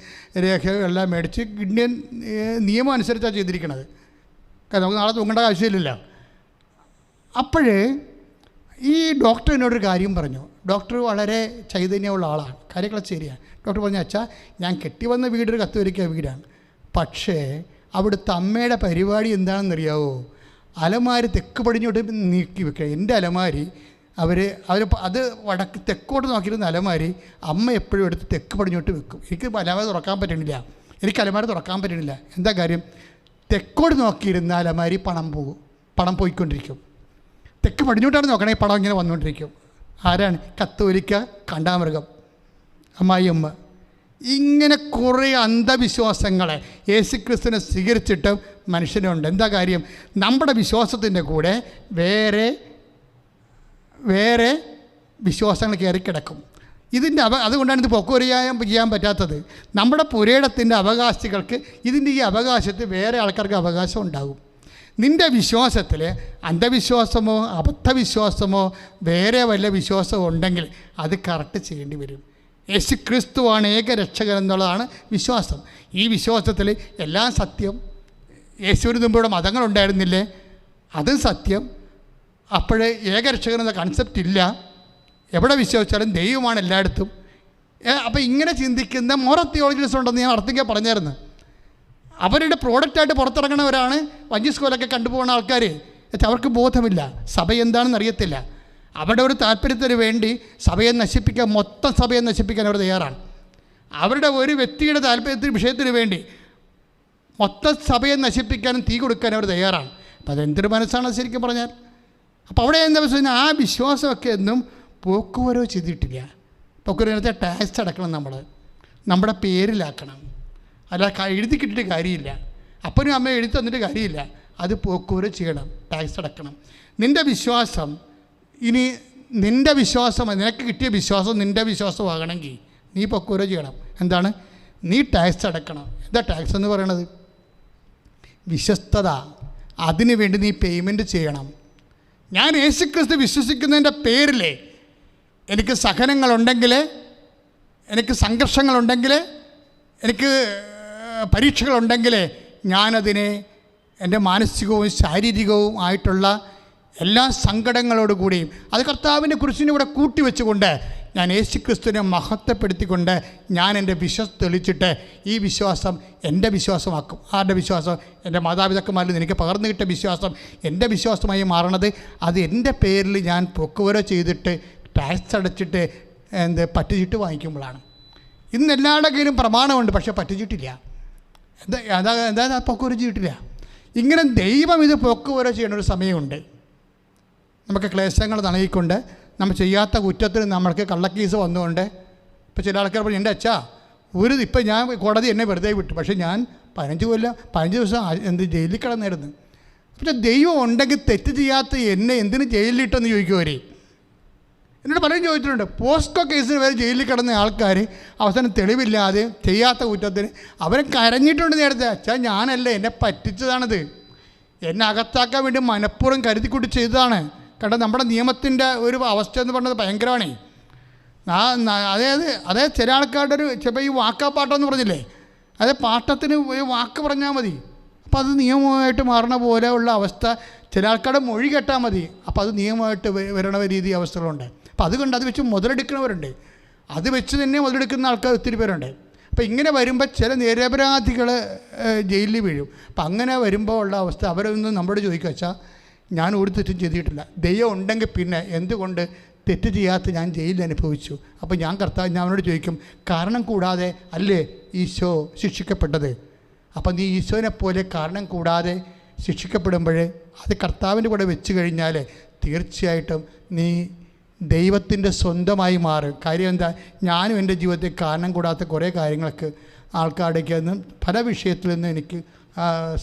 രേഖകളെല്ലാം മേടിച്ച് ഇന്ത്യൻ നിയമം അനുസരിച്ചാണ് ചെയ്തിരിക്കുന്നത്. കാരണം നമുക്ക് നാളെ തൂങ്ങേണ്ട ആവശ്യമില്ലല്ലോ. അപ്പോഴേ ഈ ഡോക്ടർ എന്നോടൊരു കാര്യം പറഞ്ഞു. ഡോക്ടർ വളരെ ചൈതന്യമുള്ള ആളാണ്, കാര്യങ്ങളൊക്കെ ശരിയാണ്. ഡോക്ടർ പറഞ്ഞു, അച്ഛാ, ഞാൻ കെട്ടിവന്ന വീടൊരു കത്തോലിക്ക വീടാണ്, പക്ഷേ അവിടുത്തെ അമ്മയുടെ പരിപാടി എന്താണെന്നറിയാവോ? അലമാരി തെക്ക് പടിഞ്ഞോട്ട് നീക്കി വെക്കുക. എൻ്റെ അലമാരി അവർ വടക്ക് തെക്കോട്ട് നോക്കിയിരുന്ന അലമാരി അമ്മ എപ്പോഴും എടുത്ത് തെക്ക് പടിഞ്ഞോട്ട് വെക്കും. എനിക്ക് അലമാരി തുറക്കാൻ പറ്റണില്ല, എന്താ കാര്യം? തെക്കോട്ട് നോക്കിയിരുന്ന അലമാരി പണം പോയിക്കൊണ്ടിരിക്കും. തെക്ക് പടിഞ്ഞോട്ടാണ് നോക്കണേ, പണം ഇങ്ങനെ വന്നുകൊണ്ടിരിക്കും. ആരാണ്? കത്തോലിക്ക കാണ്ടാമൃഗം, അമ്മായിയമ്മ. ഇങ്ങനെ കുറേ അന്ധവിശ്വാസങ്ങളെ യേശുക്രിസ്തുവിനെ സ്വീകരിച്ചിട്ടും മനുഷ്യനുണ്ട്. എന്താ കാര്യം? നമ്മുടെ വിശ്വാസത്തിൻ്റെ കൂടെ വേറെ വിശ്വാസങ്ങൾ കയറിക്കിടക്കും. അതുകൊണ്ടാണ് ഇത് ചെയ്യാൻ പറ്റാത്തത്. നമ്മുടെ പുരയിടത്തിൻ്റെ അവകാശികൾക്ക് ഇതിൻ്റെ ഈ അവകാശത്തിൽ വേറെ ആൾക്കാർക്ക് അവകാശം ഉണ്ടാകും. നിൻ്റെ വിശ്വാസത്തിൽ അന്ധവിശ്വാസമോ അബദ്ധവിശ്വാസമോ വേറെ വല്ല വിശ്വാസമോ ഉണ്ടെങ്കിൽ അത് കറക്റ്റ് ചെയ്യേണ്ടി വരും. യേശു ക്രിസ്തുവാണ് ഏക രക്ഷകൻ എന്നുള്ളതാണ് വിശ്വാസം. ഈ വിശ്വാസത്തിൽ എല്ലാം സത്യം, യേശുവിന് മുമ്പ് ഇവിടെ മതങ്ങളുണ്ടായിരുന്നില്ലേ? അതും സത്യം. അപ്പോഴേ ഏകരക്ഷകൻ എന്ന കൺസെപ്റ്റ് ഇല്ല. എവിടെ വിശ്വസിച്ചാലും ദൈവമാണ് എല്ലായിടത്തും. അപ്പോൾ ഇങ്ങനെ ചിന്തിക്കുന്ന മോറൽ തിയോളജിസ്റ്റ് ഉണ്ടെന്ന് ഞാൻ അർത്ഥിക്കാൻ പറഞ്ഞായിരുന്നു. അവരുടെ പ്രോഡക്റ്റായിട്ട് പുറത്തിറങ്ങുന്നവരാണ് വഞ്ചി സ്കൂളൊക്കെ കണ്ടുപോകുന്ന ആൾക്കാർ. അവർക്ക് ബോധമില്ല, സഭ എന്താണെന്ന് അറിയത്തില്ല. അവരുടെ ഒരു താല്പര്യത്തിന് വേണ്ടി സഭയെ നശിപ്പിക്കാൻ, മൊത്തം സഭയെ നശിപ്പിക്കാൻ അവർ തയ്യാറാണ്. അവരുടെ ഒരു വ്യക്തിയുടെ താല്പര്യത്തിന് വിഷയത്തിന് വേണ്ടി മൊത്തം സഭയെ നശിപ്പിക്കാനും തീ കൊടുക്കാനും അവർ തയ്യാറാണ്. അപ്പോൾ അതെന്തൊരു മനസ്സാണ് ശരിക്കും പറഞ്ഞാൽ. അപ്പോൾ അവിടെ എന്താ വെച്ച് കഴിഞ്ഞാൽ ആ വിശ്വാസമൊക്കെ ഒന്നും പോക്കുവരവ് ചെയ്തിട്ടില്ല. പോക്കുവരവിനകത്തെ ടാക്സ് അടക്കണം, നമ്മുടെ പേരിലാക്കണം. അല്ല എഴുതി കിട്ടിയിട്ട് കാര്യമില്ല. അപ്പനും അമ്മയും എഴുതി തന്നിട്ട് കാര്യമില്ല. അത് പോക്കുവരവ് ചെയ്യണം, ടാക്സ് അടക്കണം. നിൻ്റെ വിശ്വാസം ഇനി നിൻ്റെ വിശ്വാസം, നിനക്ക് കിട്ടിയ വിശ്വാസം നിൻ്റെ വിശ്വാസമാകണമെങ്കിൽ നീ പോക്കുവരവ് ചെയ്യണം. എന്താണ്? നീ ടാക്സ് അടക്കണം. എന്താ ടാക്സ് എന്ന് പറയണത്? വിശ്വസ്തത. അതിനു വേണ്ടി നീ പേയ്മെൻറ്റ് ചെയ്യണം. ഞാൻ യേശുക്രിസ്തു വിശ്വസിക്കുന്നതിൻ്റെ പേരിൽ എനിക്ക് സഹനങ്ങളുണ്ടെങ്കിൽ, എനിക്ക് സംഘർഷങ്ങളുണ്ടെങ്കിൽ, എനിക്ക് പരീക്ഷകളുണ്ടെങ്കിൽ ഞാനതിനെ എൻ്റെ മാനസികവും ശാരീരികവും ആയിട്ടുള്ള എല്ലാ സങ്കടങ്ങളോടുകൂടിയും അത് കർത്താവിൻ്റെ കുരിശിനെ ഇവിടെ കൂട്ടിവെച്ചുകൊണ്ട് ഞാൻ യേശുക്രിസ്തുവിനെ മഹത്വപ്പെടുത്തിക്കൊണ്ട് ഞാൻ എൻ്റെ വിശ്വാസം തെളിച്ചിട്ട് ഈ വിശ്വാസം എൻ്റെ വിശ്വാസമാക്കും. ആരുടെ വിശ്വാസം? എൻ്റെ മാതാപിതാക്കന്മാരിൽ എനിക്ക് പകർന്നു കിട്ടിയ വിശ്വാസം എൻ്റെ വിശ്വാസമായി മാറണത് അത് എൻ്റെ പേരിൽ ഞാൻ പൊക്കുവരവ് ചെയ്തിട്ട് ടാക്സ് അടച്ചിട്ട് പറ്റുചീട്ട് വാങ്ങിക്കുമ്പോഴാണ്. ഇന്ന് എല്ലാവരുടെ കയ്യിലും പ്രമാണമുണ്ട്, പക്ഷേ പറ്റുചീട്ടില്ല. എന്താ പൊക്കുവരവ് ചെയ്തിട്ടില്ല. ഇങ്ങനെ ദൈവം ഇത് പൊക്കുവരവ് ചെയ്യേണ്ട ഒരു സമയമുണ്ട്. നമുക്ക് ക്ലേശങ്ങൾ നൽകിക്കൊണ്ട് നമ്മൾ ചെയ്യാത്ത കുറ്റത്തിന് നമ്മൾക്ക് കള്ളക്കേസ് വന്നുകൊണ്ട്, ഇപ്പോൾ ചില ആൾക്കാർ പറഞ്ഞു എൻ്റെ അച്ഛാ ഇപ്പം ഞാൻ കോടതി എന്നെ വെറുതെ വിട്ടു, പക്ഷേ ഞാൻ 15 ദിവസം ജയിലിൽ കിടന്നായിരുന്നു. പക്ഷേ ദൈവം ഉണ്ടെങ്കിൽ തെറ്റ് ചെയ്യാത്ത എന്നെ എന്തിന് ജയിലിലിട്ടെന്ന് ചോദിക്കുമവർ. എന്നോട് പലരും ചോദിച്ചിട്ടുണ്ട്. പോസ്കോ കേസിന് വരെ ജയിലിൽ കിടന്ന ആൾക്കാർ അവസാനം തെളിവില്ലാതെ ചെയ്യാത്ത കുറ്റത്തിന് അവരെ കരഞ്ഞിട്ടുണ്ട്. നേരത്തെ അച്ഛാ ഞാനല്ല, എന്നെ പറ്റിച്ചതാണിത്, എന്നെ അകത്താക്കാൻ വേണ്ടി മനഃപൂർവ്വം കരുതിക്കൂട്ടി ചെയ്തതാണ്. കാരണം നമ്മുടെ നിയമത്തിൻ്റെ ഒരു അവസ്ഥ എന്ന് പറഞ്ഞത് ഭയങ്കരമാണേ. അതായത് ചില ആൾക്കാരുടെ ചിലപ്പോൾ ഈ വാക്കാപ്പാട്ടം പറഞ്ഞില്ലേ, അത് പാട്ടത്തിന് ഒരു വാക്ക് പറഞ്ഞാൽ മതി, അപ്പോൾ അത് നിയമമായിട്ട് മാറണ പോലെയുള്ള അവസ്ഥ. ചില ആൾക്കാരുടെ മൊഴി കേട്ടാൽ മതി, അപ്പോൾ അത് നിയമമായിട്ട് വരണ രീതി അവസ്ഥകളുണ്ട്. അപ്പോൾ അതുകൊണ്ട് അത് വെച്ച് മുതലെടുക്കുന്നവരുണ്ട്, അത് വെച്ച് തന്നെ മുതലെടുക്കുന്ന ആൾക്കാർ ഒത്തിരി പേരുണ്ട്. അപ്പോൾ ഇങ്ങനെ വരുമ്പോൾ ചില നിരപരാധികൾ ജയിലിൽ വീഴും. അപ്പം അങ്ങനെ വരുമ്പോൾ ഉള്ള അവസ്ഥ അവരൊന്നും നമ്മളോട് ചോദിക്കുക വെച്ചാൽ ഞാൻ ഒരു തെറ്റും ചെയ്തിട്ടില്ല, ദൈവം ഉണ്ടെങ്കിൽ പിന്നെ എന്തുകൊണ്ട് തെറ്റ് ചെയ്യാത്ത ഞാൻ ജയിലിൽ അനുഭവിച്ചു? അപ്പോൾ ഞാൻ അവനോട് ചോദിക്കും, കാരണം കൂടാതെ അല്ലേ ഈശോ ശിക്ഷിക്കപ്പെട്ടത്? അപ്പം നീ ഈശോനെ പോലെ കാരണം കൂടാതെ ശിക്ഷിക്കപ്പെടുമ്പോൾ അത് കർത്താവിൻ്റെ കൂടെ വെച്ച് കഴിഞ്ഞാൽ തീർച്ചയായിട്ടും നീ ദൈവത്തിൻ്റെ സ്വന്തമായി മാറും. കാര്യം എന്താ? ഞാനും എൻ്റെ ജീവിതത്തിൽ കാരണം കൂടാത്ത കുറേ കാര്യങ്ങൾക്ക് ആൾക്കാരുടെയൊക്കെ നിന്ന് പല വിഷയത്തിൽ നിന്ന് എനിക്ക്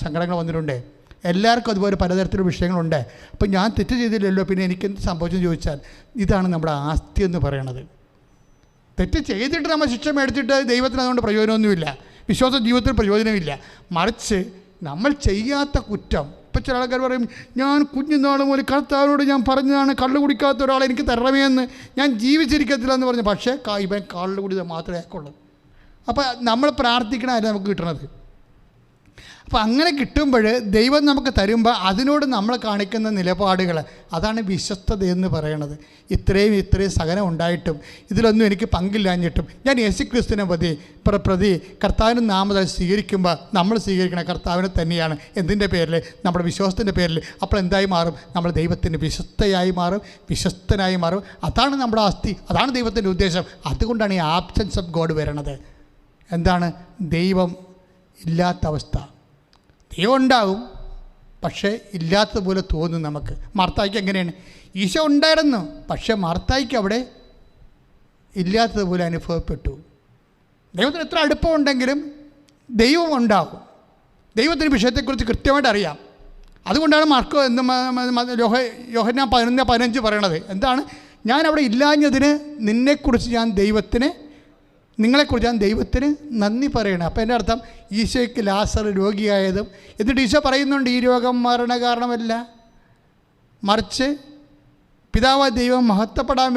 സങ്കടങ്ങൾ വന്നിട്ടുണ്ട്. എല്ലാവർക്കും അതുപോലെ പലതരത്തിലുള്ള വിഷയങ്ങളുണ്ട്. അപ്പം ഞാൻ തെറ്റ് ചെയ്തില്ലല്ലോ, പിന്നെ എനിക്കെന്ത് സംഭവിച്ചെന്ന് ചോദിച്ചാൽ ഇതാണ് നമ്മുടെ ആസ്തി എന്ന് പറയണത്. തെറ്റ് ചെയ്തിട്ട് നമ്മൾ ശിക്ഷ മേടിച്ചിട്ട് ദൈവത്തിന് അതുകൊണ്ട് പ്രയോജനമൊന്നുമില്ല, വിശ്വാസ ജീവിതത്തിൽ പ്രയോജനമില്ല. മറിച്ച് നമ്മൾ ചെയ്യാത്ത കുറ്റം, ഇപ്പം ചില ആൾക്കാർ പറയും ഞാൻ കുഞ്ഞുനാൾ മുതൽ കർത്താവിനോട് ഞാൻ പറഞ്ഞതാണ് കള്ളു കുടിക്കാത്ത ഒരാളെ എനിക്ക് തരണമേ എന്ന്, ഞാൻ ജീവിച്ചിരിക്കത്തില്ല എന്ന് പറഞ്ഞു. പക്ഷേ ഇവൻ കള്ളു കുടിയത് മാത്രമേ ആക്കുള്ളൂ. അപ്പോൾ നമ്മൾ പ്രാർത്ഥിക്കണമല്ല നമുക്ക് കിട്ടണത്. അപ്പോൾ അങ്ങനെ കിട്ടുമ്പോൾ ദൈവം നമുക്ക് തരുമ്പോൾ അതിനോട് നമ്മൾ കാണിക്കുന്ന നിലപാടുകൾ, അതാണ് വിശ്വസ്തത എന്ന് പറയണത്. ഇത്രയും സഹനം ഉണ്ടായിട്ടും ഇതിലൊന്നും എനിക്ക് പങ്കില്ലാഞ്ഞിട്ടും ഞാൻ യേശുക്രിസ്തുവിനെ പ്രതി കർത്താവിൻ്റെ നാമത്തിൽ സ്വീകരിക്കുമ്പോൾ നമ്മൾ സ്വീകരിക്കണ കർത്താവിനെ തന്നെയാണ്. എന്തിൻ്റെ പേരിൽ? നമ്മുടെ വിശ്വാസത്തിൻ്റെ പേരിൽ. അപ്പോൾ എന്തായി മാറും? നമ്മൾ ദൈവത്തിൻ്റെ വിശ്വസ്തയായി മാറും, വിശ്വസ്തനായി മാറും. അതാണ് നമ്മുടെ ആസ്തി, അതാണ് ദൈവത്തിൻ്റെ ഉദ്ദേശം. അതുകൊണ്ടാണ് ഈ ആബ്സെൻസ് ഓഫ് ഗോഡ് വരണത്. എന്താണ്? ദൈവം ഇല്ലാത്ത അവസ്ഥ. ദൈവം ഉണ്ടാകും, പക്ഷേ ഇല്ലാത്തതുപോലെ തോന്നും നമുക്ക്. മാർത്തായിക്ക് എങ്ങനെയാണ്? ഈശോ ഉണ്ടായിരുന്നു, പക്ഷേ മാർത്തായിക്ക് അവിടെ ഇല്ലാത്തതുപോലെ അനുഭവപ്പെട്ടു. ദൈവത്തിന് എത്ര അടുപ്പമുണ്ടെങ്കിലും ദൈവം ഉണ്ടാകും. ദൈവത്തിന് വിഷയത്തെക്കുറിച്ച് കൃത്യമായിട്ട് അറിയാം. അതുകൊണ്ടാണ് മാർക്കോ യോഹന്നാൻ 11:15 പറയണത്. എന്താണ്? ഞാൻ അവിടെ ഇല്ലാഞ്ഞതിന് നിങ്ങളെക്കുറിച്ച് ഞാൻ ദൈവത്തിന് നന്ദി പറയണം. അപ്പോൾ എൻ്റെ അർത്ഥം ഈശോയ്ക്ക് ലാസർ രോഗിയായതും എന്നിട്ട് ഈശോ പറയുന്നുണ്ട് ഈ രോഗം മരണ കാരണമല്ല, മറിച്ച് ദൈവം മഹത്വപ്പെടാൻ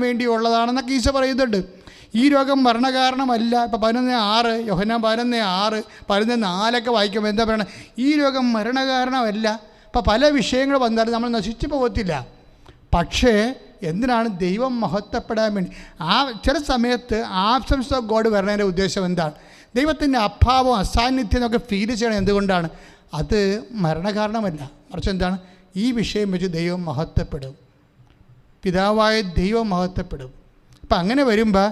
വേണ്ടി ഉള്ളതാണെന്നൊക്കെ ഈശോ പറയുന്നുണ്ട്. ഈ രോഗം മരണകാരണമല്ല. ഇപ്പോൾ 11:6 യോഹന്നാൻ 11:6 11:4 വായിക്കുമ്പോൾ എന്താ പറയണത്? ഈ രോഗം മരണകാരണമല്ല. ഇപ്പോൾ പല വിഷയങ്ങൾ വന്നാലും നമ്മൾ നശിച്ചു പോകത്തില്ല. പക്ഷേ എന്തിനാണ്? ദൈവം മഹത്വപ്പെടാൻ വേണ്ടി. ചില സമയത്ത് ആബ്സൻസ് ഓഫ് ഗോഡ് വരണതിൻ്റെ ഉദ്ദേശം എന്താണ്? ദൈവത്തിൻ്റെ അഭാവം, അസാന്നിധ്യം എന്നൊക്കെ ഫീൽ ചെയ്യണം. എന്തുകൊണ്ടാണ്? അത് മരണകാരണമല്ല, മറിച്ച് എന്താണ്? ഈ വിഷയം വെച്ച് ദൈവം മഹത്വപ്പെടും, പിതാവായ ദൈവം മഹത്വപ്പെടും. അപ്പം അങ്ങനെ വരുമ്പോൾ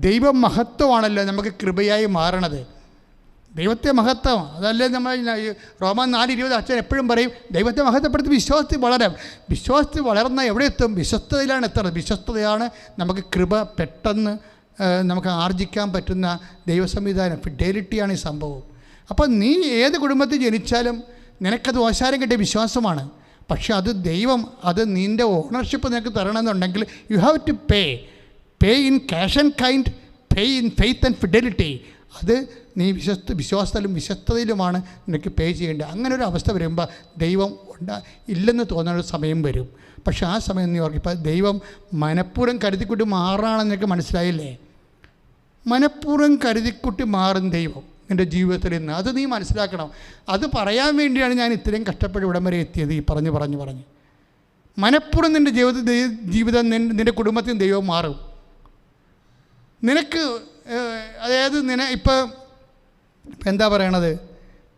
ദൈവം മഹത്വമാണല്ലോ നമുക്ക് കൃപയായി മാറണത്. ദൈവത്തെ മഹത്വം അതല്ലേ നമ്മൾ റോമൻ 4:20 അച്ഛൻ എപ്പോഴും പറയും, ദൈവത്തെ മഹത്വപ്പെടുത്തി വിശ്വാസത്തിൽ വളരാം. വിശ്വാസത്തിൽ വളർന്ന എവിടെ എത്തും? വിശ്വസ്തതയിലാണ് എത്തുന്നത്. വിശ്വസ്തതയാണ് നമുക്ക് കൃപ പെട്ടെന്ന് നമുക്ക് ആർജിക്കാൻ പറ്റുന്ന ദൈവസംവിധാനം. ഫിഡേലിറ്റിയാണ് ഈ സംഭവം. അപ്പോൾ നീ ഏത് കുടുംബത്തിൽ ജനിച്ചാലും നിനക്കത് ഓശാരം കിട്ടിയ വിശ്വാസമാണ്. പക്ഷെ അത് ദൈവം, അത് നിൻ്റെ ഓണർഷിപ്പ് നിനക്ക് തരണമെന്നുണ്ടെങ്കിൽ you have to pay in cash and kind, pay in faith and fidelity. അത് നീ വിശ്വാസത്തിലും വിശ്വസ്തതയിലുമാണ് നിനക്ക് പേ ചെയ്യേണ്ടത്. അങ്ങനെ ഒരു അവസ്ഥ വരുമ്പോൾ ദൈവം ഇല്ലെന്ന് തോന്നുന്നൊരു സമയം വരും. പക്ഷെ ആ സമയം നീ ഓർക്കും, ഇപ്പോൾ ദൈവം മനഃപൂർവ്വം കരുതിക്കുട്ടി മാറാണെന്ന് നിനക്ക് മനസ്സിലായില്ലേ? മനഃപൂർവ്വം കരുതിക്കുട്ടി മാറും ദൈവം നിൻ്റെ ജീവിതത്തിൽ നിന്ന്. അത് നീ മനസ്സിലാക്കണം. അത് പറയാൻ വേണ്ടിയാണ് ഞാൻ ഇത്രയും കഷ്ടപ്പെട്ട് ഇവിടം വരെ എത്തിയത്. ഈ പറഞ്ഞ് മനഃപൂർവ്വം നിൻ്റെ ജീവിതം നിൻ്റെ കുടുംബത്തിൽ ദൈവം മാറും. നിനക്ക് അതായത് ഇപ്പം എന്താ പറയണത്?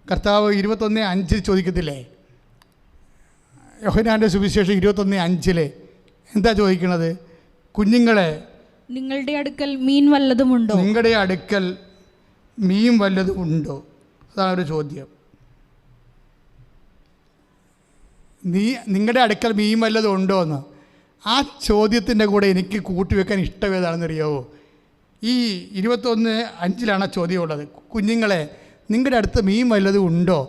കർത്താവ് 21:5 ചോദിക്കത്തില്ലേ? യോഹന്നാൻ്റെ സുവിശേഷം 21:5 എന്താ ചോദിക്കണത്? കുഞ്ഞുങ്ങളെ, നിങ്ങളുടെ അടുക്കൽ മീൻ വല്ലതും ഉണ്ടോ? നിങ്ങളുടെ അടുക്കൽ മീൻ വല്ലതും ഉണ്ടോ? അതാണ് ഒരു ചോദ്യം. നിങ്ങളുടെ അടുക്കൽ മീൻ വല്ലതും ഉണ്ടോ എന്ന്. ആ ചോദ്യത്തിൻ്റെ കൂടെ എനിക്ക് കൂട്ടിവെക്കാൻ ഇഷ്ടമേതാണെന്നറിയാവോ? ഈ 21:5 ചോദ്യമുള്ളത്. കുഞ്ഞുങ്ങളെ, നിങ്ങളുടെ അടുത്ത് മീൻ വല്ലതും ഉണ്ടോ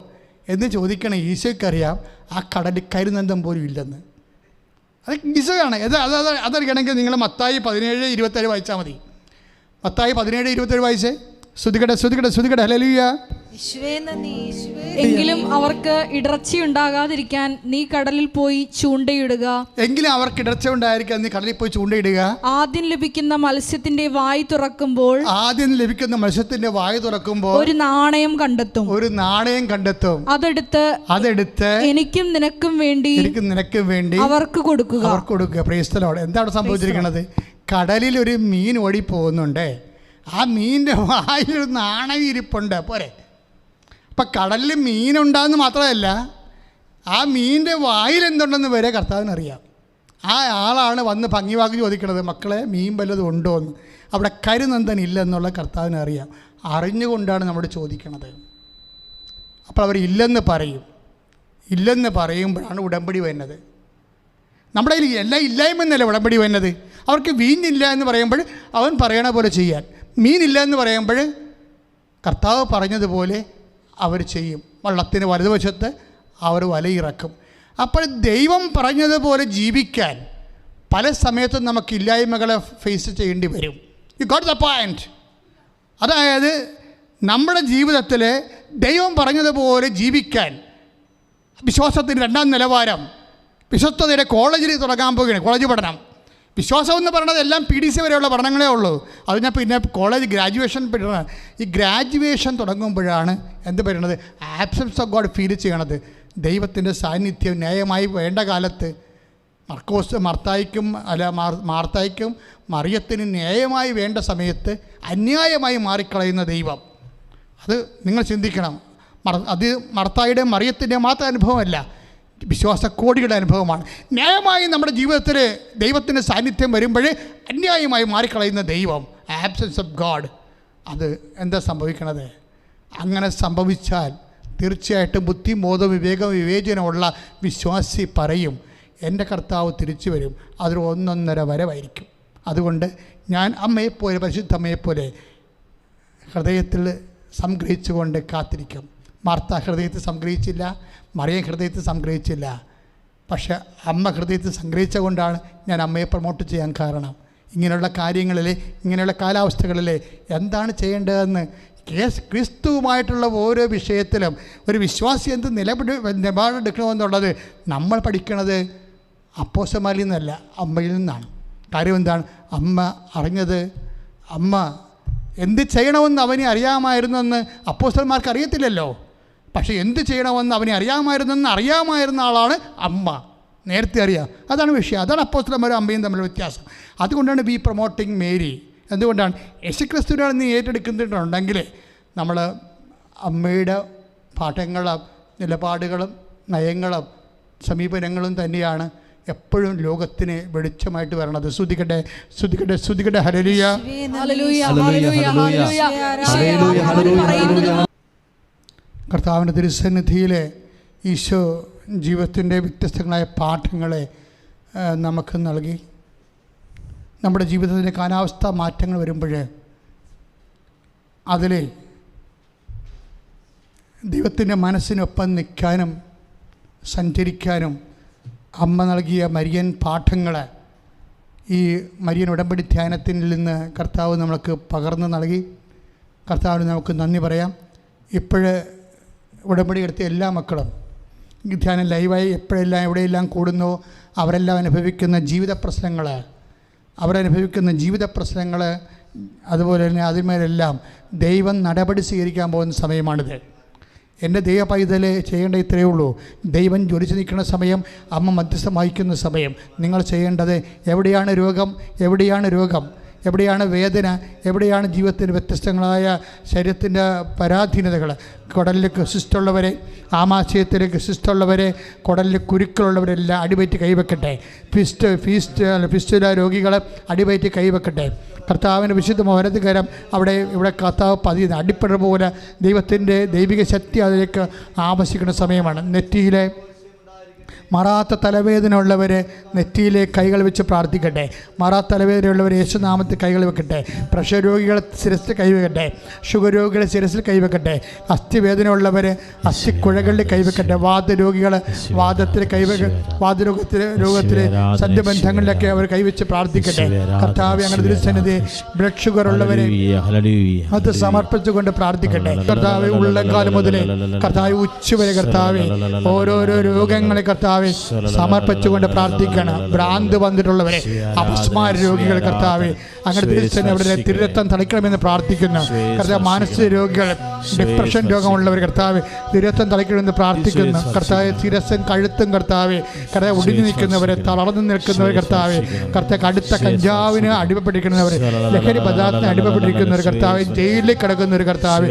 എന്ന് ചോദിക്കണേ. ഈശോയ്ക്കറിയാം ആ കടലിൽ കരുനന്തം പോലും ഇല്ലെന്ന്. അത് ഈശോയാണ്. അതറിയണമെങ്കിൽ നിങ്ങൾ മത്തായി 17:27 വായിച്ചാൽ മതി. മത്തായി 17:27 വായിച്ചേ. ശ്രുതികട ഹല്ലേലൂയ. എങ്കിലും അവർക്ക് ഇടർച്ച ഉണ്ടാകാതിരിക്കാൻ നീ കടലിൽ പോയി ചൂണ്ടയിടുക. എങ്കിലും അവർക്ക് ഇടർച്ച ഉണ്ടായിരിക്കാൻ നീ കടലിൽ പോയി ചൂണ്ടയിടുക. ആദ്യം ലഭിക്കുന്ന മത്സ്യത്തിന്റെ വായ് തുറക്കുമ്പോൾ ഒരു നാണയം കണ്ടെത്തും. അതെടുത്ത് എനിക്കും നിനക്കും വേണ്ടി അവർക്ക് കൊടുക്കുക. Price the Lord. എന്താണ് സംഭവിച്ചിരിക്കുന്നത്? കടലിൽ ഒരു മീൻ ഓടി പോകുന്നുണ്ട്. ആ മീനിൻ്റെ വായിലൊരു നാണയം ഇരിപ്പുണ്ട്. പോരെ? അപ്പം കടലിൽ മീനുണ്ടാകുന്ന മാത്രമല്ല, ആ മീനിൻ്റെ വായിലെന്തുണ്ടെന്ന് വരെ കർത്താവിനറിയാം. ആ ആളാണ് വന്ന് ഭംഗിവാക്ക് ചോദിക്കണത്, മക്കളെ മീൻ വല്ലതും ഉണ്ടോ എന്ന്. അവിടെ കരുനന്ദൻ ഇല്ലെന്നുള്ള കർത്താവിനറിയാം. അറിഞ്ഞുകൊണ്ടാണ് നമ്മൾ ചോദിക്കണത്. അപ്പോൾ അവർ ഇല്ലെന്ന് പറയുമ്പോഴാണ് ഉടമ്പടി വരുന്നത്. നമ്മുടെ കയ്യിൽ എല്ലാം ഇല്ലായ്മയെന്നല്ല ഉടമ്പടി വരുന്നത്. അവർക്ക് വീഞ്ഞില്ല എന്ന് പറയുമ്പോൾ അവൻ പറയണ പോലെ ചെയ്യാൻ, മീനില്ല എന്ന് പറയുമ്പോൾ കർത്താവ് പറഞ്ഞതുപോലെ അവർ ചെയ്യും. വള്ളത്തിന് വലതുവശത്ത് അവർ വലയിറക്കും. അപ്പോൾ ദൈവം പറഞ്ഞതുപോലെ ജീവിക്കാൻ പല സമയത്തും നമുക്ക് ഇല്ലായ്മകളെ ഫേസ് ചെയ്യേണ്ടി വരും. You got the point. അതായത് നമ്മുടെ ജീവിതത്തിൽ ദൈവം പറഞ്ഞതുപോലെ ജീവിക്കാൻ വിശ്വാസത്തിൻ്റെ 2ാം നിലവാരം, വിശ്വസ്തതയുടെ കോളേജിൽ തുടങ്ങാൻ പോവുകയാണ്. കോളേജ് പഠനം. വിശ്വാസം എന്ന് പറയുന്നത് എല്ലാം PDC വരെയുള്ള പഠനങ്ങളേ ഉള്ളൂ. അത് ഞാൻ പിന്നെ കോളേജ് ഗ്രാജുവേഷൻ പഠനം. ഈ ഗ്രാജുവേഷൻ തുടങ്ങുമ്പോഴാണ് എന്ത് പറയുന്നത്? ആബ്സെൻസ് ഓഫ് ഗോഡ് ഫീൽ ചെയ്യണത്. ദൈവത്തിൻ്റെ സാന്നിധ്യം ന്യായമായി വേണ്ട കാലത്ത് മാർത്തായ്ക്കും മറിയത്തിന് ന്യായമായി വേണ്ട സമയത്ത് അന്യായമായി മാറിക്കളയുന്ന ദൈവം. അത് നിങ്ങൾ ചിന്തിക്കണം. അത് മർത്തായുടെ മറിയത്തിൻ്റെ മാത്രം അനുഭവമല്ല, വിശ്വാസക്കോടിയുടെ അനുഭവമാണ്. ന്യായമായി നമ്മുടെ ജീവിതത്തിൽ ദൈവത്തിൻ്റെ സാന്നിധ്യം വരുമ്പോൾ അന്യായമായി മാറിക്കളയുന്ന ദൈവം, ആബ്സെൻസ് ഓഫ് ഗോഡ്. അത് എന്താ സംഭവിക്കണത്? അങ്ങനെ സംഭവിച്ചാൽ തീർച്ചയായിട്ടും ബുദ്ധി, ബോധം, വിവേചനമുള്ള വിശ്വാസി പറയും, എൻ്റെ കർത്താവ് തിരിച്ചു വരും. അതൊരു 1.5 വരവായിരിക്കും. അതുകൊണ്ട് ഞാൻ അമ്മയെപ്പോലെ, പരിശുദ്ധ അമ്മയെപ്പോലെ ഹൃദയത്തിൽ സംഗ്രഹിച്ചുകൊണ്ട് കാത്തിരിക്കും. മാർത്ത ഹൃദയത്തിൽ സംഗ്രഹിച്ചില്ല, മറിയം ഹൃദയത്തിൽ സംഗ്രഹിച്ചില്ല. പക്ഷെ അമ്മ ഹൃദയത്തിൽ സംഗ്രഹിച്ച കൊണ്ടാണ് ഞാൻ അമ്മയെ പ്രൊമോട്ട് ചെയ്യാൻ കാരണം. ഇങ്ങനെയുള്ള കാര്യങ്ങളിൽ, ഇങ്ങനെയുള്ള കാലാവസ്ഥകളിൽ എന്താണ് ചെയ്യേണ്ടതെന്ന് ക്രിസ്തുവുമായിട്ടുള്ള ഓരോ വിഷയത്തിലും ഒരു വിശ്വാസി എന്ത് നിലപാടെടുക്കണമെന്നുള്ളത് നമ്മൾ പഠിക്കുന്നത് അപ്പോസ്തലന്മാരിൽ നിന്നല്ല, അമ്മയിൽ നിന്നാണ്. കാര്യം എന്താണ്? അമ്മ അറിഞ്ഞത് അമ്മ എന്ത് ചെയ്യണമെന്ന് അവനെ അറിയാമായിരുന്നെന്ന് അപ്പോസ്തലന്മാർക്ക് അറിയത്തില്ലല്ലോ. പക്ഷേ എന്ത് ചെയ്യണമെന്ന് അവനെ അറിയാമായിരുന്ന ആളാണ് അമ്മ. നേരത്തെ അറിയാം. അതാണ് വിഷയം. അതാണ് അപ്പോസ്തലന്മാരും അമ്മയും തമ്മിലുള്ള വ്യത്യാസം. അതുകൊണ്ടാണ് വി പ്രൊമോട്ടിങ് മേരി. എന്തുകൊണ്ടാണ്? യേശുക്രിസ്തുവിനെ നീ ഏറ്റെടുക്കുന്നുണ്ടെങ്കിൽ നമ്മൾ അമ്മയുടെ പാഠങ്ങളും നിലപാടുകളും നയങ്ങളും സമീപനങ്ങളും തന്നെയാണ് എപ്പോഴും ലോകത്തിന് വെളിച്ചമായിട്ട് വരണത്. ശ്രുതിക്കട്ടെ, ശ്രുതിക്കട്ടെ, ശ്രുതിക്കട്ടെ. ഹല്ലേലൂയ, കർത്താവിൻ്റെ തിരുസന്നിധിയിൽ ഈശോ ജീവിതത്തിൻ്റെ വ്യത്യസ്തങ്ങളായ പാഠങ്ങളെ നമുക്ക് നൽകി. നമ്മുടെ ജീവിതത്തിൻ്റെ കാലാവസ്ഥ മാറ്റങ്ങൾ വരുമ്പോൾ അതിൽ ദൈവത്തിൻ്റെ മനസ്സിനൊപ്പം നിൽക്കാനും സഞ്ചരിക്കാനും അമ്മ നൽകിയ മരിയൻ പാഠങ്ങൾ ഈ മരിയൻ ഉടമ്പടി ധ്യാനത്തിൽ നിന്ന് കർത്താവ് നമുക്ക് പകർന്നു നൽകി. കർത്താവിന് നമുക്ക് നന്ദി പറയാം. ഇപ്പോഴ് ഉടമ്പടി എടുത്ത എല്ലാ മക്കളും ഈ ധ്യാനം ലൈവായി എപ്പോഴെല്ലാം എവിടെയെല്ലാം കൂടുന്നോ അവരെല്ലാം അനുഭവിക്കുന്ന ജീവിത പ്രശ്നങ്ങൾ അതുപോലെ തന്നെ അതിന്മേലെല്ലാം ദൈവം നടപടി സ്വീകരിക്കാൻ പോകുന്ന സമയമാണിത്. എൻ്റെ ദൈവ പൈതൽ ചെയ്യേണ്ട ഇത്രയേ ഉള്ളൂ. ദൈവം ജ്വലിച്ച് നിൽക്കുന്ന സമയം, അമ്മ മധ്യസ്ഥം വഹിക്കുന്ന സമയം. നിങ്ങൾ ചെയ്യേണ്ടത് എവിടെയാണ് രോഗം, എവിടെയാണ് വേദന, എവിടെയാണ് ജീവിതത്തിൻ്റെ വ്യത്യസ്തങ്ങളായ ശരീരത്തിൻ്റെ പരാധീനതകൾ, കുടലിലേക്ക് സിസ്റ്റുള്ളവരെ, ആമാശയത്തിലേക്ക് സിസ്റ്റുള്ളവരെ, കുടലിൽ കുരുക്കളുള്ളവരെല്ലാം അടിവയറ്റി കൈവെക്കട്ടെ. ഫിസ്റ്റുല രോഗികൾ അടിവയറ്റി കൈവെക്കട്ടെ. കർത്താവിൻ്റെ വിശുദ്ധ വലതുകരം ഇവിടെ കർത്താവ് പതിയുന്ന അടിപ്പഴ പോലെ ദൈവത്തിൻ്റെ ദൈവിക ശക്തി അതിലേക്ക് ആവശ്യിക്കുന്ന സമയമാണ്. നെറ്റിയിലെ മാറാത്ത തലവേദന ഉള്ളവരെ നെറ്റിയിലെ കൈകൾ വെച്ച് പ്രാർത്ഥിക്കട്ടെ. മാറാത്ത തലവേദനയുള്ളവർ യേശുനാമത്തിൽ കൈകൾ വെക്കട്ടെ. പ്രഷർ രോഗികളെ ശിരസിൽ കൈവെക്കട്ടെ. ഷുഗർ രോഗികളെ ശിരസിൽ കൈവെക്കട്ടെ. അസ്ഥിവേദന ഉള്ളവർ അസ്ഥിക്കുഴകളിൽ കൈവെക്കട്ടെ. വാദരോഗികൾ വാദത്തിൽ രോഗത്തിലെ സന്ധിബന്ധങ്ങളിലൊക്കെ അവർ കൈവച്ച് പ്രാർത്ഥിക്കട്ടെ. കർത്താവ് അങ്ങനെ തിരുസന്നിധി ബ്ലഡ് ഷുഗർ ഉള്ളവരെ അത് സമർപ്പിച്ചുകൊണ്ട് പ്രാർത്ഥിക്കട്ടെ. കർത്താവ് ഉള്ളക്കാലം മുതൽ കർത്താവ് ഉച്ചവരെ കർത്താവ് ഓരോരോ രോഗങ്ങളെ കർത്താവ് സമർപ്പിച്ചുകൊണ്ട് പ്രാർത്ഥിക്കണം. ഭ്രാന്ത് വന്നിട്ടുള്ളവരെ, അപസ്മാര രോഗികൾ കർത്താവ് അങ്ങനെ തിരിച്ചെന്നെ അവരുടെ തിരുരക്തം തളിക്കണമെന്ന് പ്രാർത്ഥിക്കുന്നു. കർത്താവ് മാനസിക രോഗികൾ, ഡിപ്രഷൻ രോഗമുള്ളവർ കർത്താവ് തിരുരക്തം തളിക്കണമെന്ന് പ്രാർത്ഥിക്കുന്നു. കർത്താവ് ശിരസ്സും കഴുത്തും കർത്താവ് ഒടിഞ്ഞു നിൽക്കുന്നവരെ, തളർന്നു നിൽക്കുന്നവർ കർത്താവ് കടുത്ത കഞ്ചാവിന് അടിമപ്പെട്ടിരിക്കുന്നവർ, ലഹരി പദാർത്ഥത്തിന് അടിമപ്പെട്ടിരിക്കുന്നവർ കർത്താവ്, ജയിലിൽ കിടക്കുന്നവർ കർത്താവ്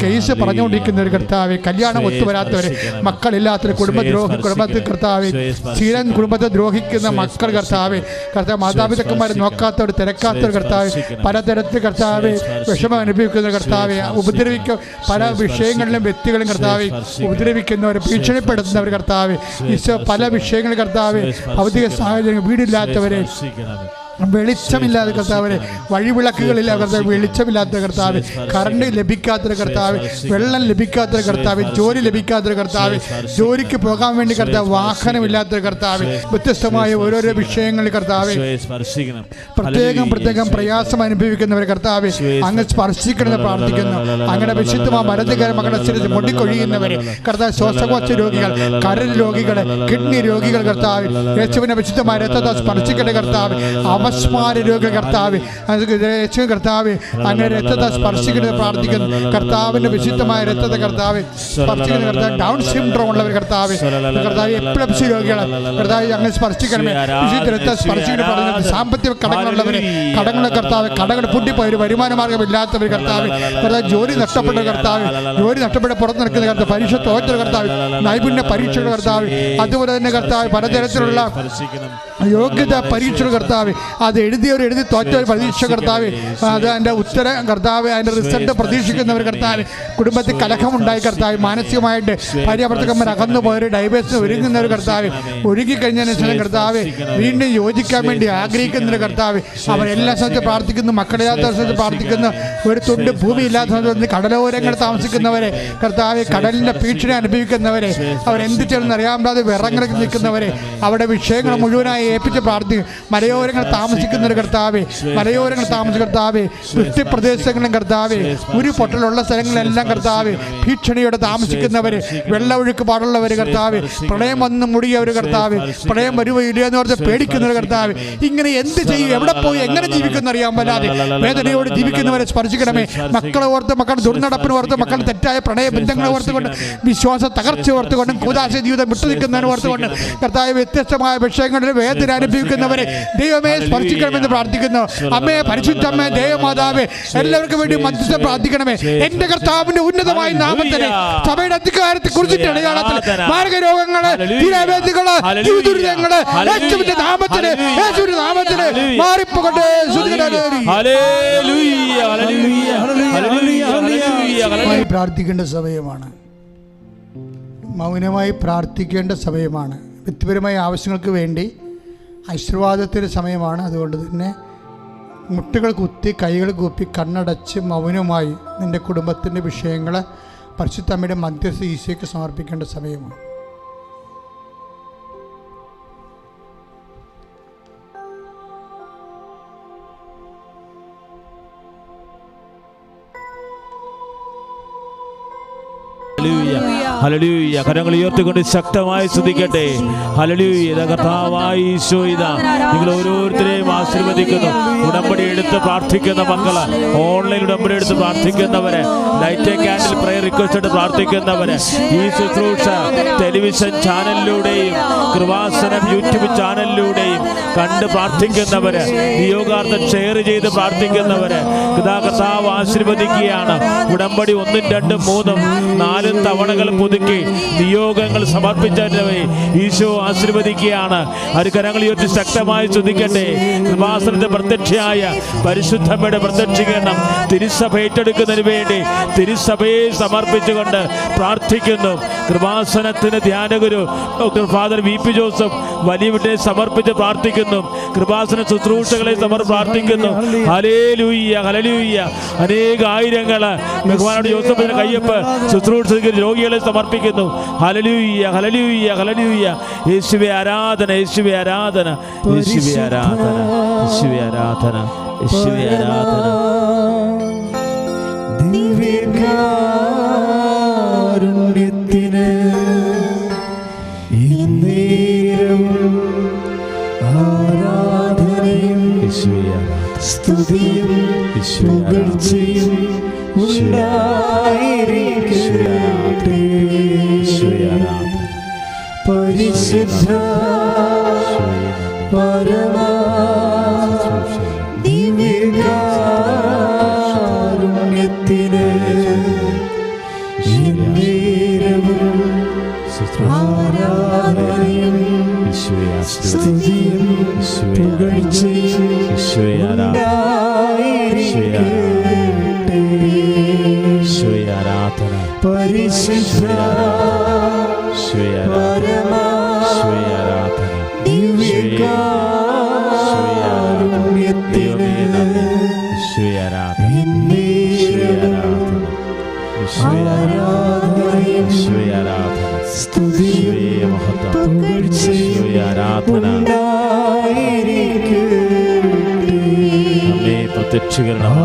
കേസ് പറഞ്ഞുകൊണ്ടിരിക്കുന്നവർ കർത്താവ്, കല്യാണം ഒത്തുവരാത്തവർ, മക്കളില്ലാത്തവർ, കുടുംബത്തിൽ കർത്താവ് സ്ഥിരം കുടുംബത്തെ ദ്രോഹിക്കുന്ന മക്കൾ കർത്താവ് മാതാപിതാക്കന്മാരെ നോക്കാത്തവർ, തിരക്കാത്തവർ കർത്താവ്, പലതരത്തിൽ കർത്താവ് വിഷമം അനുഭവിക്കുന്ന കർത്താവ്, പല വിഷയങ്ങളിലും വ്യക്തികളും കർത്താവ് ഉപദ്രവിക്കുന്നവർ, ഭീഷണിപ്പെടുത്തുന്നവർ കർത്താവ്, ഈശോ പല വിഷയങ്ങളും കർത്താവ്, ഭൗതിക സാഹചര്യങ്ങൾ, വീടില്ലാത്തവരെ, വെളിച്ചമില്ലാത്ത കർത്താവിനെ, വഴിവിളക്കുകളില്ല കർത്താവ്, വെളിച്ചമില്ലാത്ത കർത്താവ്, കറണ്ട് ലഭിക്കാത്തൊരു കർത്താവ്, വെള്ളം ലഭിക്കാത്തൊരു കർത്താവ്, ജോലി ലഭിക്കാത്തൊരു കർത്താവ്, ജോലിക്ക് പോകാൻ വേണ്ടി കർത്താവ് വാഹനമില്ലാത്തൊരു കർത്താവ്, വ്യത്യസ്തമായ ഓരോരോ വിഷയങ്ങളിൽ കർത്താവ് പ്രത്യേകം പ്രയാസം അനുഭവിക്കുന്നവർ കർത്താവ് അങ്ങ് സ്പർശിക്കണമെന്ന് പ്രാർത്ഥിക്കുന്നു. അങ്ങനെ വിശുദ്ധമായ വലതുകരം മകളനുസരിച്ച് മുടിക്കൊഴിയുന്നവർ കർത്താവ്, ശ്വാസകോശ രോഗികൾ, കരൾ രോഗികൾ, കിഡ്നി രോഗികൾ കർത്താവ് യേശുവിനെ വിശുദ്ധമായ രക്തത്തെ സ്പർശിക്കട്ടെ. കർത്താവ് അപസ്മാര രോഗികൾ കർത്താവ് യേശു കർത്താവ് അങ്ങനെ രക്തത്തെ സ്പർശിക്കുന്നത് പ്രാർത്ഥിക്കുന്നു. കർത്താവിന്റെ വിശുദ്ധമായ രക്തത്തെ കർത്താവ് സ്പർശിക്കുന്ന കർത്താവ്, ഡൗൺ സിൻഡ്രോം ഉള്ളവർ കർത്താവ്, എപ്പിലെപ്സി രോഗികൾ കർത്താവ് അങ്ങനെ സ്പർശിക്കണമേ. വിശുദ്ധ രക്തത്തെ സ്പർശിക്കുന്ന പ്രാർത്ഥന. സാമ്പത്തിക കടങ്ങളുള്ളവരെ, കടങ്ങളെ കർത്താവ്, കടകൾ പൊട്ടിപ്പോയവർ, വരുമാന മാർഗമില്ലാത്തവർ കർത്താവ്, ജോലി നഷ്ടപ്പെട്ട കർത്താവ്, ജോലി നഷ്ടപ്പെട്ട് പുറത്തു നിൽക്കുന്ന കർത്താവ്, പരീക്ഷ തോറ്റ കർത്താവ്, നൈപുണ്യ പരീക്ഷയുടെ കർത്താവ്, അതുപോലെ തന്നെ കർത്താവ് പലതരത്തിലുള്ള യോഗ്യത പരീക്ഷയുടെ കർത്താവ്, അത് എഴുതി തോറ്റവർ പരീക്ഷ കർത്താവ്, അത് അതിൻ്റെ ഉത്തരം കർത്താവ്, അതിൻ്റെ റിസൾട്ട് പ്രതീക്ഷിക്കുന്നവർ കർത്താവ്, കുടുംബത്തിൽ കലഹമുണ്ടായി കർത്താവ്, മാനസികമായിട്ട് ഭാര്യാഭർത്തക്കന്മാർ അകന്നു പോയവർ, ഡൈവേഴ്സിന് ഒരുങ്ങുന്നവർ കർത്താവ്, ഒരുങ്ങിക്കഴിഞ്ഞതിന് ശേഷം കർത്താവ് വീണ്ടും യോജിക്കാൻ വേണ്ടി ആഗ്രഹിക്കുന്നവർ കർത്താവ്, അവരെല്ലാ സ്ഥലത്തും പ്രാർത്ഥിക്കുന്നു. മക്കളില്ലാത്ത സ്ഥലത്ത് പ്രാർത്ഥിക്കുന്നു. ഒരു തുണ്ട് ഭൂമി ഇല്ലാത്ത സ്ഥലത്ത് കടലോരങ്ങൾ താമസിക്കുന്നവരെ കർത്താവ്, കടലിൻ്റെ ഭീഷണി അനുഭവിക്കുന്നവരെ, അവരെന്ത് ചെയ്യണമെന്ന് അറിയാതെ വിറങ്ങി നിൽക്കുന്നവരെ, അവരുടെ വിഷയങ്ങൾ മുഴുവനായി ഏൽപ്പിച്ച് പ്രാർത്ഥിക്കും. മലയോരങ്ങൾ താമസിക്കുന്നവർ താമസിക്കുന്ന ഒരു കർത്താവേ, മലയോരങ്ങൾ താമസിക്കുന്ന കർത്താവേ, വൃഷ്ടിപ്രദേശങ്ങളിലും കർത്താവേ, ഉരുപൊട്ടലുള്ള സ്ഥലങ്ങളിലെല്ലാം കർത്താവേ, ഭീഷണിയോടെ താമസിക്കുന്നവര്, വെള്ളമൊഴുക്ക് പാടുള്ളവര് കർത്താവേ, പ്രളയം വന്ന് മുടിയവര് കർത്താവേ, പ്രളയം വരുവയില്ല എന്ന് പറഞ്ഞ് പേടിക്കുന്നവര് കർത്താവേ, ഇങ്ങനെ എന്ത് ചെയ്യും, എവിടെ പോയി എങ്ങനെ ജീവിക്കുന്ന അറിയാൻ പറ്റാതെ വേദനയോട് ജീവിക്കുന്നവരെ സ്പർശിക്കണമേ. മക്കളെ ഓർത്ത്, മക്കളുടെ ദുർനടപ്പിനെ ഓർത്ത്, മക്കളുടെ തെറ്റായ പ്രണയ ബന്ധങ്ങളെ ഓർത്തുകൊണ്ട്, വിശ്വാസ തകർച്ച ഓർത്തുകൊണ്ടും, കൂദാശ ജീവിതം വിട്ടുനിൽക്കുന്നതിന് ഓർത്തുകൊണ്ട് കർത്താവ് വ്യത്യസ്തമായ വിഷയങ്ങളിൽ വേദന അനുഭവിക്കുന്നവരെ ദൈവമേ സ്പർശിക്കണമെന്ന് പ്രാർത്ഥിക്കുന്നു. അമ്മേ, പരിശുദ്ധ അമ്മേ, ദേവമാതാവേ, എല്ലാവർക്കും വേണ്ടി മധ്യസ്ഥം പ്രാർത്ഥിക്കണമേ. എന്റെ കർത്താവിന്റെ ഉന്നതമായ നാമത്തിന്, സഭയുടെ അധികാരത്തെ കുറിച്ചിട്ട് അടയാളത്തിൽ മാർഗരോഗങ്ങള്, തീരവേദികള്, ദുരിതങ്ങള് യേശുവിന്റെ നാമത്തിന്, യേശുവിന്റെ നാമത്തിന് മാറിപ്പോകട്ടെ. പ്രാർത്ഥിക്കേണ്ട സമയമാണ്, മൗനമായി പ്രാർത്ഥിക്കേണ്ട സമയമാണ്. വ്യക്തിപരമായ ആവശ്യങ്ങൾക്ക് വേണ്ടി ആശീർവാദത്തിൻ്റെ സമയമാണ്. അതുകൊണ്ട് തന്നെ മുട്ടുകൾ കുത്തി, കൈകൾ കൂപ്പി, കണ്ണടച്ച് മൗനമായി നിൻ്റെ കുടുംബത്തിൻ്റെ വിഷയങ്ങൾ പരിശുദ്ധ അമ്മയുടെ മധ്യസ്ഥ ഈശോയ്ക്ക് സമർപ്പിക്കേണ്ട സമയമാണ്. ഹല്ലേലൂയ. കരങ്ങൾ ഉയർത്തിക്കൊണ്ട് ശക്തമായി സ്തുതിക്കട്ടെ. ഹല്ലേലൂയ. കർത്താവായ ഈശോ ഇതാ നിങ്ങൾ ഓരോരുത്തരെയും ആശീർവദിക്കുന്നു. ഉടമ്പടി എടുത്ത് പ്രാർത്ഥിക്കുന്ന മക്കള്, ഓൺലൈൻ ഉടമ്പടി എടുത്ത് പ്രാർത്ഥിക്കുന്നവര്, ലൈറ്റ് ക്യാൻഡിൽ പ്രയർ റിക്വസ്റ്റ് എടുത്ത് പ്രാർത്ഥിക്കുന്നവര്, ഈ ശുശ്രൂഷ ടെലിവിഷൻ ചാനലിലൂടെയും കൃപാസനം യൂട്യൂബ് ചാനലിലൂടെയും കണ്ട് പ്രാർത്ഥിക്കുന്നവര്, നിയോഗാർത്ഥം ഷെയർ ചെയ്ത് പ്രാർത്ഥിക്കുന്നവര് കർത്താവ് ആശീർവദിക്കുകയാണ്. ഉടമ്പടി 1, 2, 3, 4 തവണകൾ പുതുക്കി നിയോഗങ്ങൾ സമർപ്പിച്ചവരെ ഈശോ ആശീർവദിക്കുകയാണ്. ഒരു കരങ്ങൾ ഉയർത്തി ശക്തമായി സ്തുതിക്കട്ടെ. കൃപാസനത്തെ പ്രത്യക്ഷയായ പരിശുദ്ധമ്മയുടെ പ്രത്യക്ഷീകരണം തിരുസഭ ഏറ്റെടുക്കുന്നതിന് വേണ്ടി തിരുസഭയെ സമർപ്പിച്ചുകൊണ്ട് പ്രാർത്ഥിക്കുന്നു. കൃപാസനത്തിന് ധ്യാനഗുരു ഡോക്ടർ ഫാദർ വി.പി. ജോസഫ് വലിയവിട്ടെ സമർപ്പിച്ച് പ്രാർത്ഥിക്കുന്നു. കൃപാസന ശുശ്രൂഷകളെ പ്രാർത്ഥിക്കുന്നു. Hallelujah, hallelujah. അനേകായിരങ്ങൾ ബഹുമാനോട് ജോസഫിന്റെ കയ്യൊപ്പ് ശുശ്രൂഷ രോഗികളെ സമർപ്പിക്കുന്നു. Hallelujah, hallelujah, hallelujah. യേശുവേ ആരാധന, യേശുവേ ആരാധന, യേശുവേ ആരാധന, യേശുവേ ആരാധന, യേശുവേ ആരാധന. ദിവ്യകാരുണ്യത്തിന് എന്നേരവും ആരാധനയും സ്തുതിയും പുകഴ്ചയും ഉണ്ടായിരിക്കട്ടെ. പരിശുദ്ധ പരമാ ദിവ്യകാരുണ്യത്തിന് എന്നേരവും ആരാധനയും സ്തുതിയും പുകഴ്ചയും ഉണ്ടായിരിക്കട്ടെ. പരിശുദ്ധ പരമാ ദിവ്യകാരുണ്യത്തിന് എന്നേരവും ആരാധനയും സ്തുതിയും പുകഴ്ചയും ഉണ്ടായിരിക്കട്ടെ. പ്രത്യക്ഷീകരണം